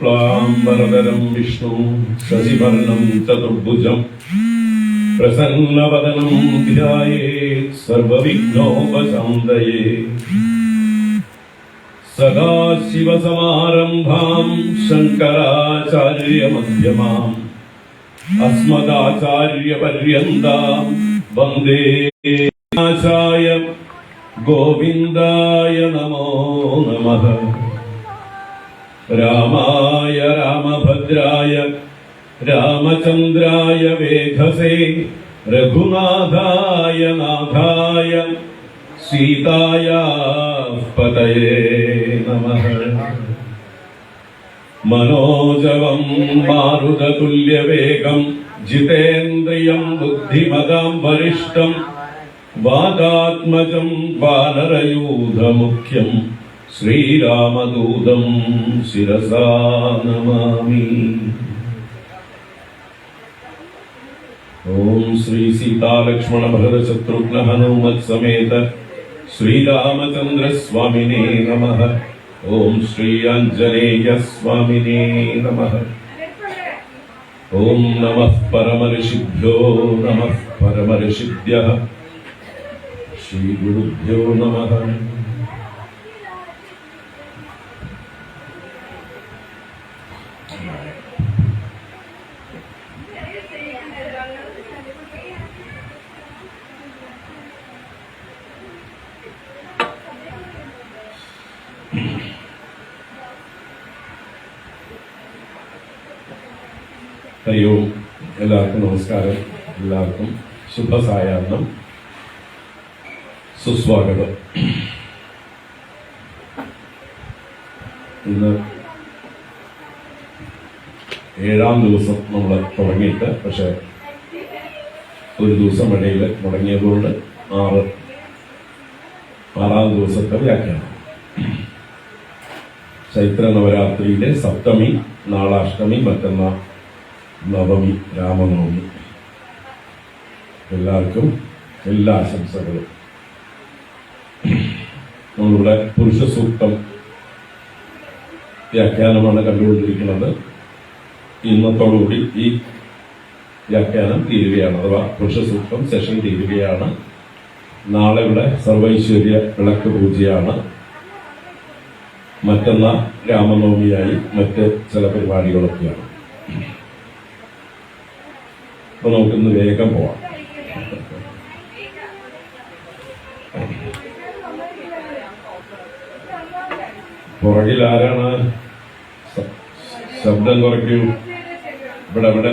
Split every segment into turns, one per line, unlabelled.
शुक्लाम्बरधरं विष्णुं शशिवर्णं चतुर्भुजं प्रसन्नवदनं ध्यायेत् सर्वविघ्नोपशान्तये। सदाशिवसमारम्भां शङ्कराचार्यमध्यमाम् अस्मदाचार्यपर्यन्तां वन्दे आचार्य गोविन्दाय नमो नमः। रामाय रामभद्राय रामचन्द्राय वेधसे रघुनाथाय नाथाय सीतायाः पतये नमः। मनोजवं मारुततुल्यवेगं जितेन्द्रियं बुद्धिमतां वरिष्ठं वातात्मजं वानरयूथमुख्यं श्रीरामदूतं शिरसा नमामि। ओम श्री सीता लक्ष्मण भरत शत्रुघ्न हनुमत् समेत श्रीरामचंद्र स्वामिने नमः। ओम श्री आंजनेय स्वामिने नमः। ओम नमः परमर्षिभ्यो नमः परमर्षिभ्यः श्री गुरुभ्यो नमः। ഹരി ഓം. എല്ലാവർക്കും നമസ്കാരം. എല്ലാവർക്കും ശുഭസായാഹ്നം, സുസ്വാഗതം. ഇന്ന് 7-ാം ദിവസം നമ്മൾ തുടങ്ങിയിട്ട്, പക്ഷെ ഒരു ദിവസം ഇടയിൽ മുടങ്ങിയതുകൊണ്ട് 6-ാം ദിവസത്തെ വ്യാഖ്യാനം. ചൈത്ര നവരാത്രിയിലെ സപ്തമി, നാളെ അഷ്ടമി, മറ്റന്നാൾ നവമി, രാമനവമി. എല്ലാവർക്കും എല്ലാ ആശംസകളും. നമ്മളിവിടെ പുരുഷ സൂക്തം വ്യാഖ്യാനമാണ് കണ്ടുകൊണ്ടിരിക്കുന്നത്. ഇന്നത്തോടുകൂടി ഈ വ്യാഖ്യാനം തീരുകയാണ്, അഥവാ പുരുഷ സൂക്തം സെഷൻ തീരുകയാണ്. നാളെ ഇവിടെ സർവൈശ്വര്യ വിളക്ക് പൂജയാണ്. മറ്റന്നാൾ രാമനവമിയായി മറ്റ് ചില പരിപാടികളൊക്കെയാണ്. അപ്പൊ നമുക്കിന്ന് വേഗം പോവാം. പുറകിൽ ആരാണ്? ശബ്ദം കുറയ്ക്കൂ. ഇവിടെ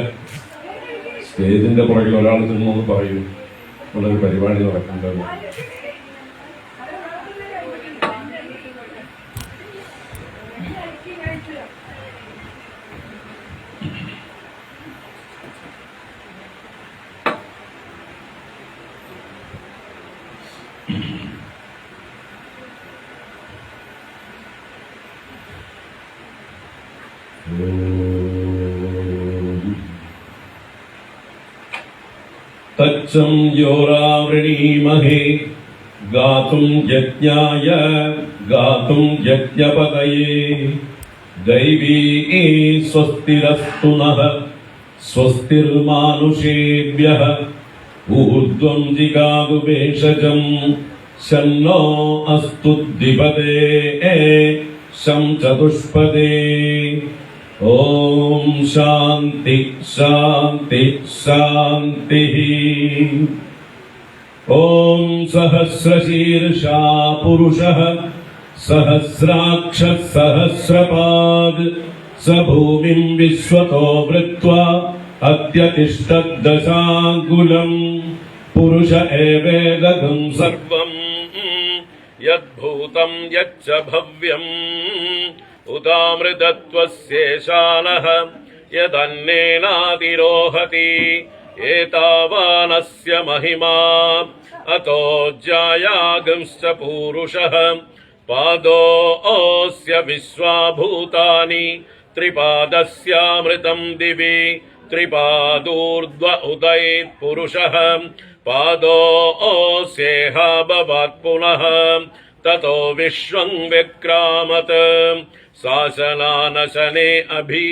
സ്റ്റേജിന്റെ പുറകിൽ ഒരാൾ ചെന്നൊന്ന് പറയൂ, ഇവിടെ ഒരു പരിപാടി നടക്കേണ്ടത്. तच्चं योरावृणीमहे गातुं यज्ञाय गातुं यज्ञपतये। दैवी स्वस्तिरस्तु नः स्वस्तिर्मानुषेभ्यः ऊर्ध्वं जिगातु भेषजं शन्नो अस्तु द्विपदे शं चतुष्पदे। ओम शांति शांति शांति। ओम सहस्रशीर्षा पुरुषः सहस्राक्षः सहस्रपाद स भूमिं विश्वतो वृत्वा अत्यतिष्ठद्दशाङ्गुलम्। पुरुष एवेदगं सर्वं यद्भूतं यच्च भव्यम् उदामृतत्वस्येषानः यदन्नेनातिरोहति एतावानस्य महिमा अतो जायागंश्च पूरुषः पादोऽस्य विश्वाभूतानि त्रिपादस्यामृतं दिवि त्रिपादूर्ध्व उदयेत् पुरुषः पादोऽस्येह भवात् पुनः
ततो विश्वं विक्रामत् शासनानशने अभि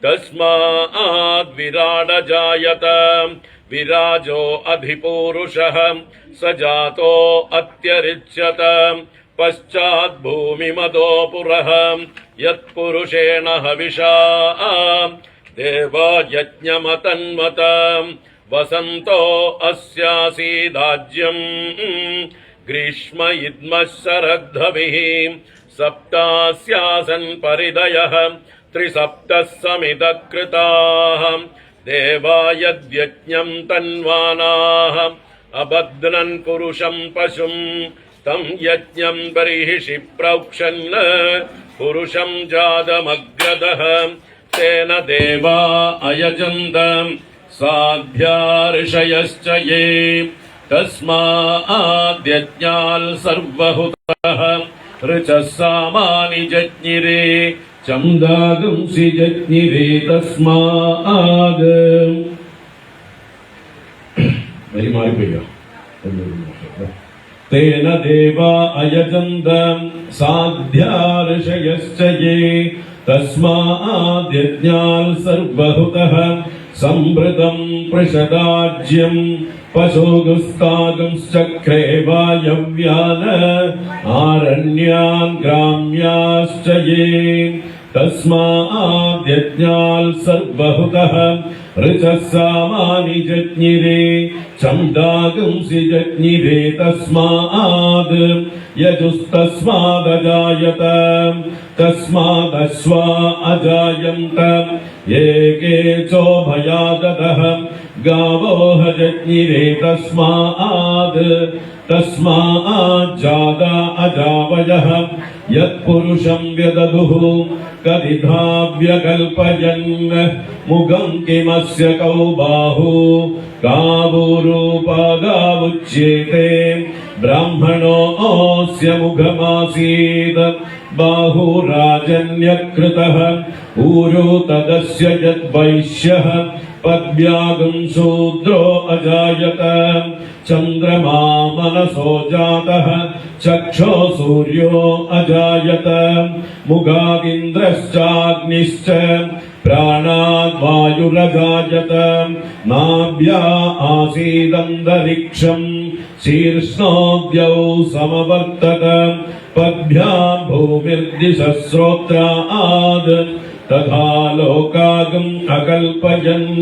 तस्माद् विराड जायत विराजो अधिपूरुषः स जातो अत्यरिच्यत पश्चात् भूमिमदो पुरः यत्पुरुषेण हविषा देवयज्ञमतन्वत वसन्तो अस्यासीदाज्यम् ग्रीष्म इद्मः शरद्धविः सप्तास्यासन् परिदयः त्रिसप्तः समिदकृताः देवा यद्यज्ञम् तन्वानाः अबध्नन् पुरुषम् पशुम् तं यज्ञम् बर्हिषि प्रोक्षन् पुरुषम् जातमग्रदः तेन देवा अयजन्त साध्या ऋषयश्च ये तस्माद्यज्ञाल् सर्वहुतः ऋचः सामानि जज्ञिरे छन्दागुंसि जज्ञिरे तस्माद् तेन देवा अयजन्त साध्या ऋषयश्च ये तस्माद्यज्ञाल् सर्वहुतः संवृतम् पृषदाज्यम् पशुगुस्तागुंश्चक्रे वायव्यान् आरण्यान् ग्राम्याश्च ये तस्माद्यज्ञाल् सर्वहुतः ऋचः सामानि जज्ञिरे छन्दागुंसि जज्ञिरे तस्माद् यजुस्तस्मादजायत तस्मादश्वा अजायन्त एके चोभयादतः गावोह जज्ञिरे तस्माज्जाता अजावयः यत्पुरुषम् व्यदधुः कदिधा व्यकल्पयन् मुखम् किमस्य कौ बाहु गावूरूपागावुच्येते ब्राह्मणोऽस्य मुखमासीत् बाहुराजन्यकृतः ऊरू तदस्य यद्वैश्यः पद्भ्यागुं शूद्रो अजायत चन्द्रमा मनसो जातः चक्षो सूर्यो अजायत मुखागिन्द्रश्चाग्निश्च प्राणाद्वायुरजायत नाभ्या आसीदन्तरिक्षम् शीर्ष्णोऽद्यौ समवर्तत पद्भ्याम् भूमिर्दिशः श्रोत्राद् तथा लोकागम् अकल्पयन्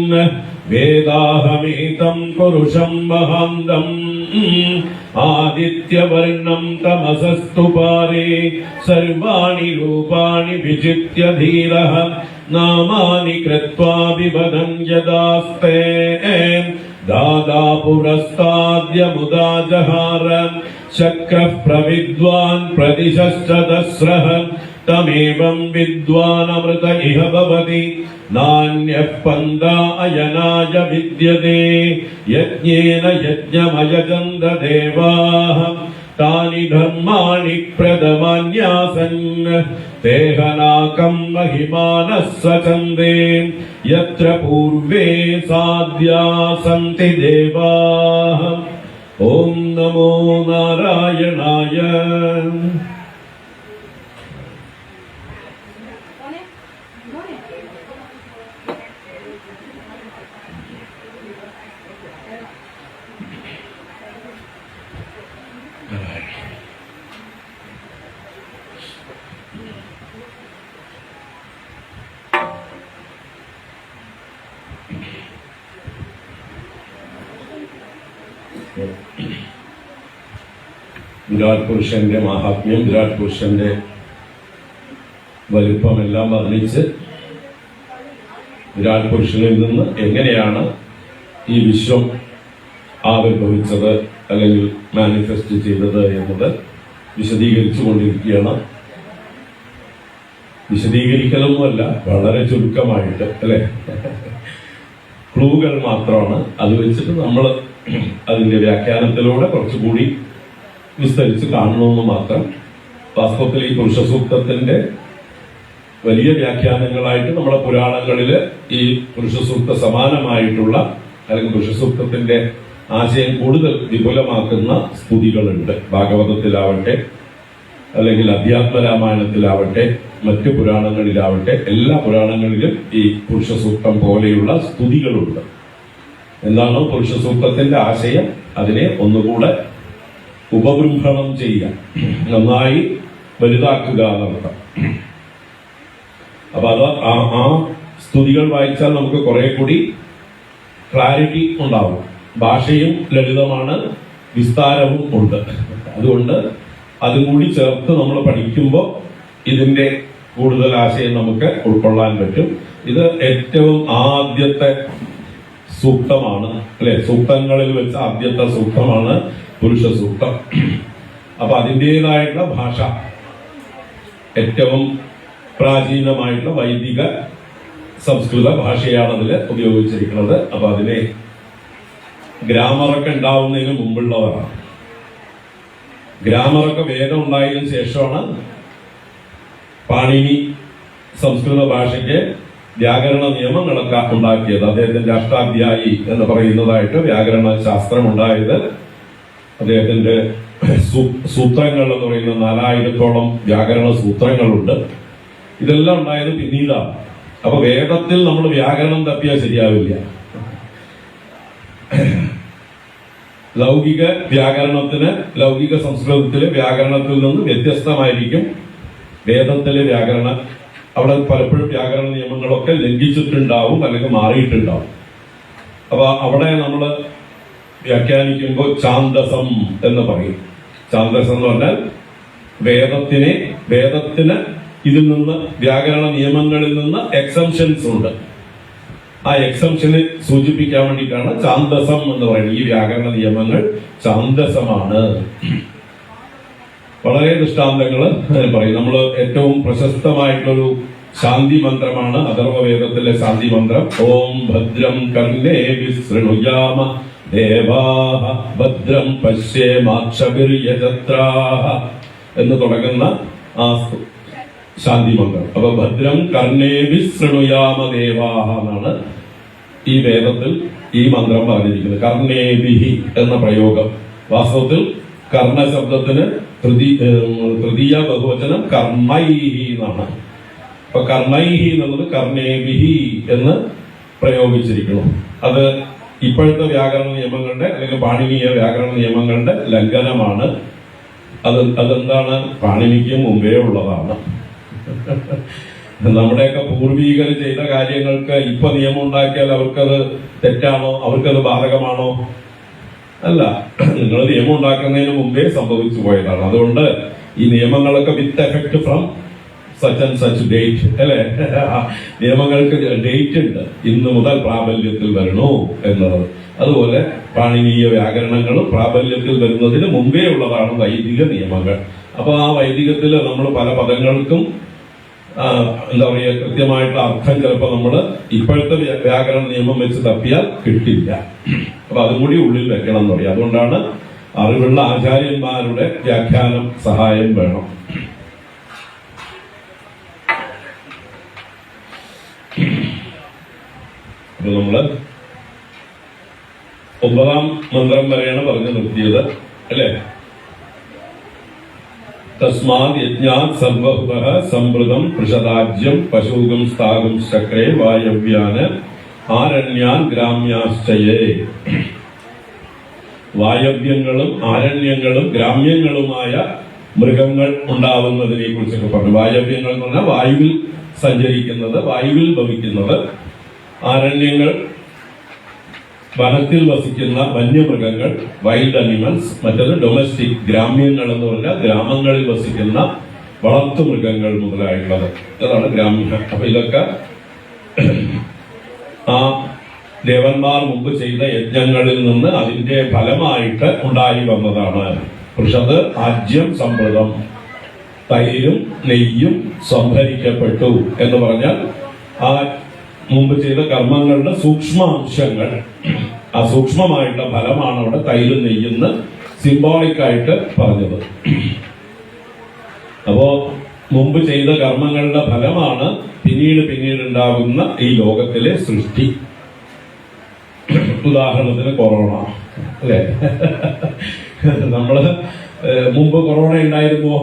वेदाहमेतम् पुरुषम् वहान्तम् आदित्यवर्णम् तमसस्तु पारे सर्वाणि रूपाणि विचित्य धीरः नामानि कृत्वा विवदन् यदास्ते दादा पुरस्ताद्यमुदा जहार शक्रः प्रविद्वान् प्रदिशश्च दस्रः तमेवं विद्वानमृत इह भवति नान्यः पन्था अयनाय विद्यते यज्ञेन यज्ञमयजन्त देवाः तानि धर्माणि प्रथमान्यासन् तेहनाकं महिमानः स्वचन्दे यत्र पूर्वे साध्या सन्ति देवाः ॐ नमो नारायणाय വിരാട് പുരുഷന്റെ മഹാത്മ്യം, വിരാട് പുരുഷന്റെ വലിപ്പമെല്ലാം വർണ്ണിച്ച് വിരാട് പുരുഷനിൽ നിന്ന് എങ്ങനെയാണ് ഈ വിശ്വം ആവിർഭവിച്ചത് അല്ലെങ്കിൽ മാനിഫെസ്റ്റ് ചെയ്തത് എന്നത് വിശദീകരിച്ചു കൊണ്ടിരിക്കുകയാണ്. വിശദീകരിക്കലൊന്നുമല്ല, വളരെ ചുരുക്കമായിട്ട് അല്ലെ, ക്ലൂകൾ മാത്രമാണ്. അത് വെച്ചിട്ട് നമ്മൾ അതിന്റെ വ്യാഖ്യാനത്തിലൂടെ കുറച്ചുകൂടി വിസ്തരിച്ച് കാണണമെന്ന് മാത്രം. വാസ്തവത്തിൽ ഈ പുരുഷസൂക്തത്തിന്റെ വലിയ വ്യാഖ്യാനങ്ങളായിട്ട് നമ്മുടെ പുരാണങ്ങളില് ഈ പുരുഷസൂക്ത സമാനമായിട്ടുള്ള അല്ലെങ്കിൽ പുരുഷസൂക്തത്തിന്റെ ആശയം കൂടുതൽ വിപുലമാക്കുന്ന സ്തുതികളുണ്ട്. ഭാഗവതത്തിലാവട്ടെ, അല്ലെങ്കിൽ അധ്യാത്മരാമായണത്തിലാവട്ടെ മറ്റു പുരാണങ്ങളിലാവട്ടെ എല്ലാ പുരാണങ്ങളിലും ഈ പുരുഷ സൂക്തം പോലെയുള്ള സ്തുതികളുണ്ട്. എന്താണ് പുരുഷ സൂക്തത്തിന്റെ ആശയം? അതിനെ ഒന്നുകൂടെ ഉപബൃംഭണം ചെയ്യുക, നന്നായി വലുതാക്കുക എന്നർത്ഥം. അപ്പൊ അത് ആ സ്തുതികൾ വായിച്ചാൽ നമുക്ക് കുറെ കൂടി ക്ലാരിറ്റി ഉണ്ടാവും. ഭാഷയും ലളിതമാണ്, വിസ്താരവും ഉണ്ട്. അതുകൊണ്ട് അതും കൂടി ചേർത്ത് നമ്മൾ പഠിക്കുമ്പോൾ ഇതിന്റെ കൂടുതൽ ആശയം നമുക്ക് ഉൾക്കൊള്ളാൻ പറ്റും. ഇത് ഏറ്റവും ആദ്യത്തെ സൂക്തമാണ്, അല്ലെ? സൂക്തങ്ങളിൽ വെച്ച് ആദ്യത്തെ സൂക്തമാണ് പുരുഷ സൂക്തം. അപ്പൊ അതിൻ്റെതായിട്ടുള്ള ഭാഷ, ഏറ്റവും പ്രാചീനമായിട്ടുള്ള വൈദിക സംസ്കൃത ഭാഷയാണ് അതിൽ ഉപയോഗിച്ചിരിക്കുന്നത്. അപ്പൊ അതിനെ ഗ്രാമറൊക്കെ ഉണ്ടാവുന്നതിന് മുമ്പുള്ളവരാണ്. ഗ്രാമറൊക്കെ വേദം ഉണ്ടായതിനു ശേഷമാണ് പാണിനി സംസ്കൃത ഭാഷയ്ക്ക് വ്യാകരണ നിയമങ്ങളൊക്കെ ഉണ്ടാക്കിയത്. അദ്ദേഹത്തിന്റെ അഷ്ടാധ്യായി എന്ന് പറയുന്നതായിട്ട് വ്യാകരണ ശാസ്ത്രം ഉണ്ടായത്. അദ്ദേഹത്തിന്റെ സൂത്രങ്ങൾ എന്ന് പറയുന്ന 4000-ഓളം വ്യാകരണ സൂത്രങ്ങളുണ്ട്. ഇതെല്ലാം ഉണ്ടായത് പിന്നീടാണ്. അപ്പൊ വേദത്തിൽ നമ്മൾ വ്യാകരണം തപ്പിയാൽ ശരിയാവില്ല. ലൗകിക വ്യാകരണത്തിന്, ലൗകിക സംസ്കൃതത്തിലെ വ്യാകരണത്തിൽ നിന്ന് വ്യത്യസ്തമായിരിക്കും വേദത്തിലെ വ്യാകരണം. അവിടെ പലപ്പോഴും വ്യാകരണ നിയമങ്ങളൊക്കെ ലംഘിച്ചിട്ടുണ്ടാവും, അല്ലെങ്കിൽ മാറിയിട്ടുണ്ടാവും. അപ്പൊ അവിടെ നമ്മൾ വ്യാഖ്യാനിക്കുമ്പോൾ ഛാന്ദസം എന്ന് പറയും. ഛാന്ദസം എന്ന് പറഞ്ഞാൽ വേദത്തിന് ഇതിൽ നിന്ന്, വ്യാകരണ നിയമങ്ങളിൽ നിന്ന് എക്സംഷൻസ് ഉണ്ട്. ആ എക്സംഷനെ സൂചിപ്പിക്കാൻ വേണ്ടിയിട്ടാണ് ഛാന്ദസം എന്ന് പറയുന്നത്. ഈ വ്യാകരണ നിയമങ്ങൾ ഛാന്ദസമാണ്. വളരെ ദൃഷ്ടാന്തങ്ങൾ പറയും. നമ്മൾ ഏറ്റവും പ്രശസ്തമായിട്ടുള്ളൊരു ശാന്തി മന്ത്രമാണ് അഥർവവേദത്തിലെ ശാന്തി മന്ത്രം. ഓം ഭദ്രം കർണേഭിഃ ശൃണുയാമ ദേവാഃ ഭദ്രം പശ്യേമാക്ഷഭിർയജത്രാഃ എന്ന് തുടങ്ങുന്ന ആ ശാന്തി മന്ത്രം. അപ്പൊ ഭദ്രം കർണേഭിഃ ശൃണുയാമ ദേവാഃ എന്നാണ് ഈ വേദത്തിൽ ഈ മന്ത്രം പറഞ്ഞിരിക്കുന്നത്. കർണേഭിഹി എന്ന പ്രയോഗം വാസ്തവത്തിൽ കർണ ശബ്ദത്തിന് തൃതീയ ബഹുവചനം കർണൈഹി എന്നാണ്. അപ്പൊ കർണൈഹി എന്നുള്ളത് കർണേഭിഹി എന്ന് പ്രയോഗിച്ചിരിക്കുന്നു. അത് ഇപ്പോഴത്തെ വ്യാകരണ നിയമങ്ങളുടെ, അല്ലെങ്കിൽ പാണിനീയ വ്യാകരണ നിയമങ്ങളുടെ ലംഘനമാണ്. അതെന്താണ്? പാണിനിക്ക് മുമ്പേ ഉള്ളതാണ്. നമ്മുടെയൊക്കെ പൂർവീകർ ചെയ്ത കാര്യങ്ങൾക്ക് ഇപ്പൊ നിയമം ഉണ്ടാക്കിയാൽ അവർക്കത് തെറ്റാണോ? അവർക്കത് ബാധകമാണോ? അല്ല. നിങ്ങൾ നിയമം ഉണ്ടാക്കുന്നതിന് മുമ്പേ സംഭവിച്ചു പോയതാണ്. അതുകൊണ്ട് ഈ നിയമങ്ങളൊക്കെ with effect from such and such date, അല്ലെ? നിയമങ്ങൾക്ക് ഡേറ്റ് ഉണ്ട്, ഇന്ന് മുതൽ പ്രാബല്യത്തിൽ വരണു എന്നുള്ളത്. അതുപോലെ പാണിനീയ വ്യാകരണങ്ങളും പ്രാബല്യത്തിൽ വരുന്നതിന് മുമ്പേ ഉള്ളതാണ് വൈദിക നിയമങ്ങൾ. അപ്പൊ ആ വൈദികത്തിൽ നമ്മൾ പല പദങ്ങൾക്കും എന്താ പറയുക, കൃത്യമായിട്ടുള്ള അർത്ഥം ചിലപ്പോൾ നമ്മൾ ഇപ്പോഴത്തെ വ്യാകരണ നിയമം വെച്ച് തപ്പിയാൽ കിട്ടില്ല. അപ്പൊ അതും കൂടി ഉള്ളിൽ വെക്കണം എന്ന് പറയും. അതുകൊണ്ടാണ് അറിവുള്ള ആചാര്യന്മാരുടെ വ്യാഖ്യാനം സഹായം വേണം. അപ്പൊ നമ്മള് 9ാം മന്ത്രം വരെയാണ് പറഞ്ഞു നിർത്തിയത്, അല്ലെ? തസ്മാത് യജ്ഞാത് സർവഹുതഃ സംവൃതം പൃഷദാജ്യം പശൂകം സ്ഥാഗം ചക്രേ വായവ്യാന് ആരണ്യാൻ ഗ്രാമ്യാശ്ചയേ. വായവ്യങ്ങളും ആരണ്യങ്ങളും ഗ്രാമ്യങ്ങളുമായ മൃഗങ്ങൾ ഉണ്ടാവുന്നതിനെ കുറിച്ചൊക്കെ പറഞ്ഞു. വായവ്യങ്ങൾ എന്ന് പറഞ്ഞാൽ വായുവിൽ സഞ്ചരിക്കുന്നത്, വായുവിൽ ഭവിക്കുന്നത്. ആരണ്യങ്ങൾ വനത്തിൽ വസിക്കുന്ന വന്യമൃഗങ്ങൾ, വൈൽഡ് അനിമൽസ്. മറ്റത് ഡൊമസ്റ്റിക്, ഗ്രാമ്യങ്ങൾ എന്ന് പറഞ്ഞാൽ ഗ്രാമങ്ങളിൽ വസിക്കുന്ന വളർത്തു മൃഗങ്ങൾ മുതലായിട്ടുള്ളത്. അതാണ് ഗ്രാമ്യ. അപ്പൊ ഇതൊക്കെ ആ ദേവന്മാർ മുമ്പ് ചെയ്ത യജ്ഞങ്ങളിൽ നിന്ന് അതിന്റെ ഫലമായിട്ട് ഉണ്ടായി വന്നതാണ്. പൃഷത് ആജ്യം സംവൃതം, തൈരും നെയ്യും സംഭരിക്കപ്പെട്ടു എന്ന് പറഞ്ഞാൽ ആ മുമ്പ് ചെയ്ത കർമ്മങ്ങളുടെ സൂക്ഷ്മാംശങ്ങൾ, ആ സൂക്ഷ്മമായിട്ടുള്ള ഫലമാണ് അവിടെ തൈരും നെയ്യെന്ന് സിംബോളിക്കായിട്ട് പറഞ്ഞത്. അപ്പോ മുമ്പ് ചെയ്ത കർമ്മങ്ങളുടെ ഫലമാണ് പിന്നീട് ഉണ്ടാകുന്ന ഈ ലോകത്തിലെ സൃഷ്ടി. ഉദാഹരണത്തിന് കൊറോണ, അല്ലെ? നമ്മള് മുമ്പ് കൊറോണ ഉണ്ടായിരുന്നോ?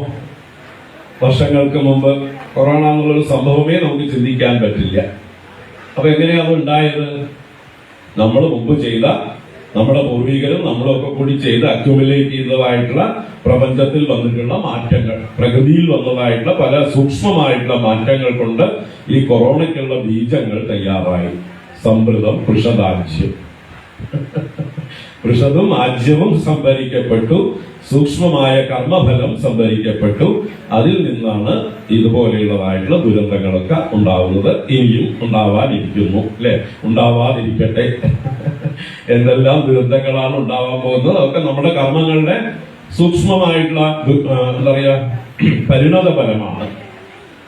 വർഷങ്ങൾക്ക് മുമ്പ് കൊറോണ എന്നുള്ളൊരു സംഭവമേ നമുക്ക് ചിന്തിക്കാൻ പറ്റില്ല. അപ്പൊ എങ്ങനെയാണ് ഉണ്ടായത്? നമ്മൾ മുമ്പ് ചെയ്ത, നമ്മുടെ പൂർവികരും നമ്മളൊക്കെ കൂടി ചെയ്ത് അക്യുമുലേറ്റ് ചെയ്തതായിട്ടുള്ള പ്രപഞ്ചത്തിൽ വന്നിട്ടുള്ള മാറ്റങ്ങൾ, പ്രകൃതിയിൽ വന്നതായിട്ടുള്ള പല സൂക്ഷ്മമായിട്ടുള്ള മാറ്റങ്ങൾ കൊണ്ട് ഈ കൊറോണയ്ക്കുള്ള ബീജങ്ങൾ തയ്യാറായി. സമൃദ്ധം പൃഷദാജ്യം, പൃഷതും ആജ്യവും സംഭരിക്കപ്പെട്ടു, സൂക്ഷ്മമായ കർമ്മഫലം സംഭരിക്കപ്പെട്ടു. അതിൽ നിന്നാണ് ഇതുപോലെയുള്ളതായിട്ടുള്ള ദുരന്തങ്ങളൊക്കെ ഉണ്ടാവുന്നത്. ഇനിയും ഉണ്ടാവാനിരിക്കുന്നു, അല്ലെ? ഉണ്ടാവാതിരിക്കട്ടെ. എന്തെല്ലാം ദുരന്തങ്ങളാണ് ഉണ്ടാവാൻ പോകുന്നത്? അതൊക്കെ നമ്മുടെ കർമ്മങ്ങളുടെ സൂക്ഷ്മമായിട്ടുള്ള എന്താ പറയാ പരിണത ഫലമാണ്.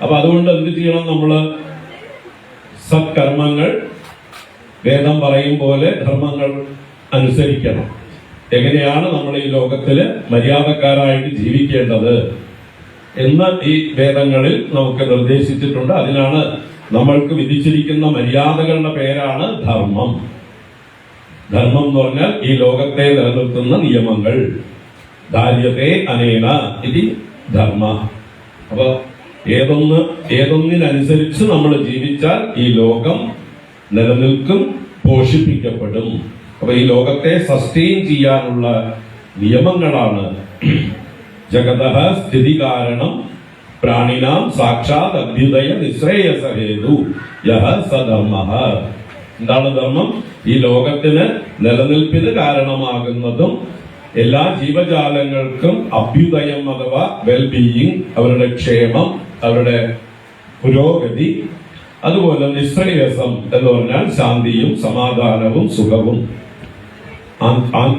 അപ്പൊ അതുകൊണ്ട് എന്ത് ചെയ്യണം? നമ്മള് സത്കർമ്മങ്ങൾ, വേദം പറയും പോലെ ധർമ്മങ്ങൾ അനുസരിക്കണം. എങ്ങനെയാണ് നമ്മൾ ഈ ലോകത്തില് മര്യാദക്കാരായിട്ട് ജീവിക്കേണ്ടത് എന്ന് ഈ വേദങ്ങളിൽ നമുക്ക് നിർദ്ദേശിച്ചിട്ടുണ്ട്. അതിനാണ് നമ്മൾക്ക് വിധിച്ചിരിക്കുന്ന മര്യാദകളുടെ പേരാണ് ധർമ്മം. ധർമ്മം എന്ന് പറഞ്ഞാൽ ഈ ലോകത്തെ നിലനിർത്തുന്ന നിയമങ്ങൾ. ധാര്യത്തെ അനേന ഇത് ധർമ്മ. അപ്പൊ ഏതൊന്നിനനുസരിച്ച് നമ്മൾ ജീവിച്ചാൽ ഈ ലോകം നിലനിൽക്കും, പോഷിപ്പിക്കപ്പെടും. അപ്പൊ ഈ ലോകത്തെ സസ്റ്റെയിൻ ചെയ്യാനുള്ള നിയമങ്ങളാണ് ജഗതഃ സ്ഥിതി കാരണം പ്രാണിനാം സാക്ഷാത് അഭ്യുദയ നിശ്രേയസ ഹേതു യഹ സധർമ്മഃ. എന്താണ് ധർമ്മം? ഈ ലോകത്തിന് നിലനിൽപ്പിന് കാരണമാകുന്നതും എല്ലാ ജീവജാലങ്ങൾക്കും അഭ്യുദയം അഥവാ വെൽബീയിങ്, അവരുടെ ക്ഷേമം, അവരുടെ പുരോഗതി, അതുപോലെ നിശ്രേയസം എന്ന് പറഞ്ഞാൽ ശാന്തിയും സമാധാനവും സുഖവും.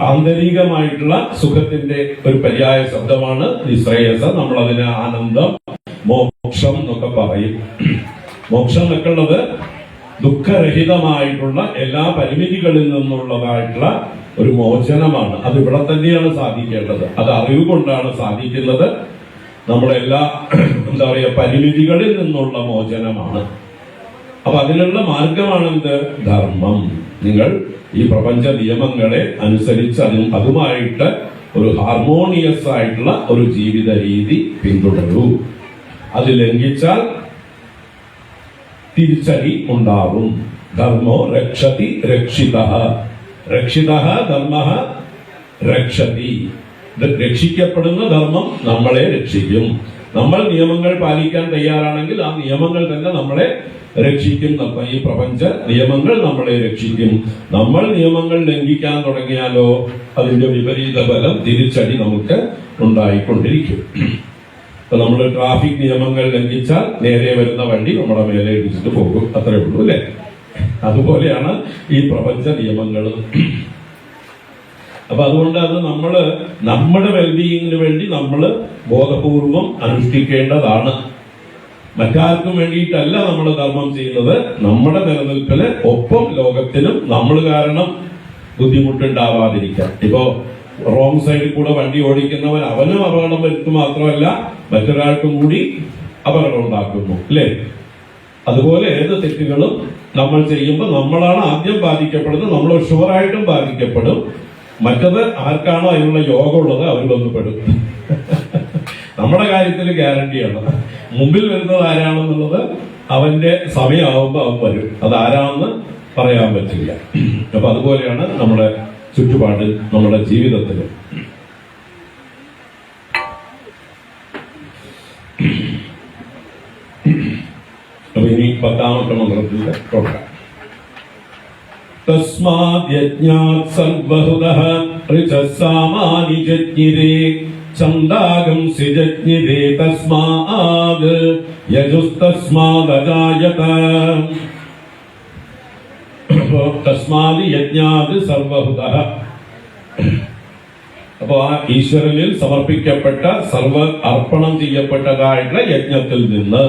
ആന്തരികമായിട്ടുള്ള സുഖത്തിന്റെ ഒരു പര്യായ ശബ്ദമാണ് നിശ്രേയസം. നമ്മൾ അതിന് ആനന്ദം, മോക്ഷം എന്നൊക്കെ പറയും. മോക്ഷം എന്നൊക്കെ ഉള്ളത് ദുഃഖരഹിതമായിട്ടുള്ള എല്ലാ പരിമിതികളിൽ നിന്നുള്ളതായിട്ടുള്ള ഒരു മോചനമാണ്. അത് ഇവിടെ തന്നെയാണ് സാധിക്കേണ്ടത്. അത് അറിവ് കൊണ്ടാണ് സാധിക്കുന്നത്. നമ്മുടെ എല്ലാ എന്താ പറയുക പരിമിതികളിൽ നിന്നുള്ള മോചനമാണ്. അപ്പൊ അതിനുള്ള മാർഗമാണ് എന്ത്? ധർമ്മം. നിങ്ങൾ ഈ പ്രപഞ്ച നിയമങ്ങളെ അനുസരിച്ച് അതുമായിട്ട് ഒരു ഹാർമോണിയസ് ആയിട്ടുള്ള ഒരു ജീവിത രീതി പിന്തുടരൂ. അത് ലംഘിച്ചാൽ തിരിച്ചടി ഉണ്ടാവും. ധർമ്മോ രക്ഷതി രക്ഷിതഃ. രക്ഷിതഃ ധർമ്മഃ രക്ഷതി. രക്ഷിക്കപ്പെടുന്ന ധർമ്മം നമ്മളെ രക്ഷിക്കും. നമ്മൾ നിയമങ്ങൾ പാലിക്കാൻ തയ്യാറാണെങ്കിൽ ആ നിയമങ്ങൾ തന്നെ നമ്മളെ രക്ഷിക്കും. ഈ പ്രപഞ്ച നിയമങ്ങൾ നമ്മളെ രക്ഷിക്കും. നമ്മൾ നിയമങ്ങൾ ലംഘിക്കാൻ തുടങ്ങിയാലോ അതിന്റെ വിപരീത ഫലം, തിരിച്ചടി നമുക്ക് ഉണ്ടായിക്കൊണ്ടിരിക്കും. ഇപ്പൊ നമ്മൾ ട്രാഫിക് നിയമങ്ങൾ ലംഘിച്ചാൽ നേരെ വരുന്ന വണ്ടി നമ്മുടെ മേലെ ഇടിച്ചിട്ട് പോകും, അത്രേ ഉള്ളൂ, അല്ലെ? അതുപോലെയാണ് ഈ പ്രപഞ്ച നിയമങ്ങൾ. അപ്പൊ അതുകൊണ്ട് അത് നമ്മുടെ വെൽബീയിങ്ങിന് വേണ്ടി നമ്മൾ ബോധപൂർവം അനുഷ്ഠിക്കേണ്ടതാണ്. മറ്റാർക്കും വേണ്ടിയിട്ടല്ല നമ്മൾ ധർമ്മം ചെയ്യുന്നത്. നമ്മുടെ നിലനിൽപ്പിന് ഒപ്പം ലോകത്തിനും നമ്മൾ കാരണം ബുദ്ധിമുട്ടുണ്ടാവാതിരിക്കാം. ഇപ്പോ റോങ് സൈഡിൽ കൂടെ വണ്ടി ഓടിക്കുന്നവൻ അവനും അപകടം വരുത്തു മാത്രമല്ല മറ്റൊരാൾക്കും കൂടി അപകടം ഉണ്ടാക്കുന്നു, അല്ലേ? അതുപോലെ ഏത് തെറ്റുകളും നമ്മൾ ചെയ്യുമ്പോൾ നമ്മളാണ് ആദ്യം ബാധിക്കപ്പെടുന്നത്. നമ്മൾ ഷുവറായിട്ടും ബാധിക്കപ്പെടും. മറ്റത് ആർക്കാണോ അതിനുള്ള യോഗമുള്ളത് അവരിലൊന്ന് പെടും. നമ്മുടെ കാര്യത്തിൽ ഗ്യാരണ്ടിയാണ്. മുമ്പിൽ വരുന്നത് ആരാണെന്നുള്ളത് അവന്റെ സമയമാവുമ്പോൾ അവൻ വരും. അത് ആരാണെന്ന് പറയാൻ പറ്റില്ല. അപ്പൊ അതുപോലെയാണ് നമ്മുടെ ചുറ്റുപാട്, നമ്മുടെ ജീവിതത്തിൽ. അപ്പൊ ഇനി 10ാമത്തെ മന്ത്രത്തിന്റെ തുടക്കം. തസ്മാദ് യജ്ഞാത് സർവഹുതഃ ഋചഃ സാമാനി ജജ്ഞിരേ ഛന്ദാഗം സിജജ്ഞിരേ തസ്മാദ് യജുസ്തസ്മാദജായത. തസ്മാദ് യജ്ഞാത് സർവഹുതഃ. അപ്പോ ആ ഈശ്വരനിൽ സമർപ്പിക്കപ്പെട്ട അർപ്പണം ചെയ്യപ്പെട്ടതായിട്ടുള്ള യജ്ഞത്തിൽ നിന്ന്,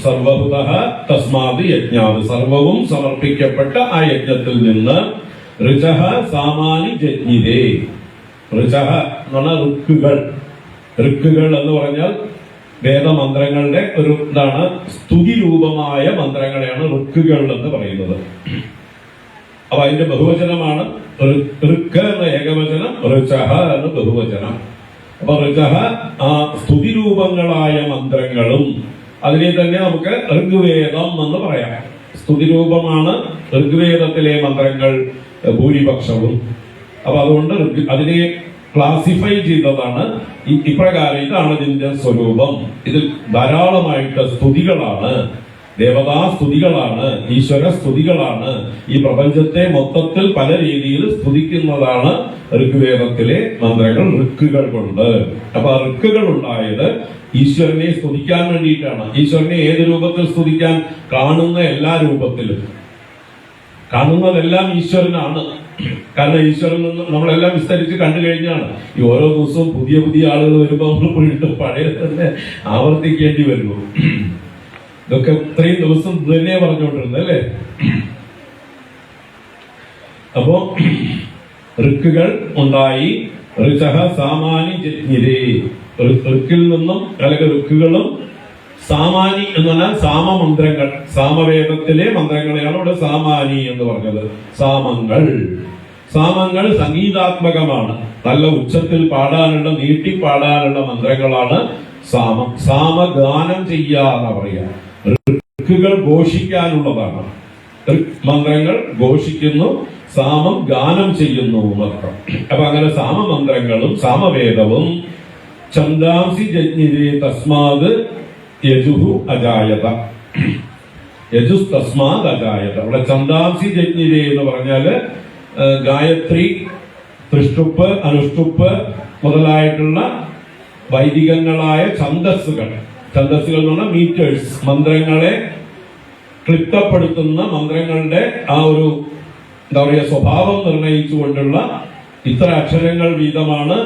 സർവഹുതഃ തസ്മാദ് യജ്ഞാത്, സർവവും സമർപ്പിക്കപ്പെട്ട ആ യജ്ഞത്തിൽ നിന്ന്, ഋചഃ സാമാനി ജജ്ഞിരേ. ഋചഃ എന്ന് പറഞ്ഞാൽ ഋക്കുകൾ. ഋക്കുകൾ എന്ന് പറഞ്ഞാൽ വേദമന്ത്രങ്ങളുടെ ഒരു എന്താണ്, സ്തുതി രൂപമായ മന്ത്രങ്ങളെയാണ് ഋക്കുകൾ എന്ന് പറയുന്നത്. അപ്പൊ അതിന്റെ ബഹുവചനമാണ് ഋക്ക് എന്ന ഏകവചനം, ഋചഃ എന്ന് ബഹുവചനം. അപ്പൊ ഋജഹ ആ സ്തുതിരൂപങ്ങളായ മന്ത്രങ്ങളും, അതിനെ തന്നെ നമുക്ക് ഋഗ്വേദം എന്ന് പറയാം. സ്തുതിരൂപമാണ് ഋഗ്വേദത്തിലെ മന്ത്രങ്ങൾ ഭൂരിപക്ഷവും. അപ്പൊ അതുകൊണ്ട് അതിനെ ക്ലാസിഫൈ ചെയ്തതാണ് ഇപ്രകാരം. ഇതാണ് ഇതിന്റെ സ്വരൂപം. ഇതിൽ ധാരാളമായിട്ട് സ്തുതികളാണ്, ദേവതാ സ്തുതികളാണ്, ഈശ്വര സ്തുതികളാണ്. ഈ പ്രപഞ്ചത്തെ മൊത്തത്തിൽ പല രീതിയിൽ സ്തുതിക്കുന്നതാണ് ഋഗ്വേദത്തിലെ മന്ത്രങ്ങൾ, ഋക്കുകൾ കൊണ്ട്. അപ്പൊ ആ ഋക്കുകൾ ഉണ്ടായത് ഈശ്വരനെ സ്തുതിക്കാൻ വേണ്ടിയിട്ടാണ്. ഈശ്വരനെ ഏത് രൂപത്തിൽ സ്തുതിക്കാൻ? കാണുന്ന എല്ലാ രൂപത്തിലും. കാണുന്നതെല്ലാം ഈശ്വരനാണ്. കാരണം ഈശ്വരൻ നമ്മളെല്ലാം വിസ്തരിച്ച് കണ്ടു കഴിഞ്ഞാണ്. ഈ ഓരോ ദിവസവും പുതിയ പുതിയ ആളുകൾ വരുമ്പോൾ നമ്മൾ വീണ്ടും പഴയത് തന്നെ ആവർത്തിക്കേണ്ടി വരുന്നു. ഇതൊക്കെ ഇത്രയും ദിവസം തന്നെ പറഞ്ഞുകൊണ്ടിരുന്നത് അല്ലേ? അപ്പോ ഋക്കുകൾ ഉണ്ടായി. ഋചഹ സാമാനി ജജ്ഞിരേ. ഋക്കിൽ നിന്നും അല്ലെങ്കിൽ ഋക്കുകളും സാമാനി എന്ന് പറഞ്ഞാൽ സാമമന്ത്രങ്ങൾ, സാമവേദത്തിലെ മന്ത്രങ്ങളെയാണ് ഇവിടെ സാമാനി എന്ന് പറഞ്ഞത്. സാമങ്ങൾ സംഗീതാത്മകമാണ്. നല്ല ഉച്ചത്തിൽ പാടാനുള്ള, നീട്ടി പാടാനുള്ള മന്ത്രങ്ങളാണ് സാമം. സാമഗാനം ചെയ്യാന്ന് പറയാ. ഋക്കുകൾ ഘോഷിക്കാനുള്ളതാണ്. മന്ത്രങ്ങൾ ഘോഷിക്കുന്നു, സാമം ഗാനം ചെയ്യുന്നു മാത്രം. അപ്പൊ അങ്ങനെ സാമമന്ത്രങ്ങളും സാമവേദവും ഛന്ദാംസി ജജ്ഞിരേ തസ്മാത് യജുഹു അജായത. യജുസ് തസ്മാത് അജായത. അവിടെ ഛന്ദാംസി ജജ്ഞിരേ എന്ന് പറഞ്ഞാല് ഗായത്രി, തൃഷ്ടുപ്പ്, അനുഷ്ടുപ്പ് മുതലായിട്ടുള്ള വൈദികങ്ങളായ ഛന്ദസ്സുകൾ. ഛന്ദസ്സുകൾ എന്ന് പറഞ്ഞാൽ മീറ്റേഴ്സ്, മന്ത്രങ്ങളെ ക്ലിപ്തപ്പെടുത്തുന്ന മന്ത്രങ്ങളുടെ ആ ഒരു എന്താ പറയുക സ്വഭാവം നിർണയിച്ചുകൊണ്ടുള്ള ഇത്ര അക്ഷരങ്ങൾ വീതമാണ്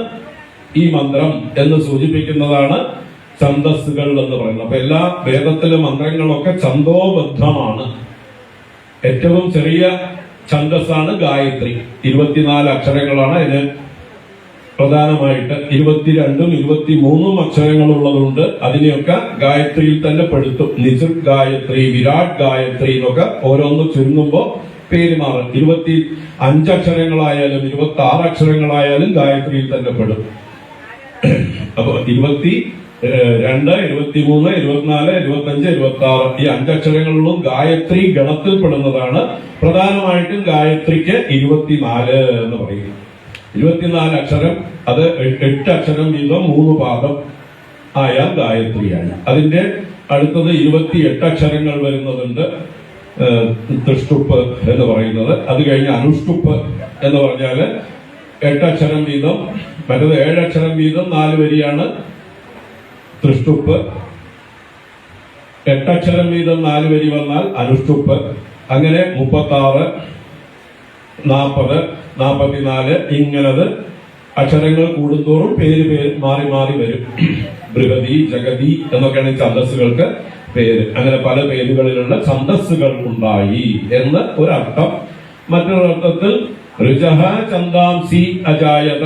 ഈ മന്ത്രം എന്ന് സൂചിപ്പിക്കുന്നതാണ് ഛന്ദസ്സുകൾ എന്ന് പറയുന്നത്. അപ്പൊ എല്ലാ വേദത്തിലെ മന്ത്രങ്ങളൊക്കെ ഛന്ദോബദ്ധമാണ്. ഏറ്റവും ചെറിയ ഛന്ദസ്സാണ് ഗായത്രി. 24 അക്ഷരങ്ങളാണ് അതിന് പ്രധാനമായിട്ട്. 22ഉം 23ഉം അക്ഷരങ്ങളുള്ളതുകൊണ്ട് അതിനെയൊക്കെ ഗായത്രിയിൽ തന്നെ പെടുത്തും. നിജുർ ഗായത്രി, വിരാട് ഗായത്രി എന്നൊക്കെ ഓരോന്ന് ചുരുങ്ങുമ്പോ പേര് മാറും. 25 അക്ഷരങ്ങളായാലും 26 അക്ഷരങ്ങളായാലും ഗായത്രിയിൽ തന്നെ പെടും. അപ്പൊ 22, 23, 24, 25, 26 ഈ 5 അക്ഷരങ്ങളിലും ഗായത്രി ഗണത്തിൽ പെടുന്നതാണ്. പ്രധാനമായിട്ടും ഗായത്രിക്ക് 24 എന്ന് പറയും. 24 അക്ഷരം, അത് 8 അക്ഷരം വീതം 3 പാദം ആയാൽ ഗായത്രിയാണ്. അതിന്റെ അടുത്തത് 28 അക്ഷരങ്ങൾ വരുന്നതുണ്ട്, തൃഷ്ടുപ്പ് എന്ന് പറയുന്നത്. അത് കഴിഞ്ഞ് അനുഷ്ടുപ്പ് എന്ന് പറഞ്ഞാല് 8 അക്ഷരം വീതം, മറ്റത് 7 അക്ഷരം വീതം 4 വരിയാണ് തൃഷ്ടുപ്പ്. 8 അക്ഷരം വീതം 4 വരി വന്നാൽ അനുഷ്ടുപ്പ്. അങ്ങനെ 36, 40, 44 ഇങ്ങനത് അക്ഷരങ്ങൾ കൂടുന്തോറും പേര് മാറി മാറി വരും. ബൃഹതി, ജഗതി എന്നൊക്കെയാണ് ഛന്ദസ്സുകൾക്ക് പേര്. അങ്ങനെ പല പേരുകളിലുള്ള ഛന്ദസ്സുകൾ ഉണ്ടായി എന്ന് ഒരർത്ഥം. മറ്റൊരർത്ഥത്തിൽ ഋജഹ ഛന്ദാംസി അജായത,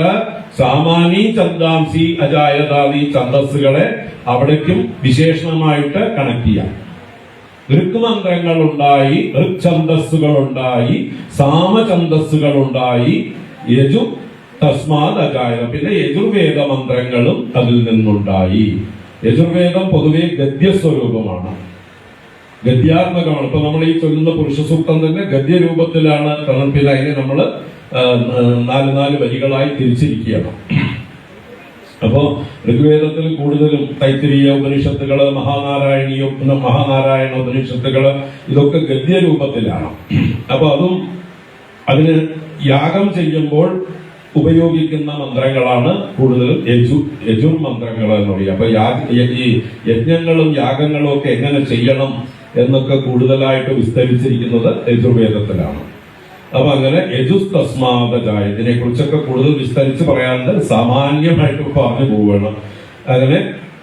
സാമാനി ഛന്ദാംസി അജായത, ഈ ഛന്ദസ്സുകളെ അവിടേക്കും വിശേഷണമായിട്ട് കണക്ട് ചെയ്യാം. ഋക്മന്ത്രങ്ങൾ ഉണ്ടായി, ഋച്ഛന്ദസ്സുകൾ ഉണ്ടായി, സാമഛന്ദസ്സുകൾ ഉണ്ടായി, യജു തസ്മാത് അജായത. പിന്നെ യജുർവേദ മന്ത്രങ്ങളും അതിൽ നിന്നുണ്ടായി. യജുർവേദം പൊതുവെ ഗദ്യസ്വരൂപമാണ്, ഗദ്യാത്മകമാണ്. ഇപ്പൊ നമ്മൾ ഈ ചൊല്ലുന്ന പുരുഷസൂക്തം തന്നെ ഗദ്യരൂപത്തിലാണ്. പിന്നെ അതിനെ നമ്മൾ 4 വരികളായി തിരിച്ചിരിക്കുകയാണ്. അപ്പോ ഋഗ്വേദത്തിൽ കൂടുതലും തൈത്തിരീയ ഉപനിഷത്തുകള്, മഹാനാരായണ ഉപനിഷത്തുകള് ഇതൊക്കെ ഗദ്യരൂപത്തിലാണ്. അപ്പൊ അതും അതിന് യാഗം ചെയ്യുമ്പോൾ ഉപയോഗിക്കുന്ന മന്ത്രങ്ങളാണ് കൂടുതലും യജുർ മന്ത്രങ്ങൾ എന്ന് പറയുക. അപ്പൊ ഈ യജ്ഞങ്ങളും യാഗങ്ങളും ഒക്കെ എങ്ങനെ ചെയ്യണം എന്നൊക്കെ കൂടുതലായിട്ട് വിസ്തരിച്ചിരിക്കുന്നത് യജുർവേദത്തിലാണ്. അപ്പൊ അങ്ങനെ യജുസ് തസ്മാദജായ, ഇതിനെ കുറിച്ചൊക്കെ കൂടുതൽ വിസ്തരിച്ച് പറയാണ്ട് സാമാന്യമായിട്ട് പറഞ്ഞു പോവുകയാണ്. അങ്ങനെ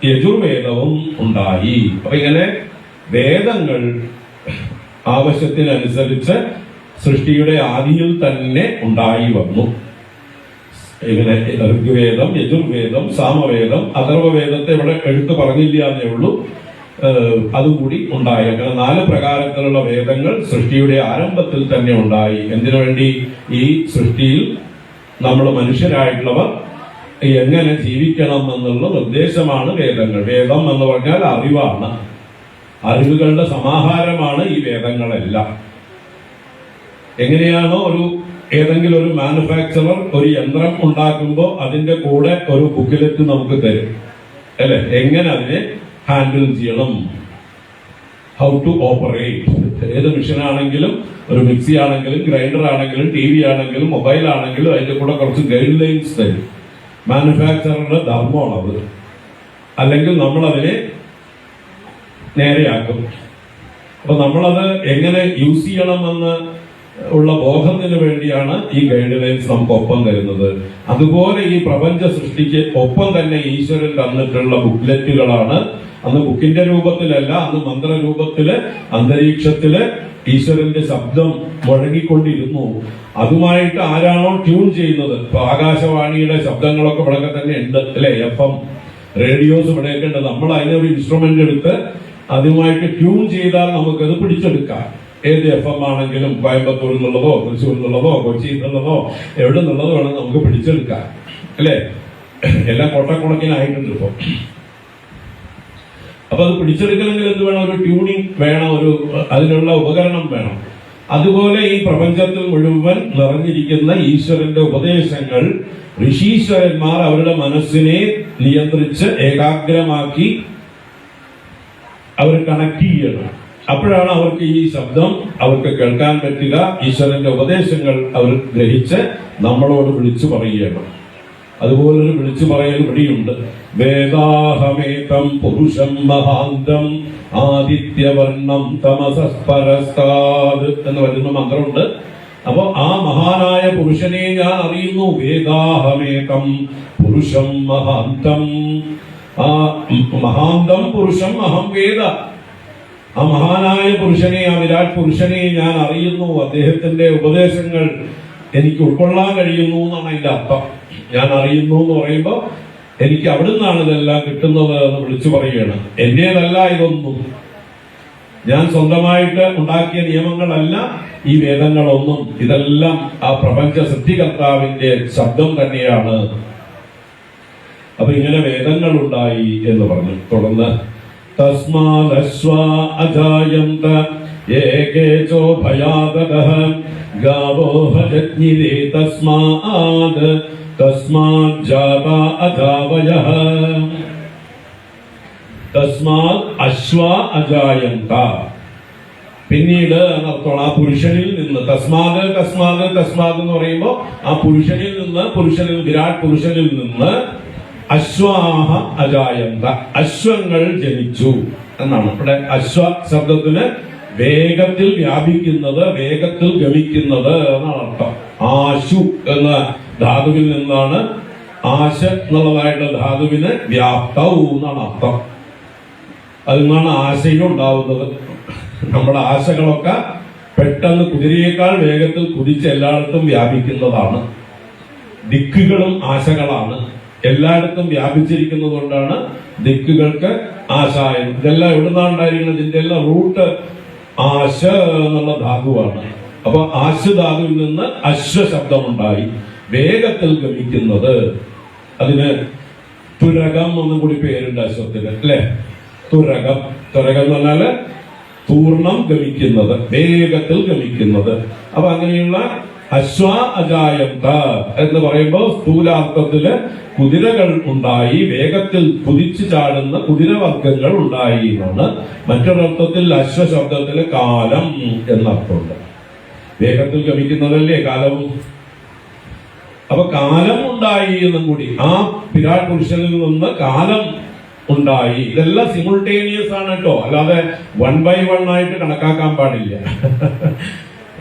യജുർവേദവും ഉണ്ടായി. അപ്പൊ ഇങ്ങനെ വേദങ്ങൾ ആവശ്യത്തിനനുസരിച്ച് സൃഷ്ടിയുടെ ആദിയിൽ തന്നെ ഉണ്ടായി വന്നു. ഇങ്ങനെ ഋഗ്വേദം, യജുർവേദം, സാമവേദം, അഥർവവേദത്തെ ഇവിടെ എടുത്തു പറഞ്ഞില്ല എന്നേ ഉള്ളൂ. അതുകൂടി ഉണ്ടായി. അങ്ങനെ 4 പ്രകാരത്തിലുള്ള വേദങ്ങൾ സൃഷ്ടിയുടെ ആരംഭത്തിൽ തന്നെ ഉണ്ടായി. എന്തിനു വേണ്ടി? ഈ സൃഷ്ടിയിൽ നമ്മൾ മനുഷ്യരായിട്ടുള്ളവർ എങ്ങനെ ജീവിക്കണം എന്നുള്ള നിർദ്ദേശമാണ് വേദങ്ങൾ. വേദം എന്ന് പറഞ്ഞാൽ അറിവാണ്, അറിവുകളുടെ സമാഹാരമാണ് ഈ വേദങ്ങളെല്ലാം. എങ്ങനെയാണോ ഏതെങ്കിലും ഒരു മാനുഫാക്ചറർ ഒരു യന്ത്രം ഉണ്ടാക്കുമ്പോൾ അതിന്റെ കൂടെ ഒരു ബുക്കിലെറ്റ് നമുക്ക് തരും അല്ലെ, എങ്ങനെ അതിനെ ഹാൻഡിൽ ചെയ്യണം, ഹൗ ടു ഓപ്പറേറ്റ്. ഏത് മെഷീനാണെങ്കിലും, ഒരു മിക്സി ആണെങ്കിലും, ഗ്രൈൻഡർ ആണെങ്കിലും, TV ആണെങ്കിലും, മൊബൈൽ ആണെങ്കിലും അതിന്റെ കൂടെ കുറച്ച് ഗൈഡ് ലൈൻസ് തരും. മാനുഫാക്ചററുടെ ധർമ്മമാണത്. അല്ലെങ്കിൽ നമ്മളതിനെ നേരെയാക്കും. അപ്പൊ നമ്മളത് എങ്ങനെ യൂസ് ചെയ്യണമെന്ന് ഉള്ള ബോധത്തിന് വേണ്ടിയാണ് ഈ ഗൈഡ് ലൈൻസ് നമുക്ക് ഒപ്പം തരുന്നത്. അതുപോലെ ഈ പ്രപഞ്ച സൃഷ്ടിക്ക് ഒപ്പം തന്നെ ഈശ്വരൻ തന്നിട്ടുള്ള ബുക്ക്ലെറ്റുകളാണ്. അന്ന് ബുക്കിന്റെ രൂപത്തിലല്ല, അന്ന് മന്ത്രരൂപത്തില് അന്തരീക്ഷത്തില് ഈശ്വരന്റെ ശബ്ദം മുഴങ്ങിക്കൊണ്ടിരുന്നു. അതുമായിട്ട് ആരാണോ ട്യൂൺ ചെയ്യുന്നത്, ഇപ്പൊ ആകാശവാണിയുടെ ശബ്ദങ്ങളൊക്കെ ഇവിടെ തന്നെ ഉണ്ട് അല്ലെ, FM റേഡിയോസ് ഇവിടെയൊക്കെ ഉണ്ട്. നമ്മൾ അതിനൊരു ഇൻസ്ട്രുമെന്റ് എടുത്ത് അതുമായിട്ട് ട്യൂൺ ചെയ്താൽ നമുക്കത് പിടിച്ചെടുക്കാം. ഏത് FM ആണെങ്കിലും, കോയമ്പത്തൂരിൽ നിന്നുള്ളതോ തൃശ്ശൂരിൽ നിന്നുള്ളതോ കൊച്ചിയിൽ നിന്നുള്ളതോ എവിടെ നിന്നുള്ളതോ വേണം നമുക്ക് പിടിച്ചെടുക്കാം അല്ലെ. എല്ലാം കൊട്ടക്കുണക്കിനായിട്ടുണ്ട് ഇപ്പൊ. അപ്പൊ അത് പിടിച്ചെടുക്കണമെങ്കിൽ എന്ത് വേണം? ഒരു ട്യൂണിങ് വേണം, അതിനുള്ള ഉപകരണം വേണം. അതുപോലെ ഈ പ്രപഞ്ചത്തിൽ മുഴുവൻ നിറഞ്ഞിരിക്കുന്ന ഈശ്വരന്റെ ഉപദേശങ്ങൾ ഋഷീശ്വരന്മാർ അവരുടെ മനസ്സിനെ നിയന്ത്രിച്ച് ഏകാഗ്രമാക്കി അവർ കണക്ട് ചെയ്യണം. അപ്പോഴാണ് അവർക്ക് ഈ ശബ്ദം അവർക്ക് കേൾക്കാൻ പറ്റുക. ഈശ്വരന്റെ ഉപദേശങ്ങൾ അവർ ഗ്രഹിച്ച് നമ്മളോട് വിളിച്ചു പറയുകയാണ്. അതുപോലൊരു വിളിച്ചു പറയൽ ഇവിടെയുണ്ട്. വേദാഹമേകം പുരുഷം മഹാന്തം ആദിത്യവർണം തമസസ്പരസ്താത് എന്ന് വരുന്ന മന്ത്രമുണ്ട്. അപ്പൊ ആ മഹാനായ പുരുഷനെ ഞാൻ അറിയുന്നു. വേദാഹമേകം പുരുഷം മഹാന്തം, ആ മഹാന്തം പുരുഷം അഹം വേദ. ആ മഹാനായ പുരുഷനെ, ആ വിരാട് പുരുഷനെ ഞാൻ അറിയുന്നു. അദ്ദേഹത്തിന്റെ ഉപദേശങ്ങൾ എനിക്ക് ഉൾക്കൊള്ളാൻ കഴിയുന്നു എന്നാണ് അതിന്റെ അർത്ഥം. ഞാൻ അറിയുന്നു എന്ന് പറയുമ്പോൾ എനിക്ക് അവിടെ നിന്നാണ് ഇതെല്ലാം കിട്ടുന്നത് എന്ന് വിളിച്ചു പറയുകയാണ്. എന്റേതല്ല ഇതൊന്നും, ഞാൻ സ്വന്തമായിട്ട് ഉണ്ടാക്കിയ നിയമങ്ങളല്ല ഈ വേദങ്ങളൊന്നും. ഇതെല്ലാം ആ പ്രപഞ്ച സൃഷ്ടികർത്താവിന്റെ ശബ്ദം തന്നെയാണ്. അപ്പൊ ഇങ്ങനെ വേദങ്ങൾ ഉണ്ടായി എന്ന് പറഞ്ഞു. തുടർന്ന് തസ്മാദശ്വാ അജായന്ത ഏകേചോ ഭയാദഃ ഗാവോ ഹജജ്ഞിരേ തസ്മാദ് തസ്മാദ് ജാത അജാവയഃ. തസ്മാദ് അശ്വാ അജായന്ത, പിന്നീട് എന്നർത്ഥമാണ് ആ പുരുഷനിൽ നിന്ന്. തസ്മാദ് തസ്മാദ് തസ്മാദ് എന്ന് പറയുമ്പോൾ ആ പുരുഷനിൽ നിന്ന്, വിരാട് പുരുഷനിൽ നിന്ന് അശ്വാഹ അജായന്ത, അശ്വങ്ങൾ ജനിച്ചു എന്നാണ്. ഇവിടെ അശ്വ ശബ്ദത്തിന് വേഗത്തിൽ വ്യാപിക്കുന്നത്, വേഗത്തിൽ ഗമിക്കുന്നത് എന്നാണ് അർത്ഥം. ആശു എന്ന ധാതുവിൽ നിന്നാണ് ആശ എന്നുള്ളതായിട്ടുള്ള ധാതുവിന് വ്യാപ്തവും എന്നാണ് അർത്ഥം. അതിൽ നിന്നാണ് ആശയം ഉണ്ടാവുന്നത്. നമ്മുടെ ആശകളൊക്കെ പെട്ടെന്ന് കുതിരയേക്കാൾ വേഗത്തിൽ കുതിച്ച് എല്ലായിടത്തും വ്യാപിക്കുന്നതാണ്. ദിക്കുകളും ആശകളാണ്, എല്ലായിടത്തും വ്യാപിച്ചിരിക്കുന്നത് കൊണ്ടാണ് ദിക്കുകൾക്ക് ആശായം. ഇതെല്ലാം എവിടുന്നാണ് ഉണ്ടായിരിക്കുന്നത്? ഇതിന്റെ എല്ലാം റൂട്ട് ആശ എന്നുള്ള ധാതുവാണ്. അപ്പൊ ആശ ധാതുവിൽ നിന്ന് അശ്വ ശബ്ദമുണ്ടായി, വേഗത്തിൽ ഗമിക്കുന്നത്. അതിന് തുരകം എന്നും കൂടി പേരുണ്ട് അശ്വത്തിന് അല്ലെ. തുരകം എന്ന് പറഞ്ഞാല് പൂർണ്ണം ഗമിക്കുന്നത്, വേഗത്തിൽ ഗമിക്കുന്നത്. അപ്പൊ അങ്ങനെയുള്ള അശ്വ അജായന്ത എന്ന് പറയുമ്പോൾ സ്ഥൂലാർത്ഥത്തില് കുതിരകൾ ഉണ്ടായി, വേഗത്തിൽ കുതിച്ചു ചാടുന്ന കുതിരവർഗങ്ങൾ ഉണ്ടായി എന്നാണ്. മറ്റൊരർത്ഥത്തിൽ അശ്വ ശബ്ദത്തില് കാലം എന്നർത്ഥമുണ്ട്. വേഗത്തിൽ ഗമിക്കുന്നതല്ലേ കാലവും. അപ്പൊ കാലം ഉണ്ടായി എന്നും കൂടി, ആ വിരാട് പുരുഷനിൽ നിന്ന് കാലം ഉണ്ടായി. ഇതെല്ലാം സിമുൾട്ടേനിയസ് ആണ് കേട്ടോ, അല്ലാതെ 1 by 1 ആയിട്ട് കണക്കാക്കാൻ പാടില്ല.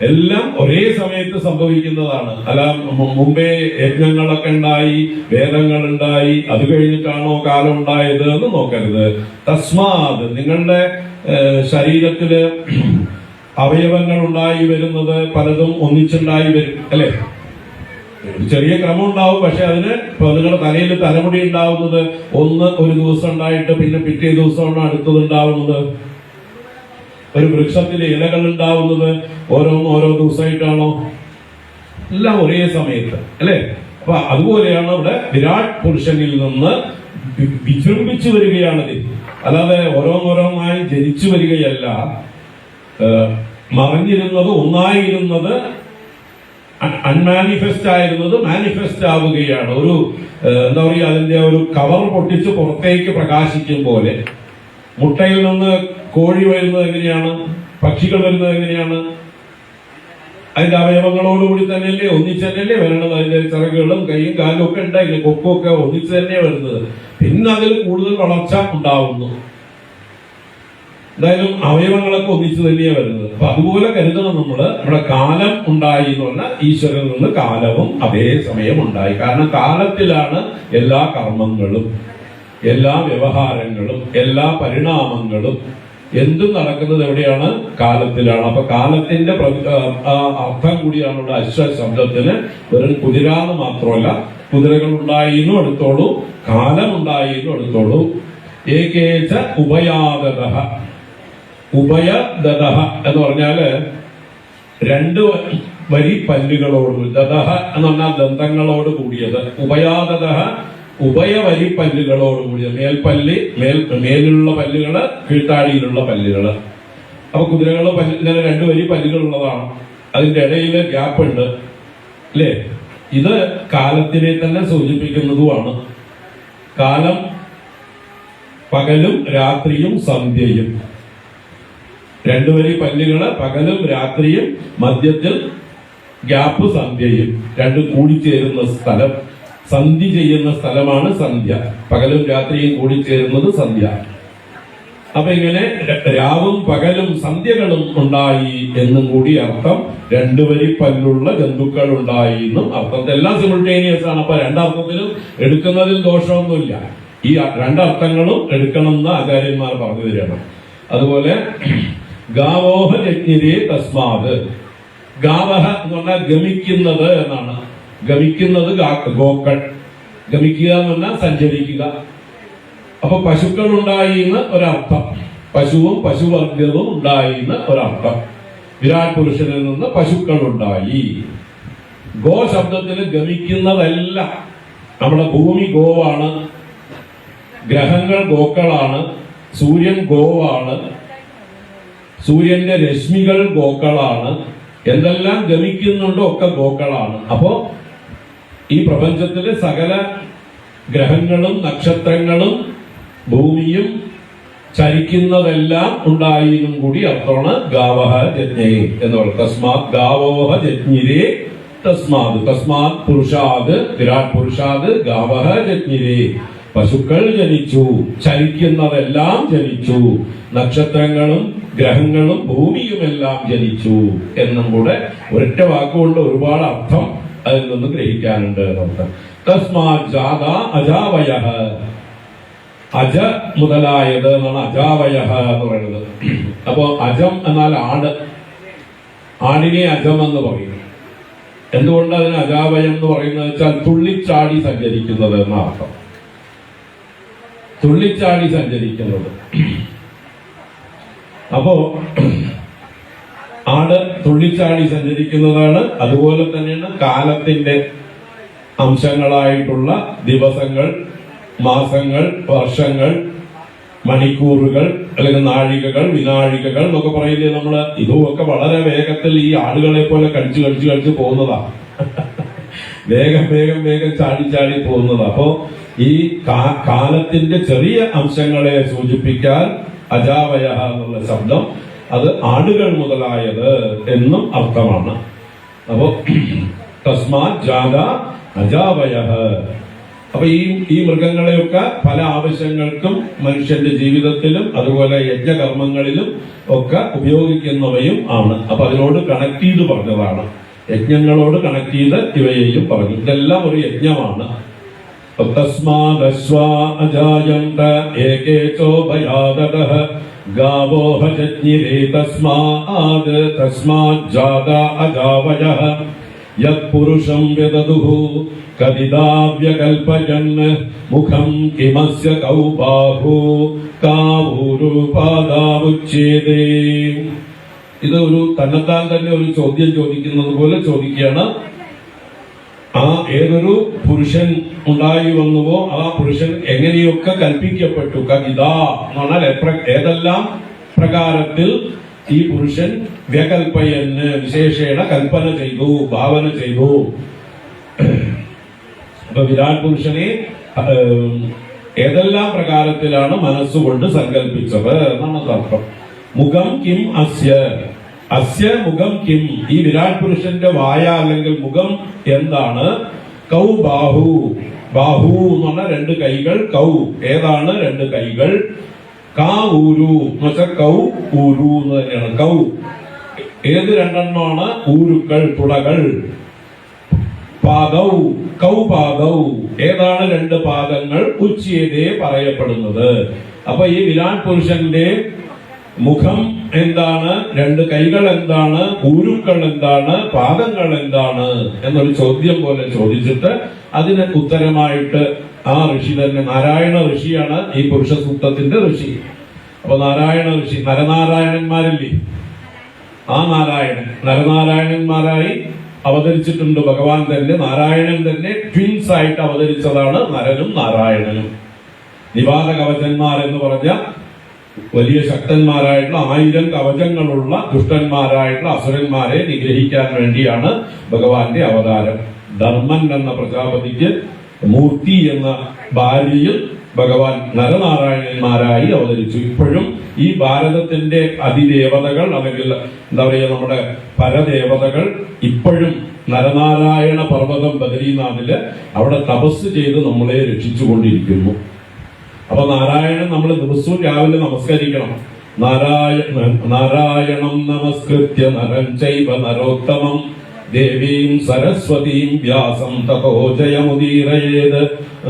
എല്ലാം ഒരേ സമയത്ത് സംഭവിക്കുന്നതാണ്. അല്ല മുമ്പേ യജ്ഞങ്ങളൊക്കെ ഉണ്ടായി, വേദങ്ങൾ ഉണ്ടായി, അത് കഴിഞ്ഞിട്ടാണോ കാലം ഉണ്ടായത് എന്ന് നോക്കരുത്. തസ്മാത്, നിങ്ങളുടെ ശരീരത്തില് അവയവങ്ങൾ ഉണ്ടായി വരുന്നത് പലതും ഒന്നിച്ചുണ്ടായി വരും അല്ലെ. ചെറിയ ക്രമം ഉണ്ടാവും, പക്ഷെ അതിന് ഇപ്പൊ നിങ്ങളുടെ തലയിൽ തലമുടി ഉണ്ടാവുന്നത് ഒരു ദിവസം ഉണ്ടായിട്ട് പിന്നെ പിറ്റേ ദിവസമാണ് അടുത്തത് ഉണ്ടാവുന്നത്. ഒരു വൃക്ഷത്തിലെ ഇലകൾ ഉണ്ടാവുന്നത് ഓരോ ദിവസമായിട്ടാണോ? എല്ലാം ഒരേ സമയത്ത് അല്ലെ. അപ്പൊ അതുപോലെയാണ് ഇവിടെ വിരാട് പുരുഷനിൽ നിന്ന് വിജൃംഭിച്ചു വരികയാണത്. അല്ലാതെ ഓരോന്നോരോന്നായി ജനിച്ചു വരികയല്ല. മറഞ്ഞിരുന്നത്, ഒന്നായിരുന്നത്, അൺമാനിഫെസ്റ്റ് ആയിരുന്നത് മാനിഫെസ്റ്റ് ആവുകയാണ്. ഒരു എന്താ പറയുക, അതിന്റെ ഒരു കവർ പൊട്ടിച്ച് പുറത്തേക്ക് പ്രകാശിക്കും പോലെ. മുട്ടയിൽ നിന്ന് കോഴി വരുന്നത് എങ്ങനെയാണ്, പക്ഷികൾ വരുന്നത് എങ്ങനെയാണ്? അതിന്റെ അവയവങ്ങളോടുകൂടി തന്നെയല്ലേ, ഒന്നിച്ചല്ലേ വരണത്. അതിന്റെ ചിറകുകളും കൈയും കാലും ഒക്കെ ഉണ്ടായില്ലേ, കൊക്കൊക്കെ ഒന്നിച്ച് തന്നെ വരുന്നത്. പിന്നെ അതിൽ കൂടുതൽ വളർച്ച ഉണ്ടാവുന്നു. എന്തായാലും അവയവങ്ങളൊക്കെ ഒന്നിച്ചു തന്നെയാണ് വരുന്നത്. അപ്പൊ അതുപോലെ കരുതണം നമ്മള്. നമ്മുടെ കാലം ഉണ്ടായി എന്ന് പറഞ്ഞാൽ ഈശ്വരനിൽ നിന്ന് കാലവും അതേ സമയം ഉണ്ടായി. കാരണം കാലത്തിലാണ് എല്ലാ കർമ്മങ്ങളും, എല്ലാ വ്യവഹാരങ്ങളും, എല്ലാ പരിണാമങ്ങളും എന്തും നടക്കുന്നത് എവിടെയാണ്? കാലത്തിലാണ്. അപ്പൊ കാലത്തിന്റെ അർത്ഥം കൂടിയാണ് ഇവിടെ അശ്വ ശബ്ദത്തിന്. വെറും കുതിര എന്ന് മാത്രമല്ല, കുതിരകൾ ഉണ്ടായിന്നും എടുത്തോളൂ, കാലം ഉണ്ടായിന്നും എടുത്തോളൂ. ഏകേച ഉഭയാദത. ഉഭയദത എന്ന് പറഞ്ഞാല് രണ്ട് വരി പല്ലുകളോട്, ദതഹ എന്ന് പറഞ്ഞാൽ ദന്തങ്ങളോട് കൂടിയത്. ഉഭയാദത ഉഭയവരി പല്ലുകളോട് കൂടിയത്. മേൽപ്പല്ല്, മേലുള്ള പല്ലുകള്, കീഴ്ത്താടിയിലുള്ള പല്ലുകള്. അപ്പൊ കുതിരകള് ഇങ്ങനെ രണ്ട് വരി പല്ലുകൾ ഉള്ളതാണ്. അതിന്റെ ഇടയില് ഗ്യാപ്പ് ഉണ്ട് അല്ലേ? ഇത് കാലത്തിനെ തന്നെ സൂചിപ്പിക്കുന്നതുമാണ്. കാലം പകലും രാത്രിയും സന്ധ്യയും. രണ്ടുവരി പല്ലുകള് പകലും രാത്രിയും, മധ്യത്തിൽ ഗ്യാപ്പ് സന്ധ്യയും. രണ്ടും കൂടിച്ചേരുന്ന സ്ഥലം, സന്ധി ചെയ്യുന്ന സ്ഥലമാണ് സന്ധ്യ. പകലും രാത്രിയും കൂടിച്ചേരുന്നത് സന്ധ്യ. അപ്പൊ ഇങ്ങനെ രാവും പകലും സന്ധ്യകളും ഉണ്ടായി എന്നും കൂടി അർത്ഥം. രണ്ടുവരി പല്ലുള്ള ജന്തുക്കൾ ഉണ്ടായി എന്നും അർത്ഥം. എല്ലാം സിമിൾട്ടേനിയസ് ആണ്. അപ്പൊ രണ്ടർത്ഥത്തിലും എടുക്കുന്നതിൽ ദോഷമൊന്നുമില്ല. ഈ രണ്ടർത്ഥങ്ങളും എടുക്കണമെന്ന് ആചാര്യന്മാർ പറഞ്ഞു തരികയാണ്. അതുപോലെ ഗാവോഹ യജ്ഞിരേ തസ്മാത്. ഗാവഹ എന്ന് പറഞ്ഞാൽ ഗമിക്കുന്നത് എന്നാണ്. ഗമിക്കുന്നത് ഗോക്കൾ. ഗമിക്കുക എന്ന് പറഞ്ഞാൽ സഞ്ചരിക്കുക. അപ്പൊ പശുക്കൾ ഉണ്ടായി എന്ന് ഒരർത്ഥം. പശുവും പശുവർഗവും ഉണ്ടായി എന്ന് ഒരർത്ഥം. വിരാട് പുരുഷനിൽ നിന്ന് പശുക്കൾ ഉണ്ടായി. ഗോ ശബ്ദത്തിന് ഗമിക്കുന്നതല്ല. നമ്മുടെ ഭൂമി ഗോവാണ്, ഗ്രഹങ്ങൾ ഗോക്കളാണ്, സൂര്യൻ ഗോവാണ്, സൂര്യന്റെ രശ്മികൾ ഗോക്കളാണ്. എന്തെല്ലാം ഗമിക്കുന്നുണ്ടോ ഒക്കെ ഗോക്കളാണ്. അപ്പോ ഈ പ്രപഞ്ചത്തിലെ സകല ഗ്രഹങ്ങളും നക്ഷത്രങ്ങളും ഭൂമിയും ചരിക്കുന്നതെല്ലാം ഉണ്ടായിന്നും കൂടി അർത്ഥമാണ് ഗാവഹ ജജ്ഞേ എന്ന് പറയുന്നത്. തസ്മാത് ഗാവോഹ ജജ്ഞിരേ തസ്മാത്. തസ്മാത് പുരുഷാത്, വിരാട് പുരുഷാത് ഗാവഹ ജജ്ഞിരേ. പശുക്കൾ ജനിച്ചു, ചലിക്കുന്നതെല്ലാം ജനിച്ചു, നക്ഷത്രങ്ങളും ഗ്രഹങ്ങളും ഭൂമിയുമെല്ലാം ജനിച്ചു എന്നും കൂടെ ഒരൊറ്റ വാക്കുകൊണ്ട് ഒരുപാട് അർത്ഥം അതിൽ നിന്ന് ഗ്രഹിക്കാനുണ്ട് എന്നർത്ഥം. തസ്മാത് ജാത അജാവയഃ. അജ മുതലായത് എന്നാണ് അജാവയഃ എന്ന് പറയുന്നത്. അപ്പോ അജം എന്നാൽ ആട്. ആടിനെ അജം എന്ന് പറയും. എന്തുകൊണ്ട് അതിന് അജാവയം എന്ന് പറയുന്നത് വെച്ചാൽ തുള്ളിച്ചാടി സഞ്ചരിക്കുന്നത് എന്ന അർത്ഥം. തുള്ളിച്ചാടി സഞ്ചരിക്കുന്നത്. അപ്പോ ആട് തുള്ളിച്ചാടി സഞ്ചരിക്കുന്നതാണ്. അതുപോലെ തന്നെയാണ് കാലത്തിന്റെ അംശങ്ങളായിട്ടുള്ള ദിവസങ്ങൾ, മാസങ്ങൾ, വർഷങ്ങൾ, മണിക്കൂറുകൾ, അല്ലെങ്കിൽ നാഴികകൾ, വിനാഴികകൾ എന്നൊക്കെ പറയില്ലേ നമ്മള്. ഇതുമൊക്കെ വളരെ വേഗത്തിൽ ഈ ആടുകളെ പോലെ കടിച്ചു പോകുന്നതാണ്. വേഗം ചാടി പോകുന്നത്. അപ്പോ ഈ കാലത്തിന്റെ ചെറിയ അംശങ്ങളെ സൂചിപ്പിക്കാൻ അജാവയ എന്നുള്ള ശബ്ദം അത് ആടുകൾ മുതലായത് എന്നും അർത്ഥമാണ്. അപ്പോ തസ്മാത് ജാത അജാവയ. അപ്പൊ ഈ മൃഗങ്ങളെയൊക്കെ പല ആവശ്യങ്ങൾക്കും മനുഷ്യന്റെ ജീവിതത്തിലും അതുപോലെ യജ്ഞകർമ്മങ്ങളിലും ഒക്കെ ഉപയോഗിക്കുന്നവയും ആണ്. അപ്പൊ അതിനോട് കണക്ട് ചെയ്ത് പറഞ്ഞതാണ്. യജ്ഞങ്ങളോട് കണക്ട് ചെയ്ത് ഇവയെയും പറഞ്ഞു. ഇതെല്ലാം ഒരു യജ്ഞമാണ്. തസ്മാദശ്വാ അജായന്ത ഏകേചോ ഭയാദതഃ ഗാവോഹ ജജ്ഞിരേ തസ്മാത്. തസ്മാത് ജാത അജാവയഃ യത്പുരുഷം വ്യദദുഃ കദിദാവ്യകൽപയൻ മുഖം കിമസ്യ കൗബാഹു കാവൂരുപാദാവുച്ഛേദേ. ഇത് ഒരു തന്നെത്താൻ തന്നെ ഒരു ചോദ്യം ചോദിക്കുന്നത് പോലെ ചോദിക്കുകയാണ്. ആ ഏതൊരു പുരുഷൻ ഉണ്ടായി വന്നുവോ ആ പുരുഷൻ എങ്ങനെയൊക്കെ കൽപ്പിക്കപ്പെട്ടു കവിത എന്ന് പറഞ്ഞാൽ ഏതെല്ലാം പ്രകാരത്തിൽ ഈ പുരുഷൻ വ്യകൽപ്പയെന്ന് വിശേഷേണ കൽപ്പന ചെയ്തു, ഭാവന ചെയ്തു. അപ്പൊ വിരാട് പുരുഷനെ ഏതെല്ലാം പ്രകാരത്തിലാണ് മനസ്സുകൊണ്ട് സങ്കല്പിച്ചത് എന്നാണ് അർത്ഥം. മുഖം കിം അസ്യ, അസ്യ മുഖം കിം, ഈ വിരാട് പുരുഷന്റെ വായ അല്ലെങ്കിൽ മുഖം എന്താണ്? കൗ ബാഹു, ബാഹു എന്ന് പറഞ്ഞാൽ രണ്ട് കൈകൾ. കൗ ഏതാണ്? രണ്ട് കൈകൾ. കാ ഊരു എന്ന് വെച്ചാൽ കൗ ഊരു എന്ന് തന്നെയാണ്. കൗ ഏത് രണ്ടെണ്ണമാണ്? ഊരുക്കൾ, തുടകൾ. പാദൗ, കൗ പാദൗ ഏതാണ്? രണ്ട് പാദങ്ങൾ. ഉച്ചേതേ പറയപ്പെടുന്നത്. അപ്പൊ ഈ വിരാട് പുരുഷന്റെ മുഖം എന്താണ്? രണ്ട് കൈകൾ എന്താണ്? ഊരുക്കൾ എന്താണ്? പാദങ്ങൾ എന്താണ് എന്നൊരു ചോദ്യം പോലെ ചോദിച്ചിട്ട് അതിന് ഉത്തരമായിട്ട് ആ ഋഷി തന്നെ, നാരായണ ഋഷിയാണ് ഈ പുരുഷ സൂക്തത്തിന്റെ ഋഷി. അപ്പൊ നാരായണ ഋഷി, നരനാരായണന്മാരില്ലേ, ആ നാരായണൻ നരനാരായണന്മാരായി അവതരിച്ചിട്ടുണ്ട് ഭഗവാൻ തന്നെ. നാരായണൻ തന്നെ ട്വിൻസ് ആയിട്ട് അവതരിച്ചതാണ് നരനും നാരായണനും. നിവാത കവചന്മാർ എന്ന് പറഞ്ഞ വലിയ ശക്തന്മാരായിട്ടുള്ള 1000 കവചങ്ങളുള്ള ദുഷ്ടന്മാരായിട്ടുള്ള അസുരന്മാരെ നിഗ്രഹിക്കാൻ വേണ്ടിയാണ് ഭഗവാന്റെ അവതാരം. ധർമ്മൻ എന്ന പ്രജാപതിക്ക് മൂർത്തി എന്ന ഭാര്യയിൽ ഭഗവാൻ നരനാരായണന്മാരായി അവതരിച്ചു. ഇപ്പോഴും ഈ ഭാരതത്തിന്റെ അതിദേവതകൾ അല്ലെങ്കിൽ എന്താ പറയുക, നമ്മുടെ പരദേവതകൾ ഇപ്പോഴും നരനാരായണ പർവ്വതം ബദരീനാഥില് അവിടെ തപസ് ചെയ്ത് നമ്മളെ രക്ഷിച്ചുകൊണ്ടിരിക്കുന്നു. അപ്പൊ നാരായണൻ നമ്മൾ ദിവസവും രാവിലെ നമസ്കരിക്കണം. നാരായണം നമസ്കൃത്യ നരം ചൈവ നരോത്തമം ദേവീം സരസ്വതീം വ്യാസം തപോ ജയമുദീരയേത്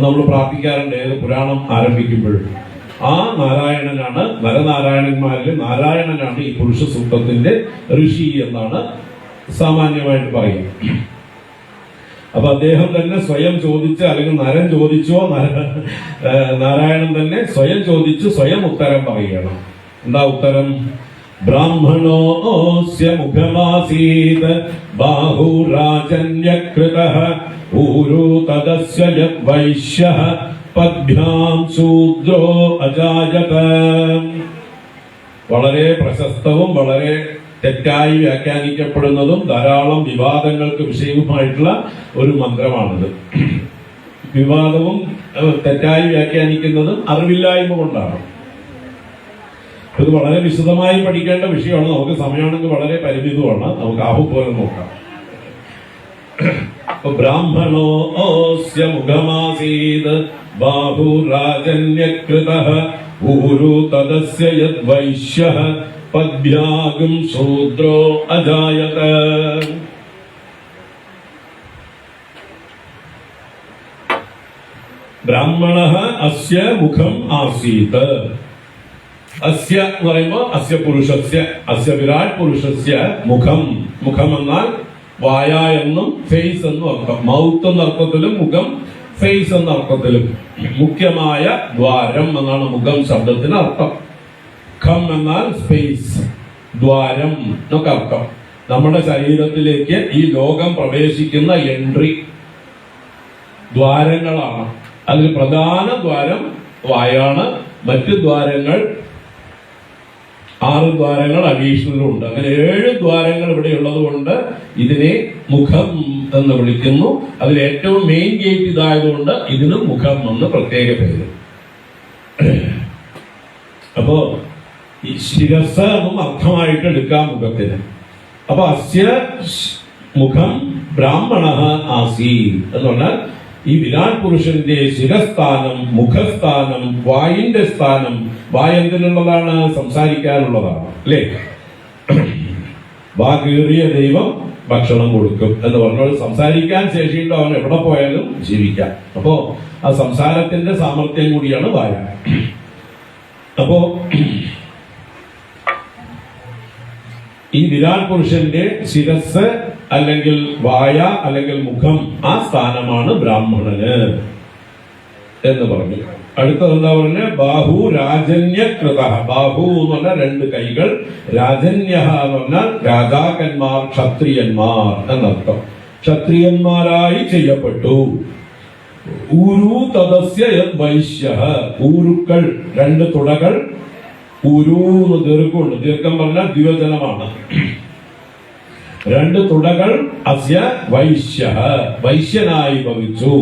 നമ്മൾ പ്രാർത്ഥിക്കാറുണ്ട് ഏത് പുരാണം ആരംഭിക്കുമ്പോഴും. ആ നാരായണനാണ്, നരനാരായണന്മാരിൽ നാരായണനാണ് ഈ പുരുഷ സൂക്തത്തിന്റെ ഋഷി എന്നാണ് സാമാന്യമായിട്ട് പറയുക. അപ്പൊ അദ്ദേഹം തന്നെ സ്വയം ചോദിച്ച്, അല്ലെങ്കിൽ നരൻ ചോദിച്ചോ നാരായണൻ തന്നെ സ്വയം ചോദിച്ച് സ്വയം ഉത്തരം പറയുകയാണ്. എന്താ ഉത്തരം? ബ്രാഹ്മണോസ്യ മുഖമാസീത് ബാഹുരാജന്യകൃതഃ ഊരു തദസ്യ വൈശ്യഃ പദ്ഭ്യാം ശൂദ്രോ അജായത. വളരെ പ്രശസ്തവും വളരെ തെറ്റായി വ്യാഖ്യാനിക്കപ്പെടുന്നതും ധാരാളം വിവാദങ്ങൾക്ക് വിഷയവുമായിട്ടുള്ള ഒരു മന്ത്രമാണിത്. വിവാദവും തെറ്റായി വ്യാഖ്യാനിക്കുന്നതും അറിവില്ലായ്മ കൊണ്ടാണ്. ഇത് വളരെ വിശദമായി പഠിക്കേണ്ട വിഷയമാണ്. നമുക്ക് സമയമാണെങ്കിൽ വളരെ പരിമിതമാണ്. നമുക്ക് ആഹുപോലെ നോക്കാം. ബ്രാഹ്മണോസ്യ മുഖമാസീത് ബാഹുരാജന്യകൃതഃ ഊരു തദസ്യ യദ്വൈശ്യഃ പദ്ഭ്യാഗം ശൂദ്രോ അജായത. ബ്രാഹ്മണഃ അസ്യ മുഖം ആസീത്. അസ്യ എന്ന് പറയുമ്പോൾ അസ്യ പുരുഷസ്യ, അസ്യ വിരാട് പുരുഷസ്യ മുഖം. മുഖം എന്നാൽ വായ എന്നും ഫേസ് എന്നും അർത്ഥം. മൗത്ത് എന്ന അർത്ഥത്തിലും മുഖം, ഫേസ് എന്ന അർത്ഥത്തിലും. മുഖ്യമായ ദ്വാരം എന്നാണ് മുഖം ശബ്ദത്തിന് അർത്ഥം. ഖം എന്നാൽ സ്പേസ്, ദ്വാരം എന്നൊക്കെ അർത്ഥം. നമ്മുടെ ശരീരത്തിലേക്ക് ഈ ലോകം പ്രവേശിക്കുന്ന എൻട്രി ദ്വാരങ്ങളാണ്. അതിൽ പ്രധാന ദ്വാരം വായാണ്. മറ്റു ദ്വാരങ്ങൾ 6 ദ്വാരങ്ങൾ അഡീഷണലും ഉണ്ട്. അങ്ങനെ 7 ദ്വാരങ്ങൾ ഇവിടെ ഉള്ളത് കൊണ്ട് ഇതിനെ മുഖം എന്ന് വിളിക്കുന്നു. അതിൽ ഏറ്റവും മെയിൻ ഗേറ്റ് ഇതായതുകൊണ്ട് ഇതിന് മുഖം എന്ന് പ്രത്യേക പേര്. അപ്പോ ഈ ശിരസ് എന്നും അർത്ഥമായിട്ട് എടുക്കാം മുഖത്തിന്. അപ്പൊ അസ്യ മുഖം ബ്രാഹ്മണഃ ആസീ എന്ന് പറഞ്ഞാൽ ഈ വിരാട് പുരുഷന്റെ ശിരസ്ഥാനം, മുഖസ്ഥാനം, വായിന്റെ സ്ഥാനം. വായ് എന്തിനുള്ളതാണ്? സംസാരിക്കാനുള്ളതാണ്, അല്ലേ? വാ കീറിയ ദൈവം ഭക്ഷണം കൊടുക്കും എന്ന് പറഞ്ഞാൽ സംസാരിക്കാൻ ശേഷിയുണ്ട്, അവൻ എവിടെ പോയാലും ജീവിക്കാം. അപ്പോ ആ സംസാരത്തിന്റെ സാമർത്ഥ്യം കൂടിയാണ് വായ. അപ്പോ ഈ വിരാട് പുരുഷന്റെ ശിരസ് അല്ലെങ്കിൽ വായ അല്ലെങ്കിൽ മുഖം, ആ സ്ഥാനമാണ് ബ്രാഹ്മണന് എന്ന് പറഞ്ഞു. അടുത്തത് എന്താ പറഞ്ഞ? ബാഹു രാജന്യകൃത. ബാഹു എന്ന് പറഞ്ഞാൽ 2 കൈകൾ. രാജന്യ എന്ന് പറഞ്ഞാൽ രാജാക്കന്മാർ, ക്ഷത്രിയന്മാർ എന്നർത്ഥം. ക്ഷത്രിയന്മാരായി ചെയ്യപ്പെട്ടു. ഊരു തദസ്യ യത് വൈശ്യഃ, ഊരുക്കൾ, രണ്ട് തുടകൾ, ഊരൂന്ന് ദീർഘമുണ്ട്, ദീർഘം പറഞ്ഞാൽ ദ്വിവചനമാണ്. രണ്ട് തുടകൾ, അസ്യ വൈശ്യഃ, വൈശ്യനായി ഭവിച്ചു.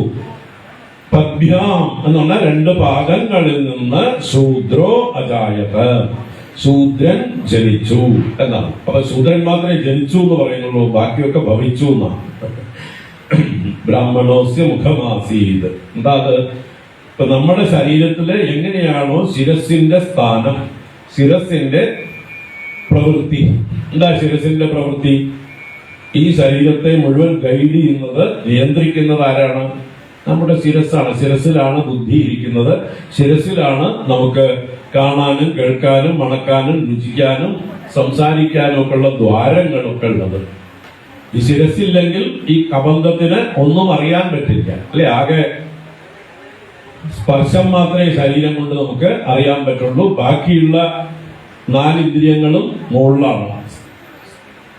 പദ്ഭ്യാം എന്ന് പറഞ്ഞാൽ രണ്ട് പാദങ്ങളിൽ നിന്ന് ശൂദ്രോ അജായത, ശൂദ്രൻ ജനിച്ചു എന്നാണ്. അപ്പൊ ശൂദ്രൻ മാത്രമേ ജനിച്ചു എന്ന് പറയുന്നുള്ളൂ, ബാക്കിയൊക്കെ ഭവിച്ചു എന്നാണ്. ബ്രാഹ്മണോസ്യ മുഖമാസീത്. എന്താ അത്? ഇപ്പൊ നമ്മുടെ ശരീരത്തില് എങ്ങനെയാണോ ശിരസിന്റെ സ്ഥാനം, ശിരസിന്റെ പ്രവൃത്തി, എന്താ ശിരസിന്റെ പ്രവൃത്തി? ഈ ശരീരത്തെ മുഴുവൻ ഗൈഡ് ചെയ്യുന്നത്, നിയന്ത്രിക്കുന്നത് ആരാണ്? നമ്മുടെ ശിരസ്സാണ്. ശിരസിലാണ് ബുദ്ധി ഇരിക്കുന്നത്. ശിരസിലാണ് നമുക്ക് കാണാനും കേൾക്കാനും മണക്കാനും രുചിക്കാനും സംസാരിക്കാനും ഒക്കെ ഉള്ള ദ്വാരങ്ങളൊക്കെ ഉള്ളത്. ഈ ശിരസില്ലെങ്കിൽ ഈ കബന്ധത്തിന് ഒന്നും അറിയാൻ പറ്റില്ല, അല്ലെ? ആകെ സ്പർശം മാത്രമേ ശരീരം കൊണ്ട് നമുക്ക് അറിയാൻ പറ്റുള്ളൂ. ബാക്കിയുള്ള 4 ഇന്ദ്രിയങ്ങളും മുകളിലാണ്.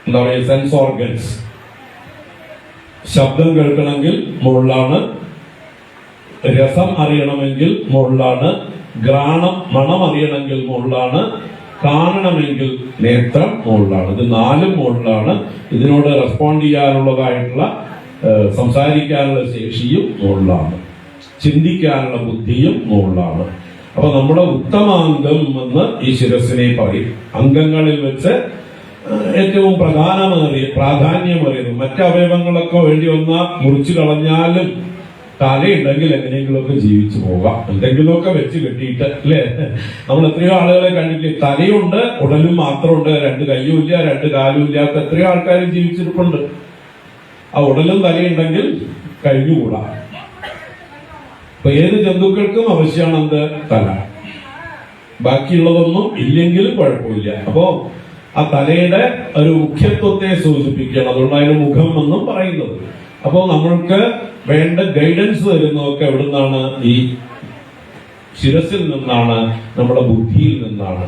എന്താ പറയുക? Sense organs. ശബ്ദം കേൾക്കണമെങ്കിൽ മുകളിലാണ്, രസം അറിയണമെങ്കിൽ മുകളിലാണ്, ഘ്രാണം മണം അറിയണമെങ്കിൽ മുകളിലാണ്, കാണണമെങ്കിൽ നേത്രം മുകളിലാണ്. ഇത് 4 മുകളിലാണ്. ഇതിനോട് റെസ്പോണ്ട് ചെയ്യാനുള്ളതായിട്ടുള്ള സംസാരിക്കാനുള്ള ശേഷിയും മുകളിലാണ്, ചിന്തിക്കാനുള്ള ബുദ്ധിയും മുകളിലാണ്. അപ്പൊ നമ്മുടെ ഉത്തമാംഗം എന്ന് ഈ ശിരസിനെ പറയും. അംഗങ്ങളിൽ വെച്ച് ഏറ്റവും പ്രാധാന്യമേറിയത്. മറ്റ് അവയവങ്ങളൊക്കെ വേണ്ടി വന്നാൽ മുറിച്ചു കളഞ്ഞാലും തലയുണ്ടെങ്കിൽ എങ്ങനെയെങ്കിലുമൊക്കെ ജീവിച്ചു പോകാം, എന്തെങ്കിലുമൊക്കെ വെച്ച് കെട്ടിയിട്ട്, അല്ലേ? നമ്മൾ എത്രയോ ആളുകളെ കണ്ടിട്ട് തലയുണ്ട് ഉടലും മാത്രമുണ്ട്, 2 കയ്യും ഇല്ല 2 കാലും ഇല്ലാത്ത എത്രയോ ആൾക്കാർ ജീവിച്ചിരിപ്പുണ്ട്. ആ ഉടലും തലയുണ്ടെങ്കിൽ കഴിഞ്ഞുകൂടാ. അപ്പൊ ഏത് ജന്തുക്കൾക്കും ആവശ്യമാണ് എന്ത്? തല. ബാക്കിയുള്ളതൊന്നും ഇല്ലെങ്കിലും കുഴപ്പമില്ല. അപ്പോ ആ തലയുടെ ഒരു മുഖ്യത്വത്തെ സൂചിപ്പിക്കുകയാണ്. അതുകൊണ്ടാണ് മുഖം എന്നും പറയുന്നത്. അപ്പോൾ നമ്മൾക്ക് വേണ്ട ഗൈഡൻസ് തരുന്നതൊക്കെ എവിടുന്നാണ്? ഈ ശിരസിൽ നിന്നാണ്, നമ്മുടെ ബുദ്ധിയിൽ നിന്നാണ്.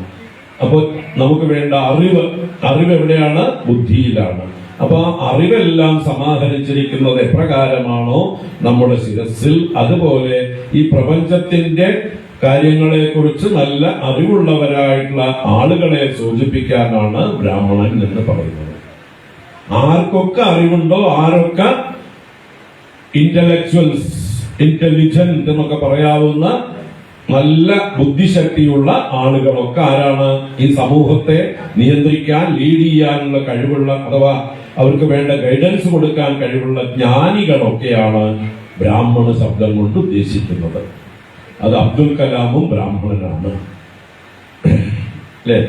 അപ്പോൾ നമുക്ക് വേണ്ട അറിവ് എവിടെയാണ്? ബുദ്ധിയിലാണ്. അപ്പൊ ആ അറിവെല്ലാം സമാഹരിച്ചിരിക്കുന്നത് എപ്രകാരമാണോ നമ്മുടെ ശിരസിൽ, അതുപോലെ ഈ പ്രപഞ്ചത്തിന്റെ കാര്യങ്ങളെ കുറിച്ച് നല്ല അറിവുള്ളവരായിട്ടുള്ള ആളുകളെ സൂചിപ്പിക്കാനാണ് ബ്രാഹ്മണൻ എന്ന് പറയുന്നത്. ആർക്കൊക്കെ അറിവുണ്ടോ, ആരൊക്കെ ഇന്റലക്ച്വൽസ്, ഇന്റലിജന്റ് എന്നൊക്കെ പറയാവുന്ന നല്ല ബുദ്ധിശക്തിയുള്ള ആളുകളൊക്കെ ആരാണ്? ഈ സമൂഹത്തെ നിയന്ത്രിക്കാൻ, ലീഡ് ചെയ്യാനുള്ള കഴിവുള്ള, അഥവാ അവർക്ക് വേണ്ട ഗൈഡൻസ് കൊടുക്കാൻ കഴിവുള്ള ജ്ഞാനികളൊക്കെയാണ് ബ്രാഹ്മണ ശബ്ദം കൊണ്ട് ഉദ്ദേശിക്കുന്നത്. അത് അബ്ദുൽ കലാമും ബ്രാഹ്മണനാണ്, അല്ലേ?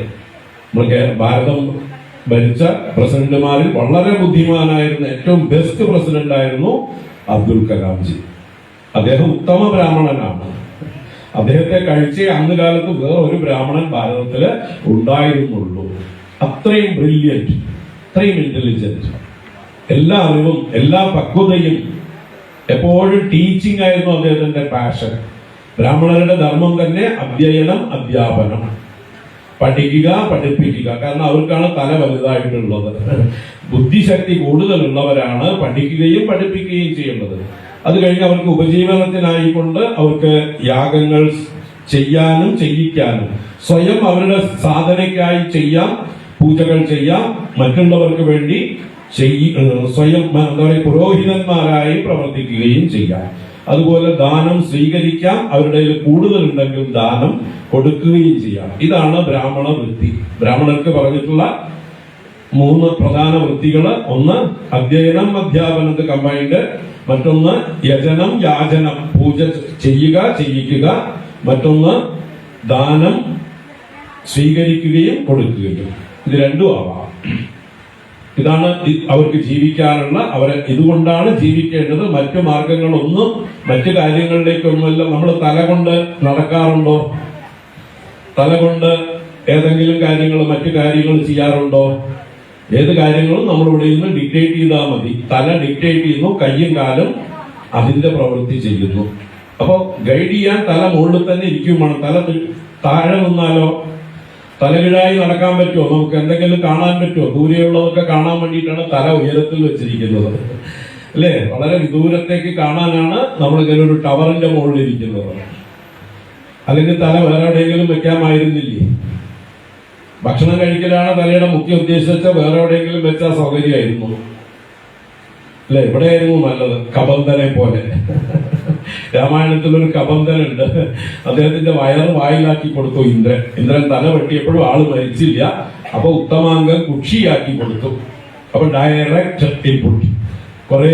നമ്മൾ ഭാരതം ഭരിച്ച പ്രസിഡന്റുമാരിൽ വളരെ ബുദ്ധിമാനായിരുന്ന ഏറ്റവും ബെസ്റ്റ് പ്രസിഡന്റ് ആയിരുന്നു അബ്ദുൽ കലാംജി. അദ്ദേഹം ഉത്തമ ബ്രാഹ്മണനാണ്. അദ്ദേഹത്തെ കഴിച്ച് അന്ന് കാലത്ത് വേറെ ഒരു ബ്രാഹ്മണൻ ഭാരതത്തില് ഉണ്ടായിരുന്നുള്ളൂ. അത്രയും ബ്രില്യന്റ്, അത്രയും ഇന്റലിജന്റ്, എല്ലാ അറിവും എല്ലാ പക്വതയും, എപ്പോഴും ടീച്ചിങ് ആയിരുന്നു അദ്ദേഹത്തിന്റെ പാഷൻ. ബ്രാഹ്മണരുടെ ധർമ്മം തന്നെ അധ്യയനം, അധ്യാപനം, പഠിക്കുക, പഠിപ്പിക്കുക. കാരണം അവർക്കാണ് തല വലുതായിട്ടുള്ളത്. ബുദ്ധിശക്തി കൂടുതലുള്ളവരാണ് പഠിക്കുകയും പഠിപ്പിക്കുകയും ചെയ്യേണ്ടത്. അത് കഴിഞ്ഞ് അവർക്ക് ഉപജീവനത്തിനായിക്കൊണ്ട് അവർക്ക് യാഗങ്ങൾ ചെയ്യാനും ചെയ്യിക്കാനും, സ്വയം അവരുടെ സാധനയ്ക്കായി ചെയ്യാം, പൂജകൾ ചെയ്യാം, മറ്റുള്ളവർക്ക് വേണ്ടി സ്വയം എന്താ പറയുക, പുരോഹിതന്മാരായി പ്രവർത്തിക്കുകയും ചെയ്യാം. അതുപോലെ ദാനം സ്വീകരിക്കാം, അവരുടെ കൂടുതലുണ്ടെങ്കിൽ ദാനം കൊടുക്കുകയും ചെയ്യാം. ഇതാണ് ബ്രാഹ്മണ വൃത്തി. ബ്രാഹ്മണർക്ക് പറഞ്ഞിട്ടുള്ള 3 പ്രധാന വൃത്തികള്: ഒന്ന് അധ്യയനം, അധ്യാപനത്തെ കമ്പൈൻഡ്; മറ്റൊന്ന് യജനം, യാചനം, പൂജ ചെയ്യുക, ചെയ്യിക്കുക; മറ്റൊന്ന് ദാനം സ്വീകരിക്കുകയും കൊടുക്കുകയും. ഇത് രണ്ടും ആവാം. ഇതാണ് അവർക്ക് ജീവിക്കാനുള്ള, അവരെ ഇതുകൊണ്ടാണ് ജീവിക്കേണ്ടത്. മറ്റു മാർഗങ്ങളൊന്നും, മറ്റു കാര്യങ്ങളിലേക്കൊന്നുമല്ല. നമ്മൾ തല കൊണ്ട് നടക്കാറുണ്ടോ? തല കൊണ്ട് ഏതെങ്കിലും കാര്യങ്ങൾ, മറ്റു കാര്യങ്ങൾ ചെയ്യാറുണ്ടോ? ഏത് കാര്യങ്ങളും നമ്മൾ ഇവിടെ നിന്ന് ഡിക്റ്റേറ്റ് ചെയ്താൽ മതി. തല ഡിക്റ്റേറ്റ് ചെയ്യുന്നു, കയ്യും കാലും അതിന്റെ പ്രവൃത്തി ചെയ്യുന്നു. അപ്പോ ഗൈഡ് ചെയ്യാൻ തല മുകളിൽ തന്നെ ഇരിക്കുമാണ്. തല താഴെ നിന്നാലോ? തലകിഴായി നടക്കാൻ പറ്റുമോ? നമുക്ക് എന്തെങ്കിലും കാണാൻ പറ്റുമോ? ദൂരെയുള്ളതൊക്കെ കാണാൻ വേണ്ടിയിട്ടാണ് തല ഉയരത്തിൽ വെച്ചിരിക്കുന്നത്. അല്ലേ? വളരെ വിദൂരത്തേക്ക് കാണാനാണ് നമ്മൾ ഇങ്ങനെ ഒരു ടവറിന്റെ മുകളിൽ ഇരിക്കുന്നത്. അല്ലെങ്കിൽ തല വേറെ എവിടെയെങ്കിലും വെക്കാമായിരുന്നില്ലേ? ഭക്ഷണം കഴിക്കലാണ് തലയുടെ മുഖ്യ ഉദ്ദേശിച്ച, വേറെ എവിടെയെങ്കിലും വെച്ചാൽ സൗകര്യമായിരുന്നു അല്ലെ? ഇവിടെയായിരുന്നു നല്ലത്. കബന്ധനെ പോലെ രാമായണത്തിലൊരു കബന്ധനുണ്ട്. അദ്ദേഹത്തിന്റെ വയറ് വായിലാക്കി കൊടുത്തു ഇന്ദ്രൻ. ഇന്ദ്രൻ തല വെട്ടിയപ്പോഴും ആള് മരിച്ചില്ല. അപ്പൊ ഉത്തമാംഗം കുക്ഷിയാക്കി കൊടുത്തു. അപ്പൊ ഡയറക്റ്റ് ഇൻപുട്ട്. കുറെ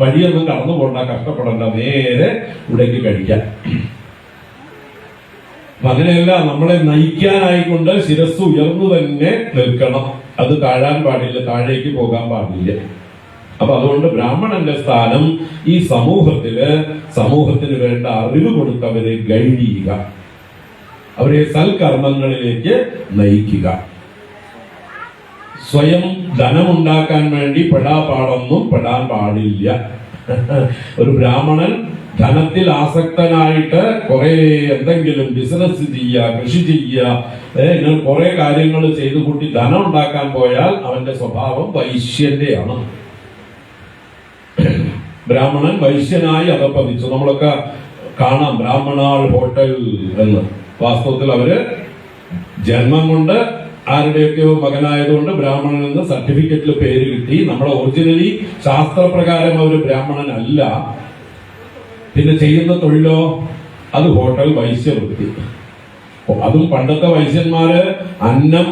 വഴിയൊന്നും കടന്നു പോണ്ട, കഷ്ടപ്പെടണ്ട, നേരെ ഇവിടേക്ക് കഴിക്കാം. അങ്ങനെയല്ല, നമ്മളെ നയിക്കാനായിക്കൊണ്ട് ശിരസ് ഉയർന്നു തന്നെ നിൽക്കണം. അത് താഴാൻ പാടില്ല, താഴേക്ക് പോകാൻ പാടില്ല. അപ്പൊ അതുകൊണ്ട് ബ്രാഹ്മണന്റെ സ്ഥാനം ഈ സമൂഹത്തിന് വേണ്ട അറിവ് കൊടുത്തവരെ ഗൈഡ് ചെയ്യുക, അവരെ സൽക്കർമ്മങ്ങളിലേക്ക് നയിക്കുക. സ്വയം ധനമുണ്ടാക്കാൻ വേണ്ടി പെടാപ്പാടൊന്നും പെടാൻ പാടില്ല. ഒരു ബ്രാഹ്മണൻ ധനത്തിൽ ആസക്തനായിട്ട് കുറെ എന്തെങ്കിലും ബിസിനസ് ചെയ്യുക, കൃഷി ചെയ്യുക, ഇങ്ങനെ കുറെ കാര്യങ്ങൾ ചെയ്തു കൂട്ടി ധനം ഉണ്ടാക്കാൻ പോയാൽ അവന്റെ സ്വഭാവം വൈശ്യന്റെയാണ്. ബ്രാഹ്മണൻ വൈശ്യനായി അധപ്പതിച്ചു. നമ്മളൊക്കെ കാണാം ബ്രാഹ്മണാൾ ഹോട്ടൽ എന്ന്. വാസ്തവത്തിൽ അവര് ജന്മം കൊണ്ട് ആരുടെയൊക്കെയോ മകനായതുകൊണ്ട് ബ്രാഹ്മണൻ എന്ന് സർട്ടിഫിക്കറ്റിൽ പേര് കിട്ടി. നമ്മളെ ഒറിജിനലി ശാസ്ത്രപ്രകാരം അവർ ബ്രാഹ്മണനല്ല. പിന്നെ ചെയ്യുന്ന തൊഴിലോ അത് ഹോട്ടൽ വൈശ്യവൃത്തി. അതും പണ്ടത്തെ വൈശ്യന്മാര് അന്നം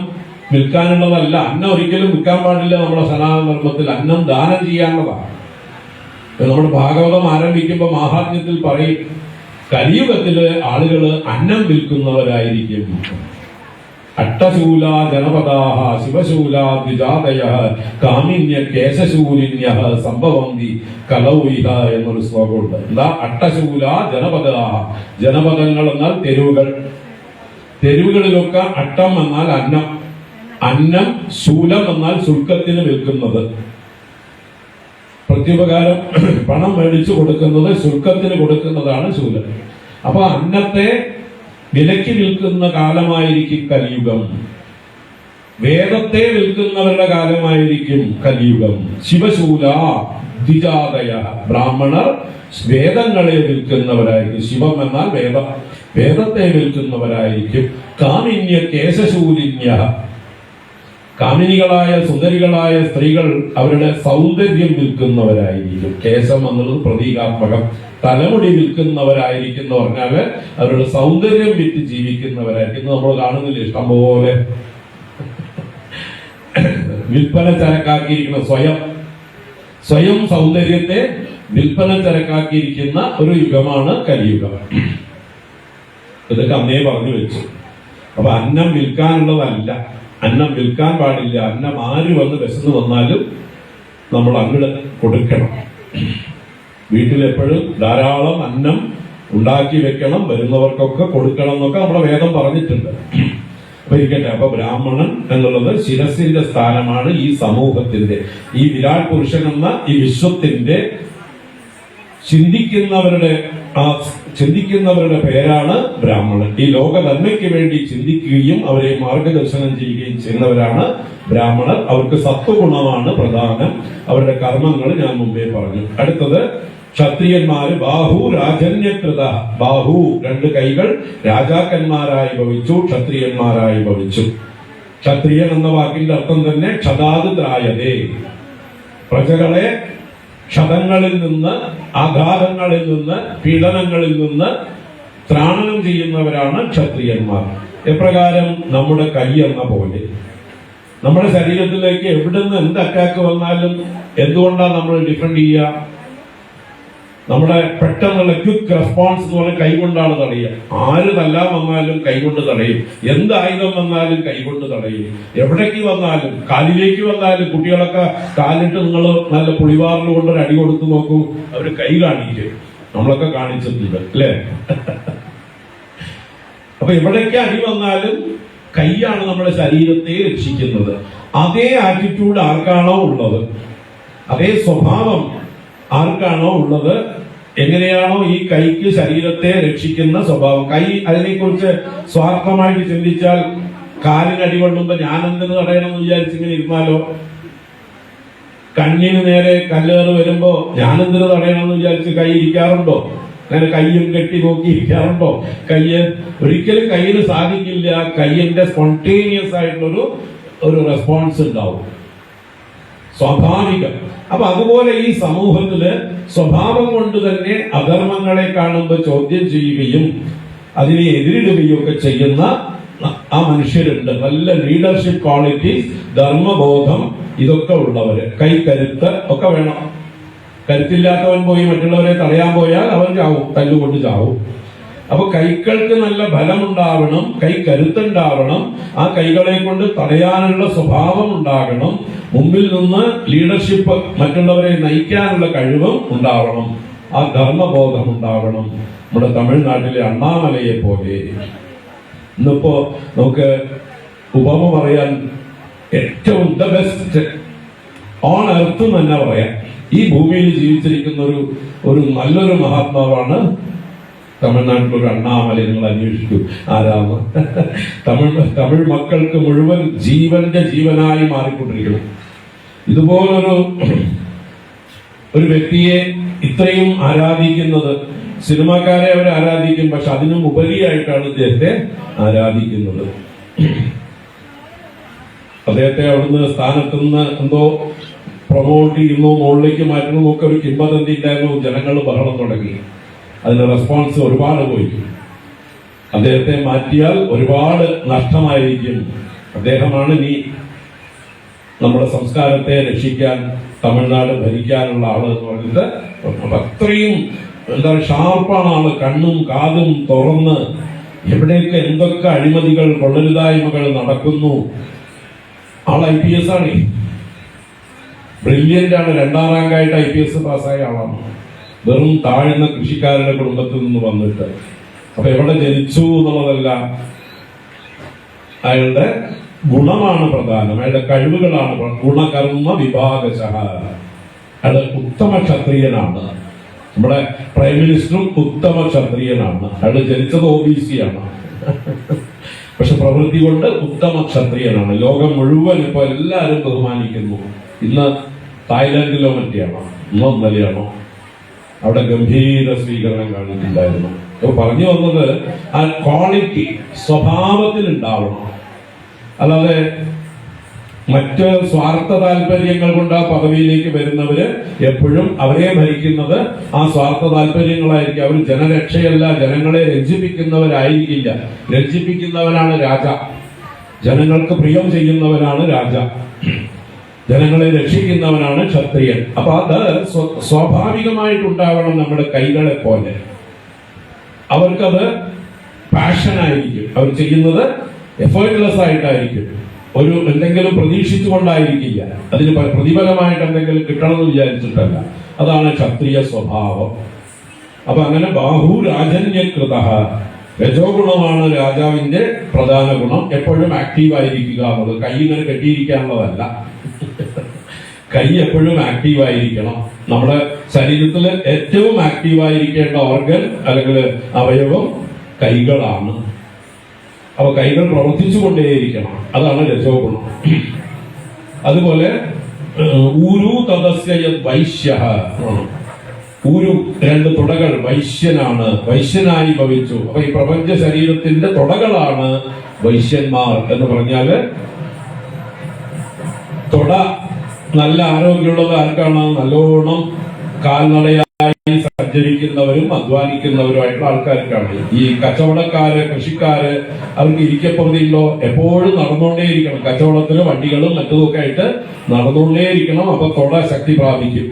വിൽക്കാനുള്ളതല്ല. അന്നം ഒരിക്കലും വിൽക്കാൻ പാടില്ല. നമ്മുടെ സനാതന ധർമ്മത്തിൽ അന്നം ദാനം ചെയ്യാനുള്ളതാണ്. നമ്മുടെ ഭാഗവതം ആരംഭിക്കുമ്പോൾ മാഹാത്മ്യത്തിൽ പറയും, കലിയുഗത്തില് ആളുകള് അന്നം വിൽക്കുന്നവരായിരിക്കും. അട്ടശൂല ജനപദാഹ ശിവശൂല ദ്വിജാതയ കാമിന്യ കേശശൂലിന്യ സംഭവന്തി കലൗയിഹ എന്നൊരു ശ്ലോകമുണ്ട്. എന്താ അട്ടശൂല ജനപദാഹ? ജനപദങ്ങൾ എന്നാൽ തെരുവുകൾ. തെരുവുകളിലൊക്കെ അട്ടം എന്നാൽ അന്നം, അന്നം ശൂലം എന്നാൽ ശുൽക്കത്തിന് വിൽക്കുന്നത്. പ്രത്യുപകാരം പണം മേടിച്ചു കൊടുക്കുന്നത്, ശുൽക്കത്തിന് കൊടുക്കുന്നതാണ് ശൂലം. അപ്പൊ അന്നത്തെ വിലയ്ക്ക് വിൽക്കുന്ന കാലമായിരിക്കും കലിയുഗം. വേദത്തെ വിൽക്കുന്നവരുടെ കാലമായിരിക്കും കലിയുഗം. ശിവശൂല ദ്വിജാതയ, ബ്രാഹ്മണർ വേദങ്ങളെ വിൽക്കുന്നവരായിരിക്കും. ശിവം എന്നാൽ വേദം, വേദത്തെ വിൽക്കുന്നവരായിരിക്കും. കാമിന്യ കേശശൂലിന്യ, കാമിനികളായ സുന്ദരികളായ സ്ത്രീകൾ അവരുടെ സൗന്ദര്യം വിൽക്കുന്നവരായിരിക്കും. കേശം എന്നുള്ളത് പ്രതീകാത്മകം. തലമുടി വിൽക്കുന്നവരായിരിക്കും എന്ന് പറഞ്ഞാല് അവരുടെ സൗന്ദര്യം വിറ്റ് ജീവിക്കുന്നവരായിരിക്കും. നമ്മൾ കാണുന്നില്ല ഇഷ്ടംപോലെ വിൽപ്പന ചരക്കാക്കിയിരിക്കുന്ന, സ്വയം സൗന്ദര്യത്തെ വിൽപ്പന ചരക്കാക്കിയിരിക്കുന്ന ഒരു യുഗമാണ് കലിയുഗം. ഇതൊക്കെ അന്നേ പറഞ്ഞു വെച്ചു. അപ്പൊ അന്നം വിൽക്കാനുള്ളതല്ല, അന്നം വിൽക്കാൻ പാടില്ല. അന്നം ആര് വന്ന് വിശന്ന് വന്നാലും നമ്മൾ അങ്ങോട്ട് കൊടുക്കണം. വീട്ടിലെപ്പോഴും ധാരാളം അന്നം ഉണ്ടാക്കി വെക്കണം, വരുന്നവർക്കൊക്കെ കൊടുക്കണം എന്നൊക്കെ നമ്മുടെ വേദം പറഞ്ഞിട്ടുണ്ട്. അപ്പൊ ഇരിക്കട്ടെ. അപ്പൊ ബ്രാഹ്മണൻ എന്നുള്ളത് ശിരസിന്റെ സ്ഥാനമാണ് ഈ സമൂഹത്തിന്റെ, ഈ വിരാട് പുരുഷൻ എന്ന ഈ വിശ്വത്തിന്റെ ചിന്തിക്കുന്നവരുടെ പേരാണ് ബ്രാഹ്മണൻ. ഈ ലോക നന്മയ്ക്ക് വേണ്ടി ചിന്തിക്കുകയും അവരെ മാർഗദർശനം ചെയ്യുകയും ചെയ്യുന്നവരാണ് ബ്രാഹ്മണർ. അവർക്ക് സത്വഗുണമാണ് പ്രധാനം. അവരുടെ കർമ്മങ്ങൾ ഞാൻ മുമ്പേ പറഞ്ഞു. അടുത്തത് ക്ഷത്രിയന്മാര്. ബാഹു രാജന്യകൃത, ബാഹു രണ്ട് കൈകൾ രാജാക്കന്മാരായി ഭവിച്ചു, ക്ഷത്രിയന്മാരായി ഭവിച്ചു. ക്ഷത്രിയൻ എന്ന വാക്കിന്റെ അർത്ഥം തന്നെ ക്ഷതാത് ത്രായതേ, പ്രജകളെ ക്ഷതങ്ങളിൽ നിന്ന്, ആഘാതങ്ങളിൽ നിന്ന്, പീഡനങ്ങളിൽ നിന്ന് ത്രാണനം ചെയ്യുന്നവരാണ് ക്ഷത്രിയന്മാർ. എപ്രകാരം? നമ്മുടെ കൈ എന്ന പോലെ നമ്മുടെ ശരീരത്തിലേക്ക് എവിടുന്ന് എന്ത് അറ്റാക്ക് വന്നാലും എന്തുകൊണ്ടാണ് നമ്മൾ ഡിഫെൻഡ് ചെയ്യുക? നമ്മുടെ പെട്ടെന്നുള്ള ക്വിക്ക് റെസ്പോൺസ് എന്ന് പറഞ്ഞാൽ കൈകൊണ്ടാണ് തടയുക. ആര് തല്ലാൻ വന്നാലും കൈകൊണ്ട് തടയും. എന്ത് ആയുധം വന്നാലും കൈകൊണ്ട് തടയും. എവിടേക്ക് വന്നാലും, കാലിലേക്ക് വന്നാലും, കുട്ടികളൊക്കെ കാലിട്ട് നിങ്ങൾ നല്ല പുളിവാറിൽ കൊണ്ടൊരു അടി കൊടുത്തു നോക്കൂ, അവര് കൈ കാണിക്കും. നമ്മളൊക്കെ കാണിച്ചിട്ടുണ്ട് അല്ലേ? അപ്പൊ എവിടേക്ക് അടി വന്നാലും കൈയാണ് നമ്മുടെ ശരീരത്തെ രക്ഷിക്കുന്നത്. അതേ ആറ്റിറ്റ്യൂഡ് ആർക്കാണോ ഉള്ളത്, അതേ സ്വഭാവം ആർക്കാണോ ഉള്ളത്, എങ്ങനെയാണോ ഈ കൈക്ക് ശരീരത്തെ രക്ഷിക്കുന്ന സ്വഭാവം, കൈ അതിനെക്കുറിച്ച് സ്വാർത്ഥമായിട്ട് ചിന്തിച്ചാൽ കാലിന് അടി കൊള്ളുമ്പോ ഞാനെന്തിന് തടയണം എന്ന് വിചാരിച്ചിങ്ങനെ ഇരുന്നാലോ? കണ്ണിന് നേരെ കല്ലേറ് വരുമ്പോ ഞാനെന്തിനു തടയണമെന്ന് വിചാരിച്ച് കൈ ഇരിക്കാറുണ്ടോ? അങ്ങനെ കയ്യും കെട്ടി നോക്കി ഇരിക്കാറുണ്ടോ? ഒരിക്കലും കയ്യിന് സാധിക്കില്ല. കയ്യിന്റെ സ്പോണ്ടേനിയസ് ആയിട്ടുള്ളൊരു റെസ്പോൺസ് ഉണ്ടാവും, സ്വാഭാവികം. അപ്പൊ അതുപോലെ ഈ സമൂഹത്തില് സ്വഭാവം കൊണ്ട് തന്നെ അധർമ്മങ്ങളെ കാണുമ്പോൾ ചോദ്യം ചെയ്യുകയും അതിനെ എതിരിടുകയും ഒക്കെ ചെയ്യുന്ന ആ മനുഷ്യരുണ്ട്. നല്ല ലീഡർഷിപ്പ് ക്വാളിറ്റീസ്, ധർമ്മബോധം, ഇതൊക്കെ ഉള്ളവര്. കൈക്കരുത്ത് ഒക്കെ വേണം. കരുത്തില്ലാത്തവൻ പോയി മറ്റുള്ളവരെ തടയാൻ പോയാൽ അവൻ ചാവും, തല്ലുകൊണ്ട് ചാവും. അപ്പൊ കൈകൾക്ക് നല്ല ബലമുണ്ടാവണം, കൈ കരുത്തുണ്ടാവണം, ആ കൈകളെ കൊണ്ട് തടയാനുള്ള സ്വഭാവം ഉണ്ടാകണം, മുമ്പിൽ നിന്ന് ലീഡർഷിപ്പ്, മറ്റുള്ളവരെ നയിക്കാനുള്ള കഴിവും ഉണ്ടാവണം, ആ ധർമ്മബോധം ഉണ്ടാവണം. നമ്മുടെ തമിഴ്നാട്ടിലെ അണ്ണാമലയെ പോലെ ഇന്നിപ്പോ നമുക്ക് ഉപമ പറയാൻ ഏറ്റവും ദ ബെസ്റ്റ് ഓൺ എർത്ത് തന്നെ പറയാം. ഈ ഭൂമിയിൽ ജീവിച്ചിരിക്കുന്ന ഒരു നല്ലൊരു മഹാത്മാവാണ് തമിഴ്നാട്ടിലൊരു അണ്ണാമല. നിങ്ങൾ അന്വേഷിക്കൂ ആരാണ്. തമിഴ് മക്കൾക്ക് മുഴുവൻ ജീവന്റെ ജീവനായി മാറിക്കൊണ്ടിരിക്കണം. ഇതുപോലൊരു വ്യക്തിയെ ഇത്രയും ആരാധിക്കുന്നത്, സിനിമാക്കാരെ അവർ ആരാധിക്കും, പക്ഷെ അതിനും ഉപരിയായിട്ടാണ് ഇദ്ദേഹത്തെ ആരാധിക്കുന്നത്. അദ്ദേഹത്തെ അവിടുന്ന് സ്ഥാനത്തുനിന്ന് എന്തോ പ്രൊമോട്ട് ചെയ്യുന്നു, മുകളിലേക്ക് മാറ്റുന്നു ഒക്കെ ഒരു കിംവദന്തി ഉണ്ടായിരുന്നു. ജനങ്ങൾ ബഹളം തുടങ്ങി. അതിന് റെസ്പോൺസ് ഒരുപാട് പോയി. അദ്ദേഹത്തെ മാറ്റിയാൽ ഒരുപാട് നഷ്ടമായിരിക്കും. അദ്ദേഹമാണ് ഇനി നമ്മുടെ സംസ്കാരത്തെ രക്ഷിക്കാൻ, തമിഴ്നാട് ഭരിക്കാനുള്ള ആള് എന്ന് പറഞ്ഞിട്ട് അത്രയും ഷാർപ്പാണ് ആള്. കണ്ണും കാതും തുറന്ന് എവിടെയൊക്കെ എന്തൊക്കെ അഴിമതികൾ, കൊള്ളരുതായ്മകൾ നടക്കുന്നു. ആൾ IPS ആണ്, ബ്രില്യന്റ് ആണ്. 2ാം റാങ്കായിട്ട് IPS പാസ്സായ ആളാണ്. വെറും താഴ്ന്ന കൃഷിക്കാരുടെ കുടുംബത്തിൽ നിന്ന് വന്നിട്ട്. അപ്പൊ എവിടെ ജനിച്ചു എന്നുള്ളതല്ല, അയാളുടെ ഗുണമാണ് പ്രധാനം, അയാളുടെ കഴിവുകളാണ്. ഗുണകർമ്മ വിഭാഗശഃ. അയാൾ ഉത്തമ ക്ഷത്രിയനാണ്. നമ്മുടെ പ്രൈം മിനിസ്റ്ററും ഉത്തമ ക്ഷത്രിയനാണ്. അയാൾ ജനിച്ചത് OBC ആണ്, പക്ഷെ പ്രവൃത്തി കൊണ്ട് ഉത്തമ ക്ഷത്രിയനാണ്. ലോകം മുഴുവൻ ഇപ്പൊ എല്ലാവരും ബഹുമാനിക്കുന്നു. ഇന്ന് തായ്ലൻഡിലോ മറ്റെയാണോ, ഇന്നോ ഇന്നലെയാണോ, അവിടെ ഗംഭീര സ്വീകരണം കാണിച്ചിട്ടുണ്ടായിരുന്നു. അപ്പൊ പറഞ്ഞു വന്നത് ആ ക്വാളിറ്റി സ്വഭാവത്തിൽ ഉണ്ടാവണം. അല്ലാതെ മറ്റ് സ്വാർത്ഥ താല്പര്യങ്ങൾ കൊണ്ട് ആ പദവിയിലേക്ക് വരുന്നവര് എപ്പോഴും അവരെ ഭരിക്കുന്നത് ആ സ്വാർത്ഥ താല്പര്യങ്ങളായിരിക്കും. അവർ ജനരക്ഷയല്ല, ജനങ്ങളെ രഞ്ജിപ്പിക്കുന്നവരായിരിക്കില്ല. രഞ്ജിപ്പിക്കുന്നവനാണ് രാജ, ജനങ്ങൾക്ക് പ്രിയം ചെയ്യുന്നവനാണ് രാജ, ജനങ്ങളെ രക്ഷിക്കുന്നവനാണ് ക്ഷത്രിയൻ. അപ്പൊ അത് സ്വാഭാവികമായിട്ടുണ്ടാവണം. നമ്മുടെ കൈകളെ പോലെ അവർക്കത് പാഷനായിരിക്കും. അവർ ചെയ്യുന്നത് എഫേർട്ട്ലെസ് ആയിട്ടായിരിക്കും. എന്തെങ്കിലും പ്രതീക്ഷിച്ചുകൊണ്ടായിരിക്കില്ല. അതിന് പ്രതിഫലമായിട്ട് എന്തെങ്കിലും കിട്ടണമെന്ന് വിചാരിച്ചിട്ടല്ല. അതാണ് ക്ഷത്രിയ സ്വഭാവം. അപ്പൊ അങ്ങനെ ബാഹു രാജന്യകൃത, രജോ ഗുണമാണ് രാജാവിന്റെ പ്രധാന ഗുണം. എപ്പോഴും ആക്റ്റീവ് ആയിരിക്കുക എന്നുള്ളത്. കൈ ഇങ്ങനെ കെട്ടിയിരിക്കാനുള്ളതല്ല, കൈ എപ്പോഴും ആക്റ്റീവ് ആയിരിക്കണം. നമ്മുടെ ശരീരത്തിൽ ഏറ്റവും ആക്റ്റീവ് ആയിരിക്കേണ്ട ഓർഗൻ അല്ലെങ്കിൽ അവയവം കൈകളാണ്. അപ്പൊ കൈകൾ പ്രവർത്തിച്ചു കൊണ്ടേയിരിക്കണം. അതാണ് രജോ ഗുണം. അതുപോലെ ഊരു തദസ്യ വൈശ്യ, ഊരു 2 തുടകൾ, വൈശ്യനാണ്, വൈശ്യനായി ഭവിച്ചു. അപ്പൊ ഈ പ്രപഞ്ച ശരീരത്തിന്റെ തുടകളാണ് വൈശ്യന്മാർ എന്ന് പറഞ്ഞാല്, തുട നല്ല ആരോഗ്യമുള്ളത് ആർക്കാണ്? നല്ലോണം കാൽനടയായി സഞ്ചരിക്കുന്നവരും അധ്വാനിക്കുന്നവരുമായിട്ടുള്ള ആൾക്കാർക്കാണ്. ഈ കച്ചവടക്കാര്, കൃഷിക്കാര്, അവർക്ക് ഇരിക്കപ്പുറത്തില്ലോ, എപ്പോഴും നടന്നുകൊണ്ടേയിരിക്കണം. കച്ചവടത്തില് വണ്ടികളും മറ്റതൊക്കെ ആയിട്ട് നടന്നുകൊണ്ടേയിരിക്കണം. അപ്പൊ തുട ശക്തി പ്രാപിക്കും.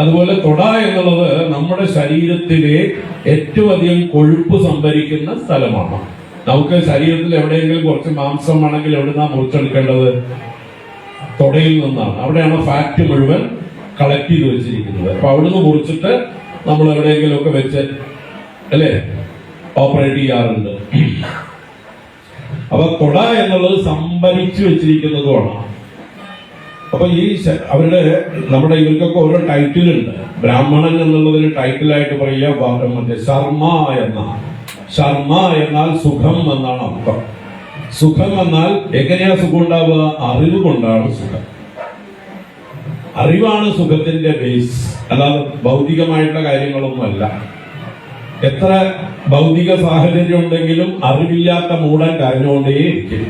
അതുപോലെ തുട എന്നുള്ളത് നമ്മുടെ ശരീരത്തിലെ ഏറ്റവും അധികം കൊഴുപ്പ് സംഭരിക്കുന്ന സ്ഥലമാണ്. നമുക്ക് ശരീരത്തിൽ എവിടെയെങ്കിലും കുറച്ച് മാംസം ആണെങ്കിൽ എവിടുന്നാ മുറിച്ചെടുക്കേണ്ടത്? തുടയിൽ നിന്നാണ്. അവിടെയാണ് ഫാറ്റ് മുഴുവൻ കളക്ട് ചെയ്ത് വെച്ചിരിക്കുന്നത്. അപ്പൊ അവിടുന്ന് മുറിച്ചിട്ട് നമ്മൾ എവിടെയെങ്കിലും ഒക്കെ വെച്ച് അല്ലേ ഓപ്പറേറ്റ് ചെയ്യാറുണ്ട്. അപ്പൊ തുട എന്നുള്ളത് സംഭരിച്ചു വെച്ചിരിക്കുന്നതുമാണ്. അപ്പൊ ഈ നമ്മുടെ ഇവർക്കൊക്കെ ഓരോ ടൈറ്റിലുണ്ട്. ബ്രാഹ്മണൻ എന്നുള്ളതിന് ടൈറ്റിലായിട്ട് പറയുക മറ്റേ ശർമ്മ എന്നാണ്. ശർമ്മ എന്നാൽ സുഖം എന്നാണ് അർത്ഥം. സുഖം എന്നാൽ എങ്ങനെയാ സുഖം ഉണ്ടാവുക? അറിവ് കൊണ്ടാണ് സുഖം. അറിവാണ് സുഖത്തിന്റെ ബേസ്, അല്ലാതെ ഭൗതികമായിട്ടുള്ള കാര്യങ്ങളൊന്നുമല്ല. എത്ര ഭൗതിക സാഹചര്യം ഉണ്ടെങ്കിലും അറിവില്ലാത്ത മൂടൻ കരഞ്ഞുകൊണ്ടേയിരിക്കും,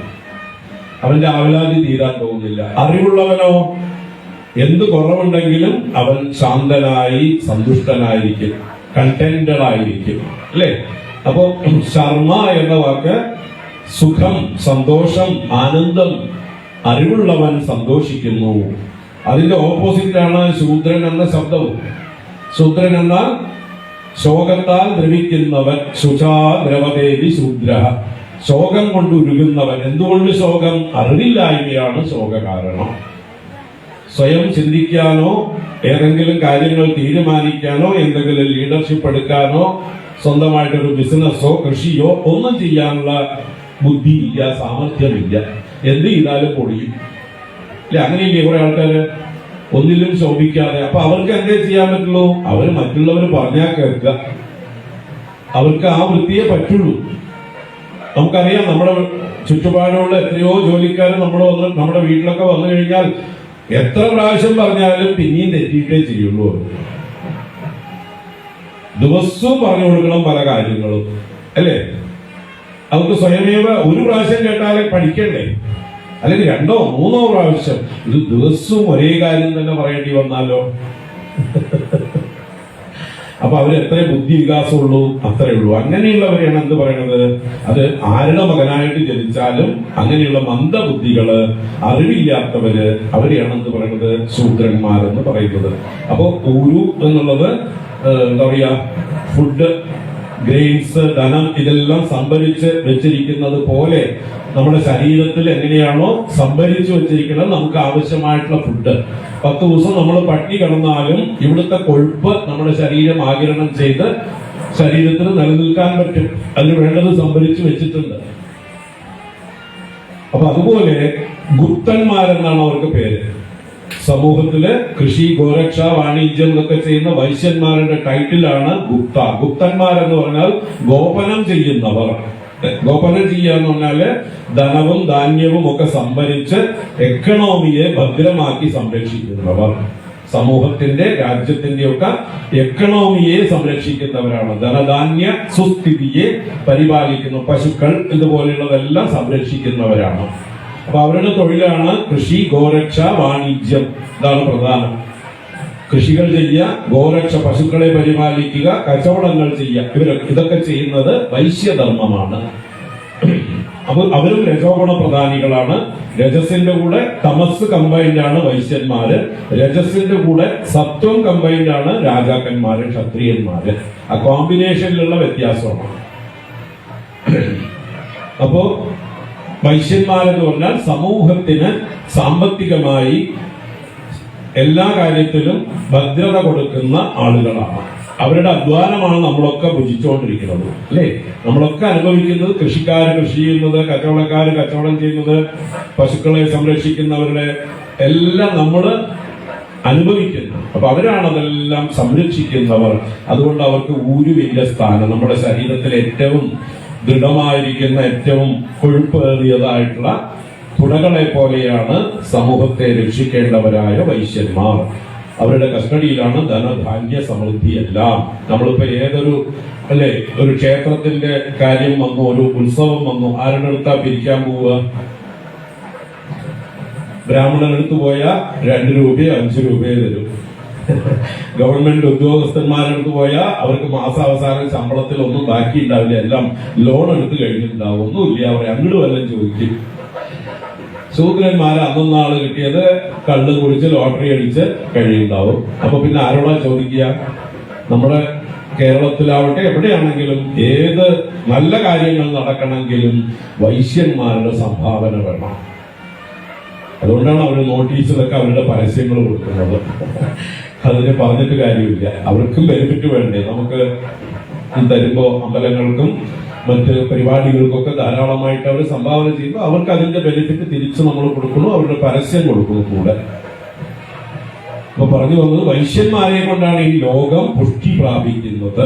അവന്റെ ആവലാതി തീരാൻ പോകുന്നില്ല. അറിവുള്ളവനോ എന്ത് കുറവുണ്ടെങ്കിലും അവൻ ശാന്തനായി സന്തുഷ്ടനായിരിക്കും, കണ്ടന്റഡ് ആയിരിക്കും, അല്ലേ? അപ്പോ ശർമ്മ എന്ന വാക്ക് സുഖം, സന്തോഷം, ആനന്ദം. അറിവുള്ളവൻ സന്തോഷിക്കുന്നു. അതിന്റെ ഓപ്പോസിറ്റാണ് ശൂദ്രൻ എന്ന ശബ്ദവും. ശൂദ്രൻ എന്ന ശോകത്താൽ ദ്രവിക്കുന്നവൻ, ശുചാ ദ്രവദേവി ശൂദ്ര, ശോകം കൊണ്ട് ഉരുകുന്നവൻ. എന്തുകൊണ്ട് ശോകം? അറിവില്ലായ്മയാണ് ശോക കാരണം. സ്വയം ചിന്തിക്കാനോ ഏതെങ്കിലും കാര്യങ്ങൾ തീരുമാനിക്കാനോ എന്തെങ്കിലും ലീഡർഷിപ്പ് എടുക്കാനോ സ്വന്തമായിട്ടൊരു ബിസിനസ്സോ കൃഷിയോ ഒന്നും ചെയ്യാനുള്ള ബുദ്ധിയില്ല, സാമർഥ്യമില്ല. എന്ത് ചെയ്താലും പൊളിയും, അല്ലെ? അങ്ങനെയില്ലേ കുറെ ആൾക്കാര് ഒന്നിലും ശോഭിക്കാതെ. അപ്പൊ അവർക്ക് എന്തേ ചെയ്യാൻ പറ്റുള്ളൂ? അവർ മറ്റുള്ളവർ പറഞ്ഞാൽ കേൾക്കുക. അവർക്ക് ആ വൃത്തിയെ പറ്റുള്ളൂ. നമുക്കറിയാം, നമ്മുടെ ചുറ്റുപാടുള്ള എത്രയോ ജോലിക്കാർ നമ്മുടെ വീട്ടിലൊക്കെ വന്നു കഴിഞ്ഞാൽ എത്ര പ്രാവശ്യം പറഞ്ഞാലും പിന്നെയും തെറ്റിയിട്ടേ ചെയ്യുള്ളൂ. ദിവസവും പറഞ്ഞു കൊടുക്കണം പല കാര്യങ്ങളും, അല്ലേ? അവർക്ക് സ്വയമേവ ഒരു പ്രാവശ്യം കേട്ടാലേ പഠിക്കണ്ടേ, അല്ലെങ്കിൽ 2 or 3 പ്രാവശ്യം. ഇത് ദിവസവും ഒരേ കാര്യം തന്നെ പറയേണ്ടി വന്നാലോ? അപ്പൊ അവരെത്ര ബുദ്ധി വികാസമുള്ളൂ, അത്രേ ഉള്ളൂ. അങ്ങനെയുള്ളവരെയാണ് എന്ത് പറയുന്നത്? അത് ആരുടെ മകനായിട്ട് ജനിച്ചാലും അങ്ങനെയുള്ള മന്ദബുദ്ധികള്, അറിവില്ലാത്തവര്, അവരെയാണ് എന്ത് പറയുന്നത്? ശൂദ്രന്മാരെന്ന് പറയുന്നത്. അപ്പോ ഊരു എന്നുള്ളത് എന്താ പറയാ, ഫുഡ്, ഗ്രെയിൻസ്, ധനം, ഇതെല്ലാം സംഭരിച്ച് വെച്ചിരിക്കുന്നത് പോലെ നമ്മുടെ ശരീരത്തിൽ എങ്ങനെയാണോ സംഭരിച്ചു വെച്ചിരിക്കുന്നത് നമുക്ക് ആവശ്യമായിട്ടുള്ള ഫുഡ്, 10 ദിവസം നമ്മൾ പട്ടിണി കിടന്നാലും ഇവിടുത്തെ കൊഴുപ്പ് നമ്മുടെ ശരീരം ആഗിരണം ചെയ്ത് ശരീരത്തിന് നിലനിൽക്കാൻ പറ്റും. അതിന് വേണ്ടത് സംഭരിച്ചു വെച്ചിട്ടുണ്ട്. അപ്പൊ അതുപോലെ ഗുപ്തന്മാരെന്നാണ് അവർക്ക് പേര്. സമൂഹത്തില് കൃഷി, ഗോരക്ഷ, വാണിജ്യം എന്നൊക്കെ ചെയ്യുന്ന വൈശ്യന്മാരുടെ ടൈറ്റിലാണ് ഗുപ്ത. ഗുപ്തന്മാരെന്ന് പറഞ്ഞാൽ ഗോപനം ചെയ്യുന്നവർ. ഗോപനം ചെയ്യുക എന്ന് പറഞ്ഞാല് ധനവും ധാന്യവും ഒക്കെ സംഭരിച്ച് എക്കണോമിയെ ഭദ്രമാക്കി സംരക്ഷിക്കുന്നവർ. സമൂഹത്തിന്റെ, രാജ്യത്തിന്റെ ഒക്കെ എക്കണോമിയെ സംരക്ഷിക്കുന്നവരാണ്. ധനധാന്യ സുസ്ഥിതിയെ പരിപാലിക്കുന്ന പശുക്കൾ, ഇതുപോലെയുള്ളതെല്ലാം സംരക്ഷിക്കുന്നവരാണ്. അപ്പൊ അവരുടെ തൊഴിലാണ് കൃഷി, ഗോരക്ഷ, വാണിജ്യം. ഇതാണ് പ്രധാനം. കൃഷികൾ ചെയ്യുക, ഗോരക്ഷ, പശുക്കളെ പരിപാലിക്കുക, കച്ചവടങ്ങൾ ചെയ്യുക. ഇതൊക്കെ ചെയ്യുന്നത് വൈശ്യധർമ്മമാണ്. അപ്പൊ അവരും രജോഗുണ പ്രധാനികളാണ്. രജസിന്റെ കൂടെ തമസ് കമ്പൈൻഡ് ആണ് വൈശ്യന്മാര്. രജസിന്റെ കൂടെ സത്വം കമ്പൈൻഡ് ആണ് രാജാക്കന്മാര്, ക്ഷത്രിയന്മാര്. ആ കോമ്പിനേഷനിലുള്ള വ്യത്യാസമാണ്. അപ്പോ വൈശ്യന്മാരെന്ന് പറഞ്ഞാൽ സമൂഹത്തിന് സാമ്പത്തികമായി എല്ലാ കാര്യത്തിലും ഭദ്രത കൊടുക്കുന്ന ആളുകളാണ്. അവരുടെ അധ്വാനമാണ് നമ്മളൊക്കെ ഭുജിച്ചുകൊണ്ടിരിക്കുന്നത്, അല്ലേ? നമ്മളൊക്കെ അനുഭവിക്കുന്നത്. കൃഷിക്കാര് കൃഷി ചെയ്യുന്നത്, കച്ചവടക്കാര് കച്ചവടം ചെയ്യുന്നത്, പശുക്കളെ സംരക്ഷിക്കുന്നവരുടെ എല്ലാം നമ്മൾ അനുഭവിക്കുന്നു. അപ്പൊ അവരാണ് അതെല്ലാം സംരക്ഷിക്കുന്നവർ. അതുകൊണ്ട് അവർക്ക് ഊരുവിന്റെ സ്ഥാനം. നമ്മുടെ ശരീരത്തിൽ ഏറ്റവും ദൃഢമായിരിക്കുന്ന, ഏറ്റവും കൊഴുപ്പേറിയതായിട്ടുള്ള കുടകളെ പോലെയാണ് സമൂഹത്തെ രക്ഷിക്കേണ്ടവരായ വൈശ്യന്മാർ. അവരുടെ കസ്റ്റഡിയിലാണ് ധനധാന്യ സമൃദ്ധി എല്ലാം. നമ്മളിപ്പോ ഏതൊരു, അല്ലെ, ഒരു ക്ഷേത്രത്തിന്റെ കാര്യം വന്നു, ഒരു ഉത്സവം വന്നു, ആരുടെ അടുത്താ പിരിക്കാൻ പോവുക? ബ്രാഹ്മണനടുത്ത് പോയാൽ 2 രൂപയോ 5 രൂപയോ തരും. ഗവൺമെന്റ് ഉദ്യോഗസ്ഥന്മാരെടുത്ത് പോയാൽ അവർക്ക് മാസാവസാനം ശമ്പളത്തിൽ ഒന്നും ബാക്കി ഉണ്ടാവില്ല, എല്ലാം ലോൺ എടുത്ത് കഴിഞ്ഞിട്ടുണ്ടാവും. ഒന്നുമില്ല, അവർ അങ്ങോട്ട് വല്ലതും ചോദിക്കും. ശൂദ്രന്മാര് അന്നൊന്നാള് കിട്ടിയത് കള്ള് കുടിച്ച് ലോട്ടറി അടിച്ച് കഴിയുണ്ടാവും. അപ്പൊ പിന്നെ ആരോടാ ചോദിക്കുക? നമ്മുടെ കേരളത്തിലാവട്ടെ എവിടെയാണെങ്കിലും ഏത് നല്ല കാര്യങ്ങൾ നടക്കണമെങ്കിലും വൈശ്യന്മാരുടെ സംഭാവന വേണം. അതുകൊണ്ടാണ് അവർ നോട്ടീസിലൊക്കെ അവരുടെ പരസ്യങ്ങൾ കൊടുക്കുന്നത്. അതിന് പറഞ്ഞിട്ട് കാര്യമില്ല, അവർക്കും ബെനിഫിറ്റ് വേണ്ടേ? നമുക്ക് തരുമ്പോ അമ്പലങ്ങൾക്കും മറ്റ് പരിപാടികൾക്കൊക്കെ ധാരാളമായിട്ട് അവർ സംഭാവന ചെയ്യുമ്പോൾ അവർക്ക് അതിന്റെ ബെനിഫിറ്റ് തിരിച്ച് നമ്മൾ കൊടുക്കുന്നു, അവരുടെ പരസ്യം കൊടുക്കുന്നു കൂടെ. അപ്പൊ പറഞ്ഞു വന്നത് വൈശ്യന്മാരെ കൊണ്ടാണ് ഈ ലോകം പുഷ്ടി പ്രാപിക്കുന്നത്.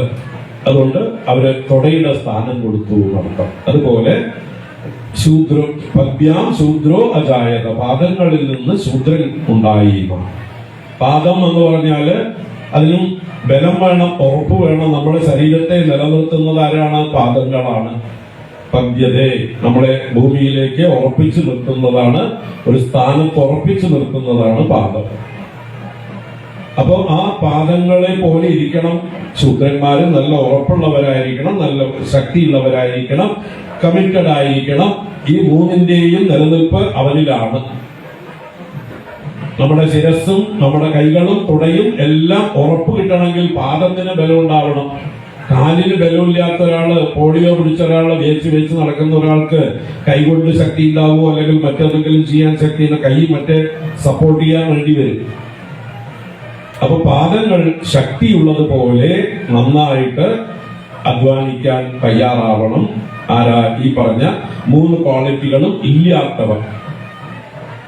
അതുകൊണ്ട് അവര് തൊടയുടെ സ്ഥാനം കൊടുത്തു നടത്താം. അതുപോലെ ശൂദ്രോ പദ്ഭ്യാം ശൂദ്രോ അജായത, പാദങ്ങളിൽ നിന്ന് ശൂദ്രൻ ഉണ്ടായി. പാദം എന്ന് പറഞ്ഞാല് അതിനും ബലം വേണം, ഉറപ്പ് വേണം. നമ്മുടെ ശരീരത്തെ നിലനിർത്തുന്നത് ആരാണ്? പാദങ്ങളാണ്. പദ്യതേ, നമ്മളെ ഭൂമിയിലേക്ക് ഉറപ്പിച്ചു നിർത്തുന്നതാണ്, ഒരു സ്ഥാനത്ത് ഉറപ്പിച്ചു നിർത്തുന്നതാണ് പാദം. അപ്പൊ ആ പാദങ്ങളെ പോലെ ഇരിക്കണം ശൂദ്രന്മാര്. നല്ല ഉറപ്പുള്ളവരായിരിക്കണം, നല്ല ശക്തിയുള്ളവരായിരിക്കണം, കമ്മിറ്റഡ് ആയിരിക്കണം. ഈ മൂന്നിന്റെയും നിലനിൽപ്പ് അവനിലാണ്. നമ്മുടെ ശിരസ്സും നമ്മുടെ കൈകളും തുടയും എല്ലാം ഉറപ്പ് കിട്ടണമെങ്കിൽ പാദത്തിന് ബലം ഉണ്ടാവണം. കാലിന് ബലമില്ലാത്ത ഒരാള്, പോളിയോ പിടിച്ച ഒരാള്, വേച്ച് നടക്കുന്ന ഒരാൾക്ക് കൈകൊണ്ട് ശക്തി ഉണ്ടാവുമോ, അല്ലെങ്കിൽ മറ്റെന്തെങ്കിലും ചെയ്യാൻ ശക്തിയില്ല, കൈ മറ്റേ സപ്പോർട്ട് ചെയ്യാൻ വേണ്ടി വരും. അപ്പൊ പാദങ്ങൾ ശക്തിയുള്ളതുപോലെ നന്നായിട്ട് അധ്വാനിക്കാൻ തയ്യാറാവണം. ആരാ? ഈ പറഞ്ഞ 3 ക്വാളിറ്റികളും ഇല്ലാത്തവർ.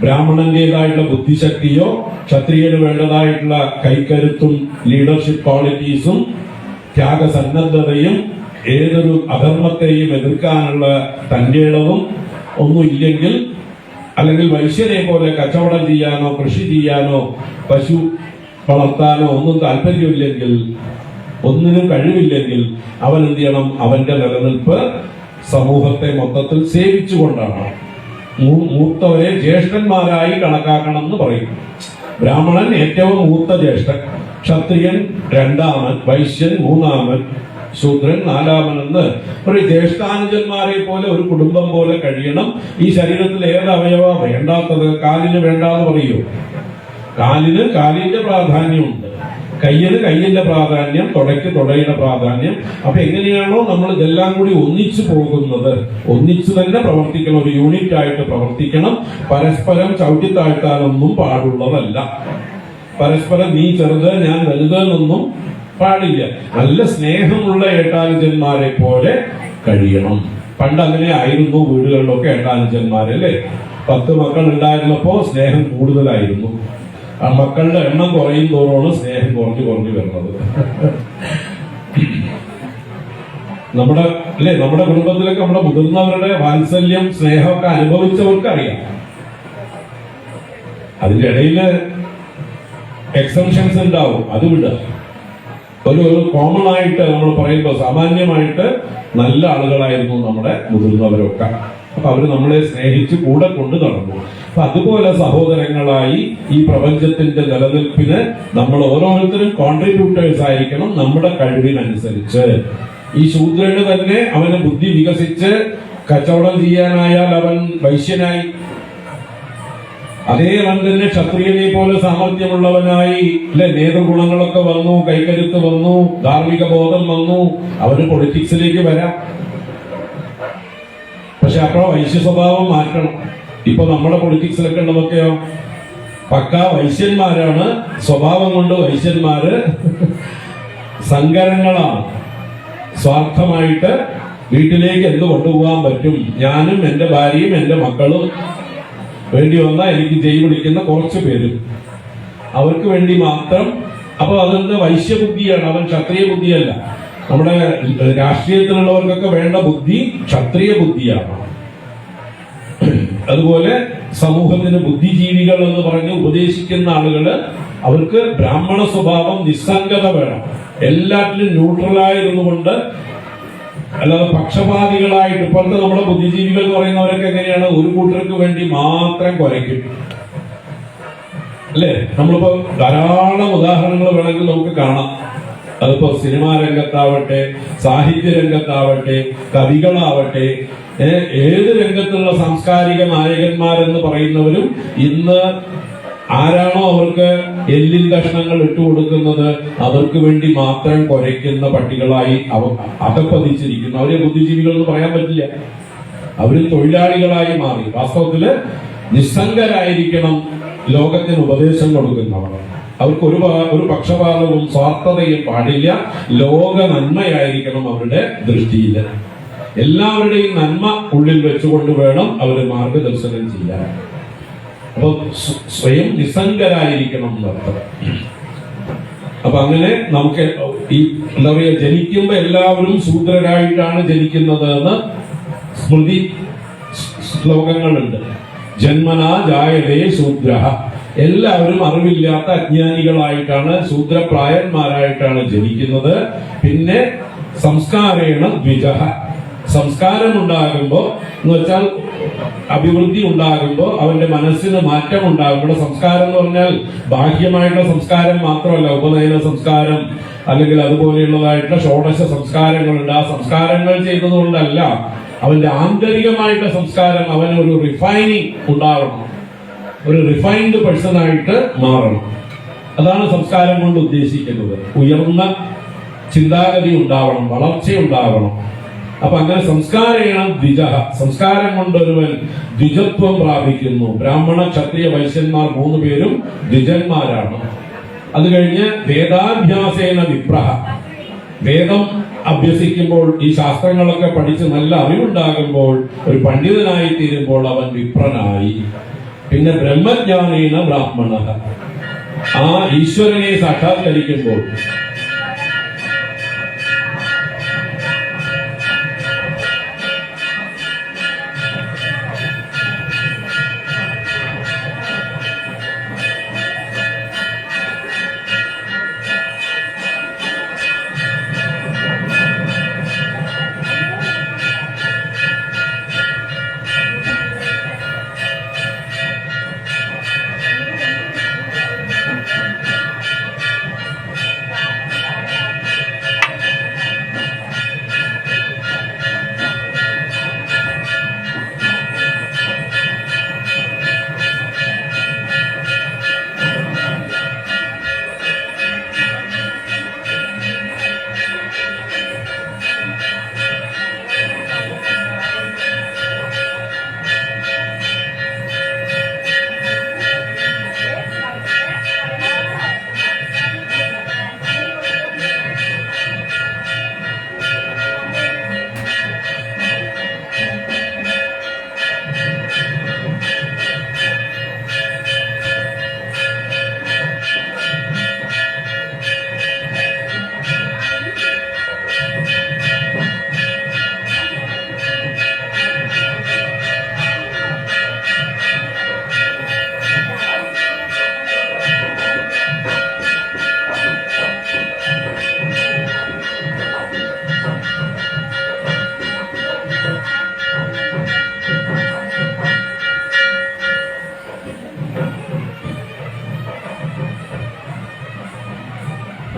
ബ്രാഹ്മണന്റേതായിട്ടുള്ള ബുദ്ധിശക്തിയോ ക്ഷത്രിയന് വേണ്ടതായിട്ടുള്ള കൈക്കരുത്തും ലീഡർഷിപ്പ് ക്വാളിറ്റീസും ത്യാഗസന്നദ്ധതയും ഏതൊരു അധർമ്മത്തെയും എതിർക്കാനുള്ള തന്റെ ഇടവും ഒന്നും ഇല്ലെങ്കിൽ, അല്ലെങ്കിൽ വൈശ്യനെ പോലെ കച്ചവടം ചെയ്യാനോ കൃഷി ചെയ്യാനോ പശു വളർത്താനോ ഒന്നും താല്പര്യമില്ലെങ്കിൽ, ഒന്നിനും കഴിവില്ലെങ്കിൽ, അവൻ എന്ത് ചെയ്യണം? അവന്റെ നിലനിൽപ്പ് സമൂഹത്തെ മൊത്തത്തിൽ സേവിച്ചുകൊണ്ടാണ്. മൂത്തവരെ ജ്യേഷ്ഠന്മാരായി കണക്കാക്കണം എന്ന് പറയും. ബ്രാഹ്മണൻ ഏറ്റവും മൂത്ത ജ്യേഷ്ഠൻ, ക്ഷത്രിയൻ 2ാമൻ, വൈശ്യൻ 3ാമൻ, ശൂദ്രൻ 4ാമൻ എന്ന് ഒരു ജ്യേഷ്ഠാനുജന്മാരെ പോലെ ഒരു കുടുംബം പോലെ കഴിയണം. ഈ ശരീരത്തിൽ ഏത് അവയവ വേണ്ടാത്തത്? കാലിന് വേണ്ടാന്ന് പറയൂ? കാലിന് കാലിന്റെ പ്രാധാന്യമുണ്ട്, കയ്യിന് കയ്യിന്റെ പ്രാധാന്യം, തുടയ്ക്ക് തുടയുടെ പ്രാധാന്യം. അപ്പൊ എങ്ങനെയാണോ നമ്മൾ ഇതെല്ലാം കൂടി ഒന്നിച്ചു പോകുന്നത്, ഒന്നിച്ചു തന്നെ പ്രവർത്തിക്കണം, ഒരു യൂണിറ്റ് ആയിട്ട് പ്രവർത്തിക്കണം. പരസ്പരം ചവിട്ടിത്താഴ്ത്താനൊന്നും പാടുള്ളതല്ല. പരസ്പരം നീ ചെറുത് ഞാൻ വലുതെന്നൊന്നും പാടില്ല. നല്ല സ്നേഹമുള്ള ഏട്ടാനുജന്മാരെ പോലെ കഴിയണം. പണ്ട് അങ്ങനെ ആയിരുന്നു വീടുകളിലൊക്കെ ഏട്ടാനുജന്മാരല്ലേ. 10 മക്കൾ ഉണ്ടായിരുന്നപ്പോ സ്നേഹം കൂടുതലായിരുന്നു. ആ മക്കളുടെ എണ്ണം കുറയും തോറുമാണ് സ്നേഹം കുറഞ്ഞു വരുന്നത്. നമ്മുടെ കുടുംബത്തിലൊക്കെ നമ്മുടെ മുതിർന്നവരുടെ വാത്സല്യം സ്നേഹമൊക്കെ അനുഭവിച്ചവർക്ക് അറിയാം. അതിന്റെ ഇടയില് എക്സംഷൻസ് ഉണ്ടാവും, അത് വിടുക. ഒരു കോമൺ ആയിട്ട് നമ്മൾ പറയുമ്പോൾ സാമാന്യമായിട്ട് നല്ല ആളുകളായിരുന്നു നമ്മുടെ മുതിർന്നവരൊക്കെ. അപ്പൊ അവര് നമ്മളെ സ്നേഹിച്ച് കൂടെ കൊണ്ട് നടന്നു. അപ്പൊ അതുപോലെ സഹോദരങ്ങളായി ഈ പ്രപഞ്ചത്തിന്റെ നിലനിൽപ്പിന് നമ്മൾ ഓരോരുത്തരും കോൺട്രിബ്യൂട്ടേഴ്സ് ആയിരിക്കണം, നമ്മുടെ കഴിവിനനുസരിച്ച്. ഈ ശൂദ്രന് തന്നെ അവന് ബുദ്ധി വികസിച്ച് കച്ചവടം ചെയ്യാനായാൽ അവൻ വൈശ്യനായി. അതേ അവൻ തന്നെ ക്ഷത്രിയനെ പോലെ സാമർഥ്യമുള്ളവനായി, അല്ലെ, നേതൃഗുണങ്ങളൊക്കെ വന്നു, കൈക്കരുത്ത് വന്നു, ധാർമ്മിക ബോധം വന്നു, അവന് പൊളിറ്റിക്സിലേക്ക് വരാം. പക്ഷെ അപ്പൊ വൈശ്യ സ്വഭാവം മാറ്റണം. ഇപ്പൊ നമ്മുടെ പൊളിറ്റിക്സിലൊക്കെ ഉള്ളതൊക്കെയോ പക്കാ വൈശ്യന്മാരാണ്, സ്വഭാവം കൊണ്ട് വൈശ്യന്മാര് സങ്കരങ്ങളാണ്. സ്വാർത്ഥമായിട്ട് വീട്ടിലേക്ക് എന്ത് കൊണ്ടുപോകാൻ പറ്റും, ഞാനും എന്റെ ഭാര്യയും എന്റെ മക്കളും, വേണ്ടി വന്നാൽ എനിക്ക് ജയ് വിളിക്കുന്ന കുറച്ചു പേരും, അവർക്ക് വേണ്ടി മാത്രം. അപ്പൊ അതെന്ത് വൈശ്യബുദ്ധിയാണ്, അവൻ ക്ഷത്രിയ ബുദ്ധിയല്ല. നമ്മുടെ രാഷ്ട്രീയത്തിലുള്ളവർക്കൊക്കെ വേണ്ട ബുദ്ധി ക്ഷത്രിയ ബുദ്ധിയാണ്. അതുപോലെ സമൂഹത്തിന് ബുദ്ധിജീവികൾ എന്ന് പറഞ്ഞ് ഉപദേശിക്കുന്ന ആളുകള്, അവർക്ക് ബ്രാഹ്മണ സ്വഭാവം, നിസ്സംഗത വേണം. എല്ലാറ്റിലും ന്യൂട്രലായിരുന്നുകൊണ്ട്, അല്ലാതെ പക്ഷപാതികളായിട്ട്. ഇപ്പോഴത്തെ നമ്മുടെ ബുദ്ധിജീവികൾ എന്ന് പറയുന്നവരൊക്കെ എങ്ങനെയാണ്? ഒരു കൂട്ടർക്ക് വേണ്ടി മാത്രം കുരയ്ക്കും, അല്ലേ? നമ്മളിപ്പോ ധാരാളം ഉദാഹരണങ്ങൾ വേണമെങ്കിൽ നമുക്ക് കാണാം. അതിപ്പോ സിനിമാ രംഗത്താവട്ടെ, സാഹിത്യ രംഗത്താവട്ടെ, കവികളാവട്ടെ, ഏത് രംഗത്തുള്ള സാംസ്കാരിക നായകന്മാരെന്ന് പറയുന്നവരും ഇന്ന് ആരാണോ അവർക്ക് എല്ലിൻ കഷ്ണങ്ങൾ ഇട്ടുകൊടുക്കുന്നത് അവർക്ക് വേണ്ടി മാത്രം കുരയ്ക്കുന്ന പട്ടികളായി അകപ്പതിച്ചിരിക്കുന്നു. അവരെ ബുദ്ധിജീവികൾ എന്ന് പറയാൻ പറ്റില്ല. അവര് തൊഴിലാളികളായി മാറി. വാസ്തവത്തില് നിസ്സംഗരായിരിക്കണം ലോകത്തിന് ഉപദേശം കൊടുക്കുന്നവർ. അവർക്ക് ഒരു പക്ഷപാതവും സ്വാർത്ഥതയും പാടില്ല. ലോക നന്മയായിരിക്കണം അവരുടെ ദൃഷ്ടിയില്. എല്ലാവരുടെയും നന്മ ഉള്ളിൽ വെച്ചുകൊണ്ട് വേണം അവര് മാർഗദർശനം ചെയ്യാൻ. അപ്പൊ സ്വയം നിസ്സംഗരായിരിക്കണം എന്നർത്ഥം. അപ്പൊ അങ്ങനെ നമുക്ക് ഈ എന്താ പറയുക, ജനിക്കുമ്പോ എല്ലാവരും ശൂദ്രരായിട്ടാണ് ജനിക്കുന്നത് എന്ന് സ്മൃതി ശ്ലോകങ്ങളുണ്ട്. ജന്മനാ ജായതേ ശൂദ്രഃ, എല്ലാവരും അറിവില്ലാത്ത അജ്ഞാനികളായിട്ടാണ്, ശൂദ്രപ്രായന്മാരായിട്ടാണ് ജനിക്കുന്നത്. പിന്നെ സംസ്കാരേണ ദ്വിജഃ, സംസ്കാരം ഉണ്ടാകുമ്പോ എന്ന് വെച്ചാൽ അഭിവൃദ്ധി ഉണ്ടാകുമ്പോ അവന്റെ മനസ്സിന് മാറ്റം ഉണ്ടാകുമ്പോൾ, സംസ്കാരം എന്ന് പറഞ്ഞാൽ ബാഹ്യമായിട്ടുള്ള സംസ്കാരം മാത്രമല്ല, ഉപനയന സംസ്കാരം അല്ലെങ്കിൽ അതുപോലെയുള്ളതായിട്ടുള്ള ഷോഡശ സംസ്കാരങ്ങളുണ്ട്. ആ സംസ്കാരങ്ങൾ ചെയ്തതുകൊണ്ടല്ല, അവന്റെ ആന്തരികമായിട്ടുള്ള സംസ്കാരം, അവനൊരു റിഫൈനിങ് ഉണ്ടാവണം, ഒരു റിഫൈൻഡ് പേഴ്സൺ ആയിട്ട് മാറണം. അതാണ് സംസ്കാരം കൊണ്ട് ഉദ്ദേശിക്കുന്നത്. ഉയർന്ന ചിന്താഗതി ഉണ്ടാവണം, വളർച്ചയുണ്ടാവണം. അപ്പൊ അങ്ങനെ സംസ്കാരേണ ദ്വിജ, സംസ്കാരം കൊണ്ട് ഒരുവൻ ദ്വിജത്വം പ്രാപിക്കുന്നു. ബ്രാഹ്മണ ക്ഷത്രിയ വൈശ്യന്മാർ 3 പേരും ദ്വിജന്മാരാണ്. അത് കഴിഞ്ഞ് വേദാഭ്യാസേന വിപ്രഹ, വേദം അഭ്യസിക്കുമ്പോൾ ഈ ശാസ്ത്രങ്ങളൊക്കെ പഠിച്ച് നല്ല അറിവുണ്ടാകുമ്പോൾ ഒരു പണ്ഡിതനായി തീരുമ്പോൾ അവൻ വിപ്രനായി. പിന്നെ ബ്രഹ്മജ്ഞാനേന ബ്രാഹ്മണ, ആ ഈശ്വരനെ സാക്ഷാത്കരിക്കുമ്പോൾ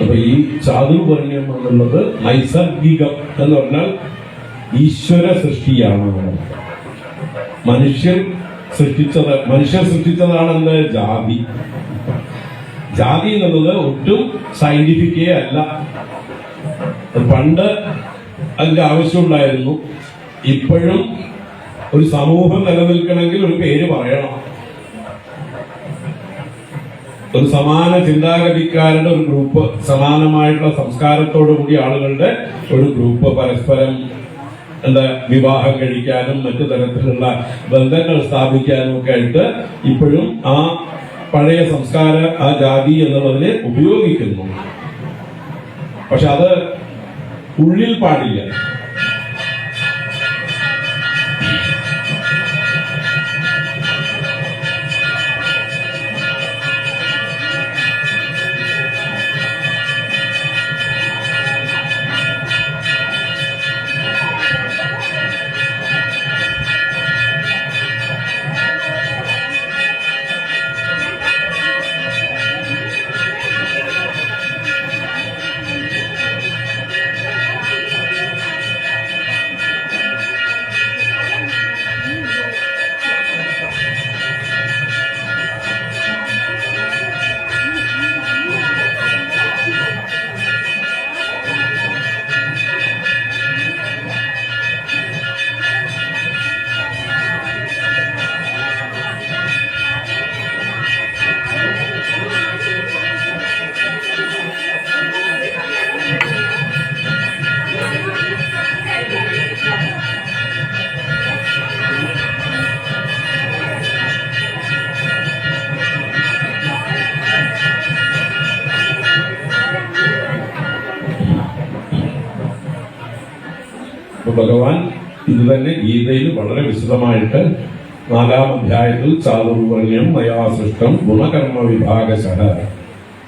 അപ്പൊ ഈ ചാതുർവർണ്ണ്യം എന്നുള്ളത് നൈസർഗികം എന്ന് പറഞ്ഞാൽ ഈശ്വര സൃഷ്ടിയാണ്. മനുഷ്യർ സൃഷ്ടിച്ചതാണെന്ന് ജാതി. ജാതി എന്നുള്ളത് ഒട്ടും സയന്റിഫിക്കേ അല്ല. പണ്ട് അതിന്റെ ആവശ്യമുണ്ടായിരുന്നു. ഇപ്പോഴും ഒരു സമൂഹം നിലനിൽക്കണമെങ്കിൽ ഒരു പേര് പറയണം. ഒരു സമാന ചിന്താഗതിക്കാരുടെ ഒരു ഗ്രൂപ്പ്, സമാനമായിട്ടുള്ള സംസ്കാരത്തോടു കൂടി ആളുകളുടെ ഒരു ഗ്രൂപ്പ് പരസ്പരം വിവാഹം കഴിക്കാനും മറ്റു തരത്തിലുള്ള ബന്ധങ്ങൾ സ്ഥാപിക്കാനും ഒക്കെ ആയിട്ട് ഇപ്പോഴും ആ പഴയ സംസ്കാര, ആ ജാതി എന്നുള്ളതിനെ ഉപയോഗിക്കുന്നു. പക്ഷെ അത് ഉള്ളിൽ പാടില്ല. ഭഗവാൻ ഇത് തന്നെ ഗീതയിൽ വളരെ വിശദമായിട്ട് 4-ാം അധ്യായത്തിൽ ചാതുർവർണ്യം മയാ സൃഷ്ടം ഗുണകർമ്മ വിഭാഗശഃ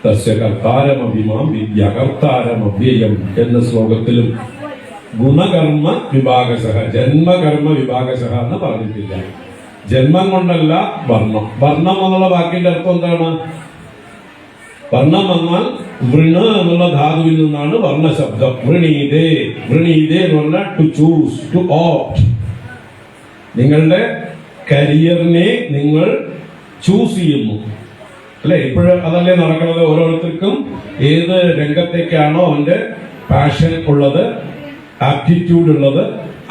തസ്യ കർത്താരമഭിമാം വിദ്യകർത്താരമവ്യയം എന്ന ശ്ലോകത്തിലും ഗുണകർമ്മ വിഭാഗശഃ ജന്മകർമ്മ വിഭാഗശഃ എന്ന് പറഞ്ഞിട്ടില്ല. ജന്മം കൊണ്ടല്ല വർണ്ണം. വർണ്ണം എന്നുള്ള വാക്കിന്റെ അർത്ഥം എന്താണ്? വർണ്ണം എന്നാൽ വൃണ് എന്നുള്ള ധാതുവിൽ നിന്നാണ് വർണ്ണശബ്ദം. വൃണീതേ, വൃണീതേ എന്ന് പറഞ്ഞാൽ ടു ചൂസ്, ടു ഓപ്റ്റ്. നിങ്ങളുടെ കരിയറിനെ നിങ്ങൾ ചൂസ് ചെയ്യുന്നു അല്ലെ? ഇപ്പോഴും അതല്ലേ നടക്കുന്നത്. ഓരോരുത്തർക്കും ഏത് രംഗത്തേക്കാണോ അവന്റെ പാഷൻ ഉള്ളത്, ആപ്റ്റിറ്റ്യൂഡ് ഉള്ളത്,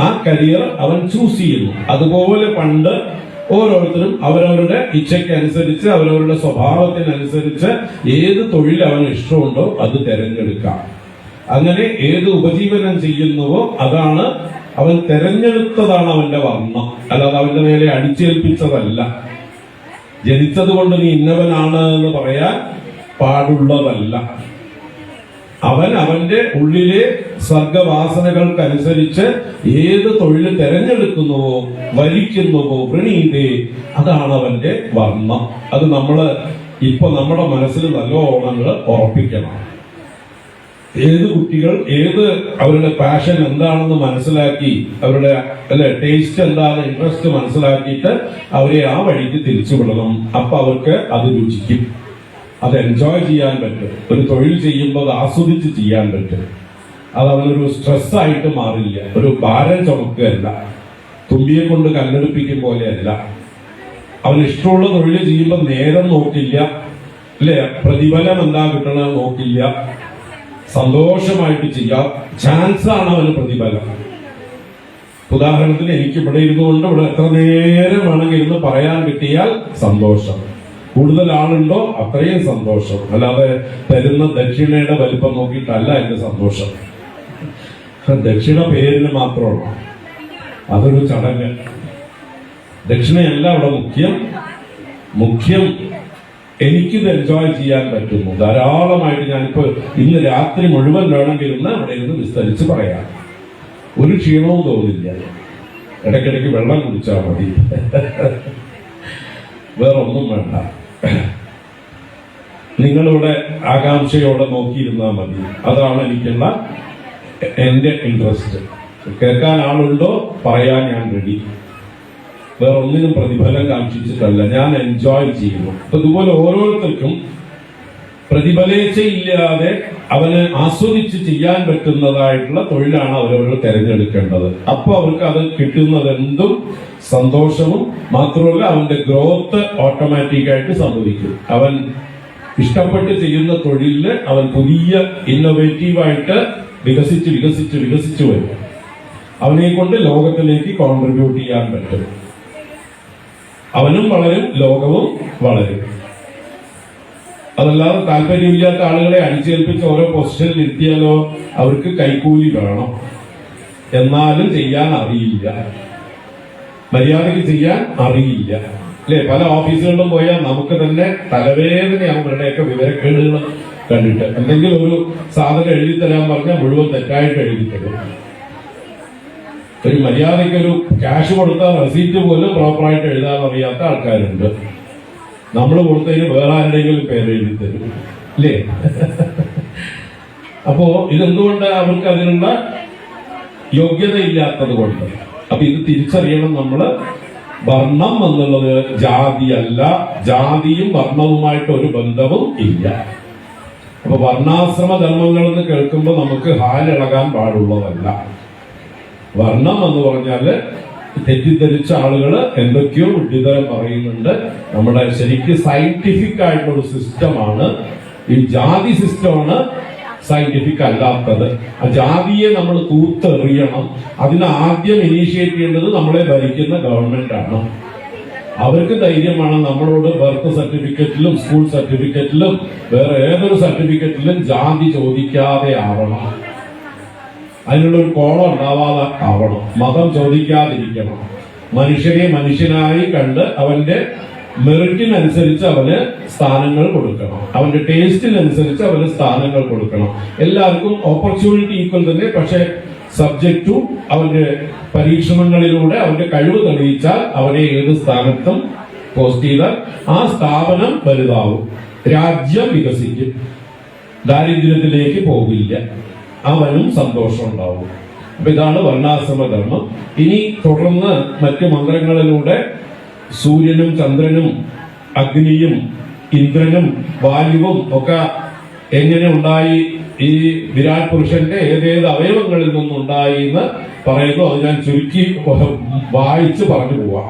ആ കരിയർ അവൻ ചൂസ് ചെയ്യുന്നു. അതുപോലെ പണ്ട് ഓരോരുത്തരും അവരവരുടെ ഇച്ഛയ്ക്കനുസരിച്ച് അവരവരുടെ സ്വഭാവത്തിനനുസരിച്ച് ഏത് തൊഴിൽ അവന് ഇഷ്ടമുണ്ടോ അത് തിരഞ്ഞെടുക്കാം. അങ്ങനെ ഏത് ഉപജീവനം ചെയ്യുന്നുവോ അതാണ് അവൻ തെരഞ്ഞെടുത്തതാണ് അവന്റെ വർണ്ണം. അല്ലാതെ അവന്റെ മേലെ അടിച്ചേൽപ്പിച്ചതല്ല. ജനിച്ചത് കൊണ്ട് നീ ഇന്നവനാണ് എന്ന് പറയാൻ പാടുള്ളതല്ല. അവൻ അവന്റെ ഉള്ളിലെ സർഗവാസനകൾക്കനുസരിച്ച് ഏത് തൊഴിൽ തെരഞ്ഞെടുക്കുന്നുവോ വരിക്കുന്നുവോ വൃണീതേ അതാണ് അവന്റെ വർണ്ണം. അത് ഇപ്പൊ നമ്മുടെ മനസ്സിൽ നല്ലോണം ഉറപ്പിക്കണം. ഏത് കുട്ടികൾ അവരുടെ പാഷൻ എന്താണെന്ന് മനസ്സിലാക്കി, അവരുടെ ടേസ്റ്റ് എന്താണ്, ഇൻട്രസ്റ്റ് മനസ്സിലാക്കിയിട്ട് അവരെ ആ വഴിക്ക് തിരിച്ചുവിടണം. അപ്പൊ അവർക്ക് അത് രുചിക്കും, അത് എൻജോയ് ചെയ്യാൻ പറ്റും. ഒരു തൊഴിൽ ചെയ്യുമ്പോൾ അത് ആസ്വദിച്ച് ചെയ്യാൻ പറ്റും. അത് അവനൊരു സ്ട്രെസ്സായിട്ട് മാറില്ല, ഒരു ഭാരം ചുമക്കുകയല്ല, തുമ്പിയെ കൊണ്ട് കല്ലെടുപ്പിക്കും പോലെയല്ല. അവന് ഇഷ്ടമുള്ള തൊഴിൽ ചെയ്യുമ്പോൾ നേരം നോക്കില്ല, അല്ലെ? പ്രതിഫലം എന്താ കിട്ടണമെന്ന് നോക്കില്ല, സന്തോഷമായിട്ട് ചെയ്യാം. ചാൻസാണ് അവന് പ്രതിഫലം. ഉദാഹരണത്തിന് എനിക്ക് ഇവിടെ ഇരുന്നുകൊണ്ട് ഇവിടെ എത്ര നേരം വേണമെങ്കിൽ ഇരുന്ന് പറയാൻ കിട്ടിയാൽ സന്തോഷം. കൂടുതൽ ആളുണ്ടോ അത്രയും സന്തോഷം. അല്ലാതെ തരുന്ന ദക്ഷിണയുടെ വലിപ്പം നോക്കിയിട്ടല്ല എന്റെ സന്തോഷം. ദക്ഷിണ പേരിന് മാത്രമാണ്, അതൊരു ചടങ്ങ്. ദക്ഷിണയല്ല അവിടെ മുഖ്യം എനിക്കിത് എൻജോയ് ചെയ്യാൻ പറ്റുന്നു. ധാരാളമായിട്ട് ഞാനിപ്പോ ഇന്ന് രാത്രി മുഴുവൻ വേണമെങ്കിൽ അവിടെ ഇരുന്ന് വിസ്തരിച്ച് പറയാം. ഒരു ക്ഷീണവും തോന്നില്ല. ഇടയ്ക്കിടയ്ക്ക് വെള്ളം കുടിച്ചാൽ മതി, വേറൊന്നും വേണ്ട. നിങ്ങളിവിടെ ആകാംക്ഷയോടെ നോക്കിയിരുന്നാൽ മതി. അതാണ് എനിക്കുള്ള എന്റെ ഇൻട്രസ്റ്റ്. കേൾക്കാൻ ആളുണ്ടോ പറയാൻ ഞാൻ റെഡി. വേറെ ഒന്നിനും പ്രതിഫലം കാക്ഷിച്ചിട്ടല്ല, ഞാൻ എൻജോയ് ചെയ്യുന്നു. അതുപോലെ ഓരോരുത്തർക്കും പ്രതിഫലേച്ഛയില്ലാതെ അവന് ആസ്വദിച്ച് ചെയ്യാൻ പറ്റുന്നതായിട്ടുള്ള തൊഴിലാണ് അവരവർ തിരഞ്ഞെടുക്കേണ്ടത്. അപ്പൊ അവർക്ക് അത് കിട്ടുന്നത് എന്തും സന്തോഷവും മാത്രമല്ല, അവന്റെ ഗ്രോത്ത് ഓട്ടോമാറ്റിക്കായിട്ട് സംഭവിക്കും. അവൻ ഇഷ്ടപ്പെട്ട് ചെയ്യുന്ന തൊഴിലില് അവൻ പുതിയ ഇന്നോവേറ്റീവായിട്ട് വികസിച്ച് വരും. അവനെ കൊണ്ട് ലോകത്തിലേക്ക് കോൺട്രിബ്യൂട്ട് ചെയ്യാൻ പറ്റും. അവനും വളരും, ലോകവും വളരും. അതല്ലാതെ താല്പര്യമില്ലാത്ത ആളുകളെ അടിച്ചേൽപ്പിച്ച് ഓരോ പൊസിഷനിൽ ഇരുത്തിയാലോ അവർക്ക് കൈക്കൂലി വേണം, എന്നാലും ചെയ്യാൻ അറിയില്ല, മര്യാദയ്ക്ക് ചെയ്യാൻ അറിയില്ല. അല്ലെ? പല ഓഫീസുകളിലും പോയാൽ നമുക്ക് തന്നെ തലവേദനയാവും ഇവരുടെയൊക്കെ വിവരക്കേടുകൾ കണ്ടിട്ട്. എന്തെങ്കിലും ഒരു സാധനം എഴുതി തരാൻ പറഞ്ഞാൽ മുഴുവൻ തെറ്റായിട്ട് എഴുതി തരും. ഒരു മര്യാദയ്ക്കൊരു ക്യാഷ് കൊടുത്താൽ റെസീറ്റ് പോലും പ്രോപ്പറായിട്ട് എഴുതാൻ അറിയാത്ത ആൾക്കാരുണ്ട്. നമ്മൾ കൊടുത്തതിന് വേറെ ആരുടെയെങ്കിലും പേര് എഴുതി തരും, അല്ലേ? അപ്പോ ഇതെന്തുകൊണ്ട് അവർക്ക് അതിനുള്ള യോഗ്യത ഇല്ലാത്തത് കൊണ്ട്. അപ്പൊ ഇത് തിരിച്ചറിയണം നമ്മള്. വർണ്ണം എന്നുള്ളത് ജാതിയല്ല, ജാതിയും വർണ്ണവുമായിട്ട് ഒരു ബന്ധവും ഇല്ല. അപ്പൊ വർണ്ണാശ്രമ ധർമ്മങ്ങൾ എന്ന് കേൾക്കുമ്പോൾ നമുക്ക് ഹാലിളകാൻ പാടുള്ളതല്ല. വർണ്ണം എന്ന് പറഞ്ഞാല് തെറ്റിദ്ധരിച്ച ആളുകൾ എന്തൊക്കെയോ വിഡ്ഢിതരം പറയുന്നുണ്ട്. നമ്മുടെ ശരിക്കും സയന്റിഫിക് ആയിട്ടുള്ള സിസ്റ്റമാണ് ഈ ജാതി സിസ്റ്റമാണ് സയന്റിഫിക് അല്ലാത്തത്. ആ ജാതിയെ നമ്മൾ തൂത്തെറിയണം. അതിന് ആദ്യം ഇനീഷ്യേറ്റ് ചെയ്യേണ്ടത് നമ്മളെ ഭരിക്കുന്ന ഗവൺമെന്റ് ആണ്. അവർക്ക് ധൈര്യമാണ് നമ്മളോട് ബർത്ത് സർട്ടിഫിക്കറ്റിലും സ്കൂൾ സർട്ടിഫിക്കറ്റിലും വേറെ ഏതൊരു സർട്ടിഫിക്കറ്റിലും ജാതി ചോദിക്കാതെ ആവണം. അതിനുള്ള ഒരു കോളം ഉണ്ടാവാതെ ആവണം. മതം ചോദിക്കാതിരിക്കണം. മനുഷ്യനെ മനുഷ്യനായി കണ്ട് അവന്റെ മെറിറ്റിനനുസരിച്ച് അവന് സ്ഥാനങ്ങൾ കൊടുക്കണം. അവന്റെ ടേസ്റ്റിനനുസരിച്ച് അവന് സ്ഥാനങ്ങൾ കൊടുക്കണം. എല്ലാവർക്കും ഓപ്പർച്യൂണിറ്റി ഈക്വൽ തന്നെ. പക്ഷെ സബ്ജക്ട് ടു അവന്റെ പരീക്ഷണങ്ങളിലൂടെ അവന്റെ കഴിവ് തെളിയിച്ചാൽ അവനെ ഏത് സ്ഥാനത്തും പോസ്റ്റ് ചെയ്താൽ ആ സ്ഥാപനം വലുതാവും, രാജ്യം വികസിക്കും, ദാരിദ്ര്യത്തിലേക്ക് പോകില്ല, അവനും സന്തോഷം ഉണ്ടാവും. അപ്പൊ ഇതാണ് വർണ്ണാശ്രമധർമ്മം. ഇനി തുടർന്ന് മറ്റ് മന്ത്രങ്ങളിലൂടെ സൂര്യനും ചന്ദ്രനും അഗ്നിയും ഇന്ദ്രനും വായുവും ഒക്കെ എങ്ങനെ ഉണ്ടായി, ഈ വിരാട് പുരുഷന്റെ ഏതേത് അവയവങ്ങളിൽ നിന്നുണ്ടായി എന്ന് പറയുന്നു. അത് ഞാൻ ചുരുക്കി വായിച്ച് പറഞ്ഞു പോവാം.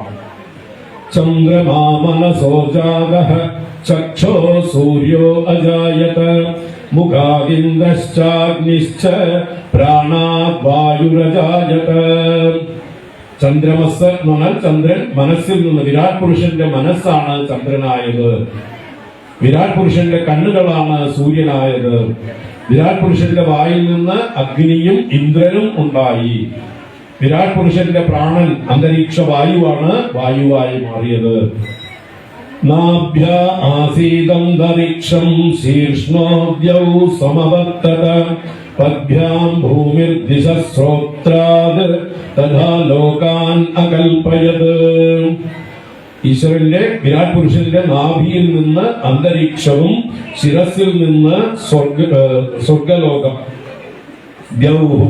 ചന്ദ്രമാ മനസോ ജാതഃ ചക്ഷോ സൂര്യോ അജായത മുഖാദിന്ദ്രശ്ചാഗ്നിശ്ച പ്രാണാദ് വായുരജായത. ചന്ദ്രമസ് എന്ന് പറഞ്ഞാൽ ചന്ദ്രൻ മനസ്സിൽ നിന്ന്, വിരാട് പുരുഷന്റെ മനസ്സാണ് ചന്ദ്രനായത്, വിരാട് പുരുഷന്റെ കണ്ണുകളാണ് സൂര്യനായത്, വിരാട് പുരുഷന്റെ വായിൽ നിന്ന് അഗ്നിയും ഇന്ദ്രനും ഉണ്ടായി, വിരാട് പുരുഷന്റെ പ്രാണൻ അന്തരീക്ഷ വായുവാണ്, വായുവായി മാറിയത്. നാഭ്യ ആസീദന്തരിക്ഷം ശീർഷ്ണോദ്യൗ സമവർത്തത പദ്ഭ്യാം ഭൂമിർദിശശ്രോത്രാത് തഥാ ലോകാൻ അകൽപയത്. ഈശ്വരന്റെ വിരാട് പുരുഷന്റെ നാഭിയിൽ നിന്ന് അന്തരീക്ഷവും ശിരസിൽ നിന്ന് സ്വർഗലോകം, ദ്യൗഹു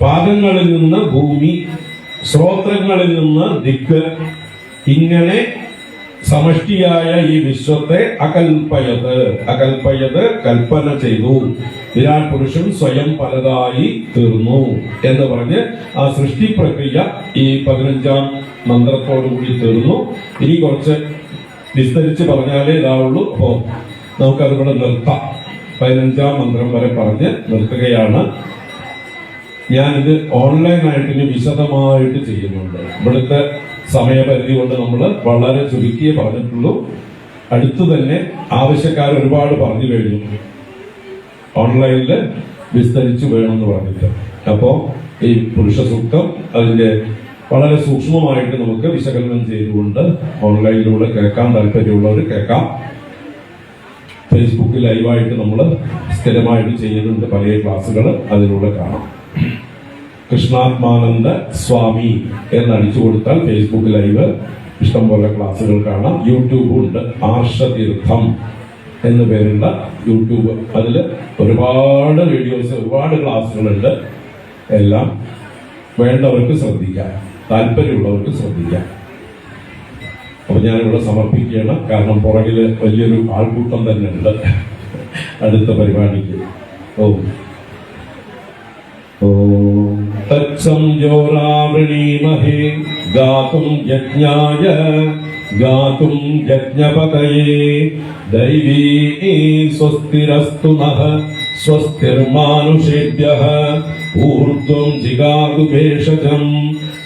പാദങ്ങളിൽ നിന്ന് ഭൂമി, ശ്രോത്രങ്ങളിൽ നിന്ന് ദിക്ക്, ഇങ്ങനെ സമഷ്ടിയായ ഈ വിശ്വത്തെ അകൽപ്പയത് കൽപ്പന ചെയ്തു. വിരാട് പുരുഷൻ സ്വയം പലതായി തീർന്നു എന്ന് പറഞ്ഞ് ആ സൃഷ്ടി പ്രക്രിയ ഈ 15ാം മന്ത്രത്തോടുകൂടി തീർന്നു. ഇനി കുറച്ച് വിസ്തരിച്ച് പറഞ്ഞാലേ ഇതാവുള്ളൂ. അപ്പോ നമുക്കതുകൂടെ നിർത്താം. 15ാം മന്ത്രം വരെ പറഞ്ഞ് നിർത്തുകയാണ്. ഞാനിത് ഓൺലൈനായിട്ട് ഇനി വിശദമായിട്ട് ചെയ്യുന്നുണ്ട്. ഇവിടുത്തെ സമയപരിധി കൊണ്ട് നമ്മൾ വളരെ ചുരുക്കിയേ പറഞ്ഞിട്ടുള്ളൂ. അടുത്തു തന്നെ ആവശ്യക്കാർ ഒരുപാട് പറഞ്ഞു കഴിഞ്ഞു, ഓൺലൈനിൽ വിസ്തരിച്ചു വേണമെന്ന് പറഞ്ഞിട്ട്. അപ്പോ ഈ പുരുഷ സൂക്തം അതിന്റെ വളരെ സൂക്ഷ്മമായിട്ട് നമുക്ക് വിശകലനം ചെയ്തുകൊണ്ട് ഓൺലൈനിലൂടെ കേൾക്കാൻ താല്പര്യമുള്ളവർ കേൾക്കാം. ഫേസ്ബുക്കിൽ ലൈവായിട്ട് നമ്മൾ സ്ഥിരമായിട്ട് ചെയ്യുന്നുണ്ട് പല ക്ലാസ്സുകൾ, അതിലൂടെ കാണാം. കൃഷ്ണാത്മാനന്ദ സ്വാമി എന്നടിച്ചു കൊടുത്താൽ ഫേസ്ബുക്ക് ലൈവ് ഇഷ്ടംപോലെ ക്ലാസ്സുകൾ കാണാം. യൂട്യൂബും ഉണ്ട്, ആർഷതീർത്ഥം എന്നു പേരുള്ള യൂട്യൂബ്. അതിൽ ഒരുപാട് വീഡിയോസ്, ഒരുപാട് ക്ലാസ്സുകളുണ്ട്. എല്ലാം വേണ്ടവർക്ക് ശ്രദ്ധിക്കാം, താല്പര്യമുള്ളവർക്ക് ശ്രദ്ധിക്കാം. അപ്പൊ ഞാനിവിടെ സമർപ്പിക്കുകയാണ്. കാരണം പുറകില് വലിയൊരു ആൾക്കൂട്ടം തന്നെ ഉണ്ട് അടുത്ത പരിപാടിക്ക്. തത്സംജോരാവൃണീമഹേ ഗാതും യജ്ഞായ ഗാതും യജ്ഞപതയേ ദൈവീ സ്വസ്തിരസ്തു നഃ സ്വസ്തിർമാനുഷേഭ്യഃ ഊർധ്വം ജിഗാതു ഭേഷജം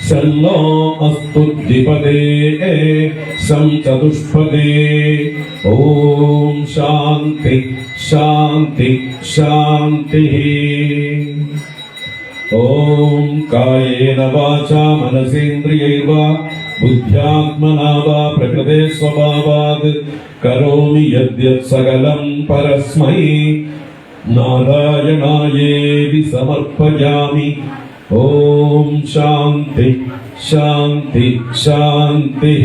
ശന്നോ അസ്തു ദ്വിപദേ സം ചതുഷ്പദേ. ഓം ശാന്തി ശാന്തി ശാന്തി. ഓം കായേന വാചാ മനസേന്ദ്രിയൈർവാ ബുദ്ധ്യാത്മനാ വാ പ്രകൃതേ സ്വഭാവാത് കരോമി യദ്യത് സകലം പരസ്മൈ നാരായണായേതി സമർപ്പയാമി. ഓം ശാന്തി ശാന്തി ശാന്തി.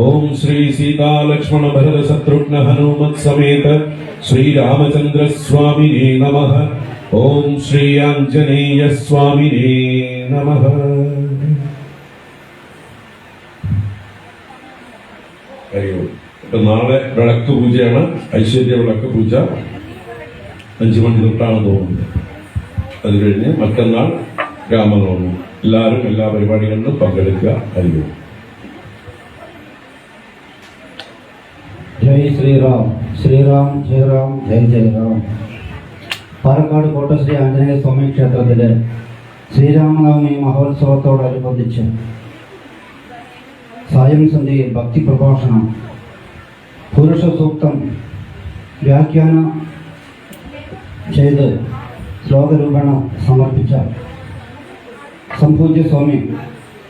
ഓം ശ്രീ സീതാലക്ഷ്മണ ഭരത ശത്രുഘ്ന ഹനുമത് സമേത ശ്രീരാമചന്ദ്ര സ്വാമിനേ നമഃ. ഓം ശ്രീ ആഞ്ജനേയ സ്വാമിനേ നമഃ. നാളെ വിളക്ക് പൂജയാണ്, ഐശ്വര്യ വിളക്ക് പൂജ 5 മണി തൊട്ടാണ് തോന്നുന്നത്. അത് കഴിഞ്ഞ് മറ്റന്നാൾ രാമനവമി. എല്ലാവരും എല്ലാ പരിപാടികളിലും പങ്കെടുക്കുക. അറിയോ.
ജയ് ശ്രീറാം. ശ്രീറാം ജയ രാം ജയ ജയ രാം. പാലക്കാട് കോട്ടശ്രീ ആഞ്ജനേയ സ്വാമി ക്ഷേത്രത്തിലെ ശ്രീരാമനവമി മഹോത്സവത്തോടനുബന്ധിച്ച് സായം സന്ധ്യയിൽ ഭക്തി പ്രഭാഷണം പുരുഷ സൂക്തം വ്യാഖ്യാനം ചെയ്ത് ശ്ലോകരൂപേണ സമർപ്പിച്ച സംപൂജ്യ സ്വാമി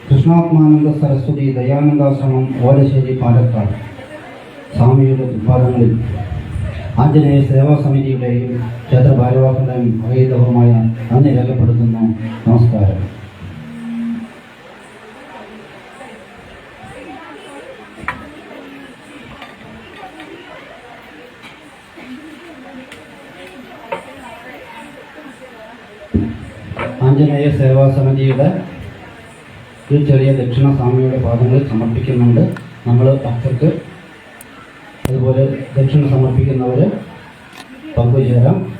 കൃഷ്ണാത്മാനന്ദ സരസ്വതി ദയാനന്ദാശ്രമം ഓലശ്ശേരി പാലക്കാട് സ്വാമിയുടെ ഉദ്ഘാടനങ്ങളിൽ ആഞ്ജനേയ സേവാ സമിതിയുടെയും ക്ഷേത്ര ഭാരവാഹികളുടെയും ഭഗീതവുമായ നന്ദി രേഖപ്പെടുത്തുന്നു. നമസ്കാരം. ആഞ്ജനേയ സേവാ സമിതിയുടെ ഒരു ചെറിയ ദക്ഷിണ സ്വാമിയുടെ പാദങ്ങളിൽ സമർപ്പിക്കുന്നുണ്ട്. നമ്മൾ ഭക്തർക്ക് അതുപോലെ ദക്ഷിണ സമർപ്പിക്കുന്നവർ പങ്കുചേരാം.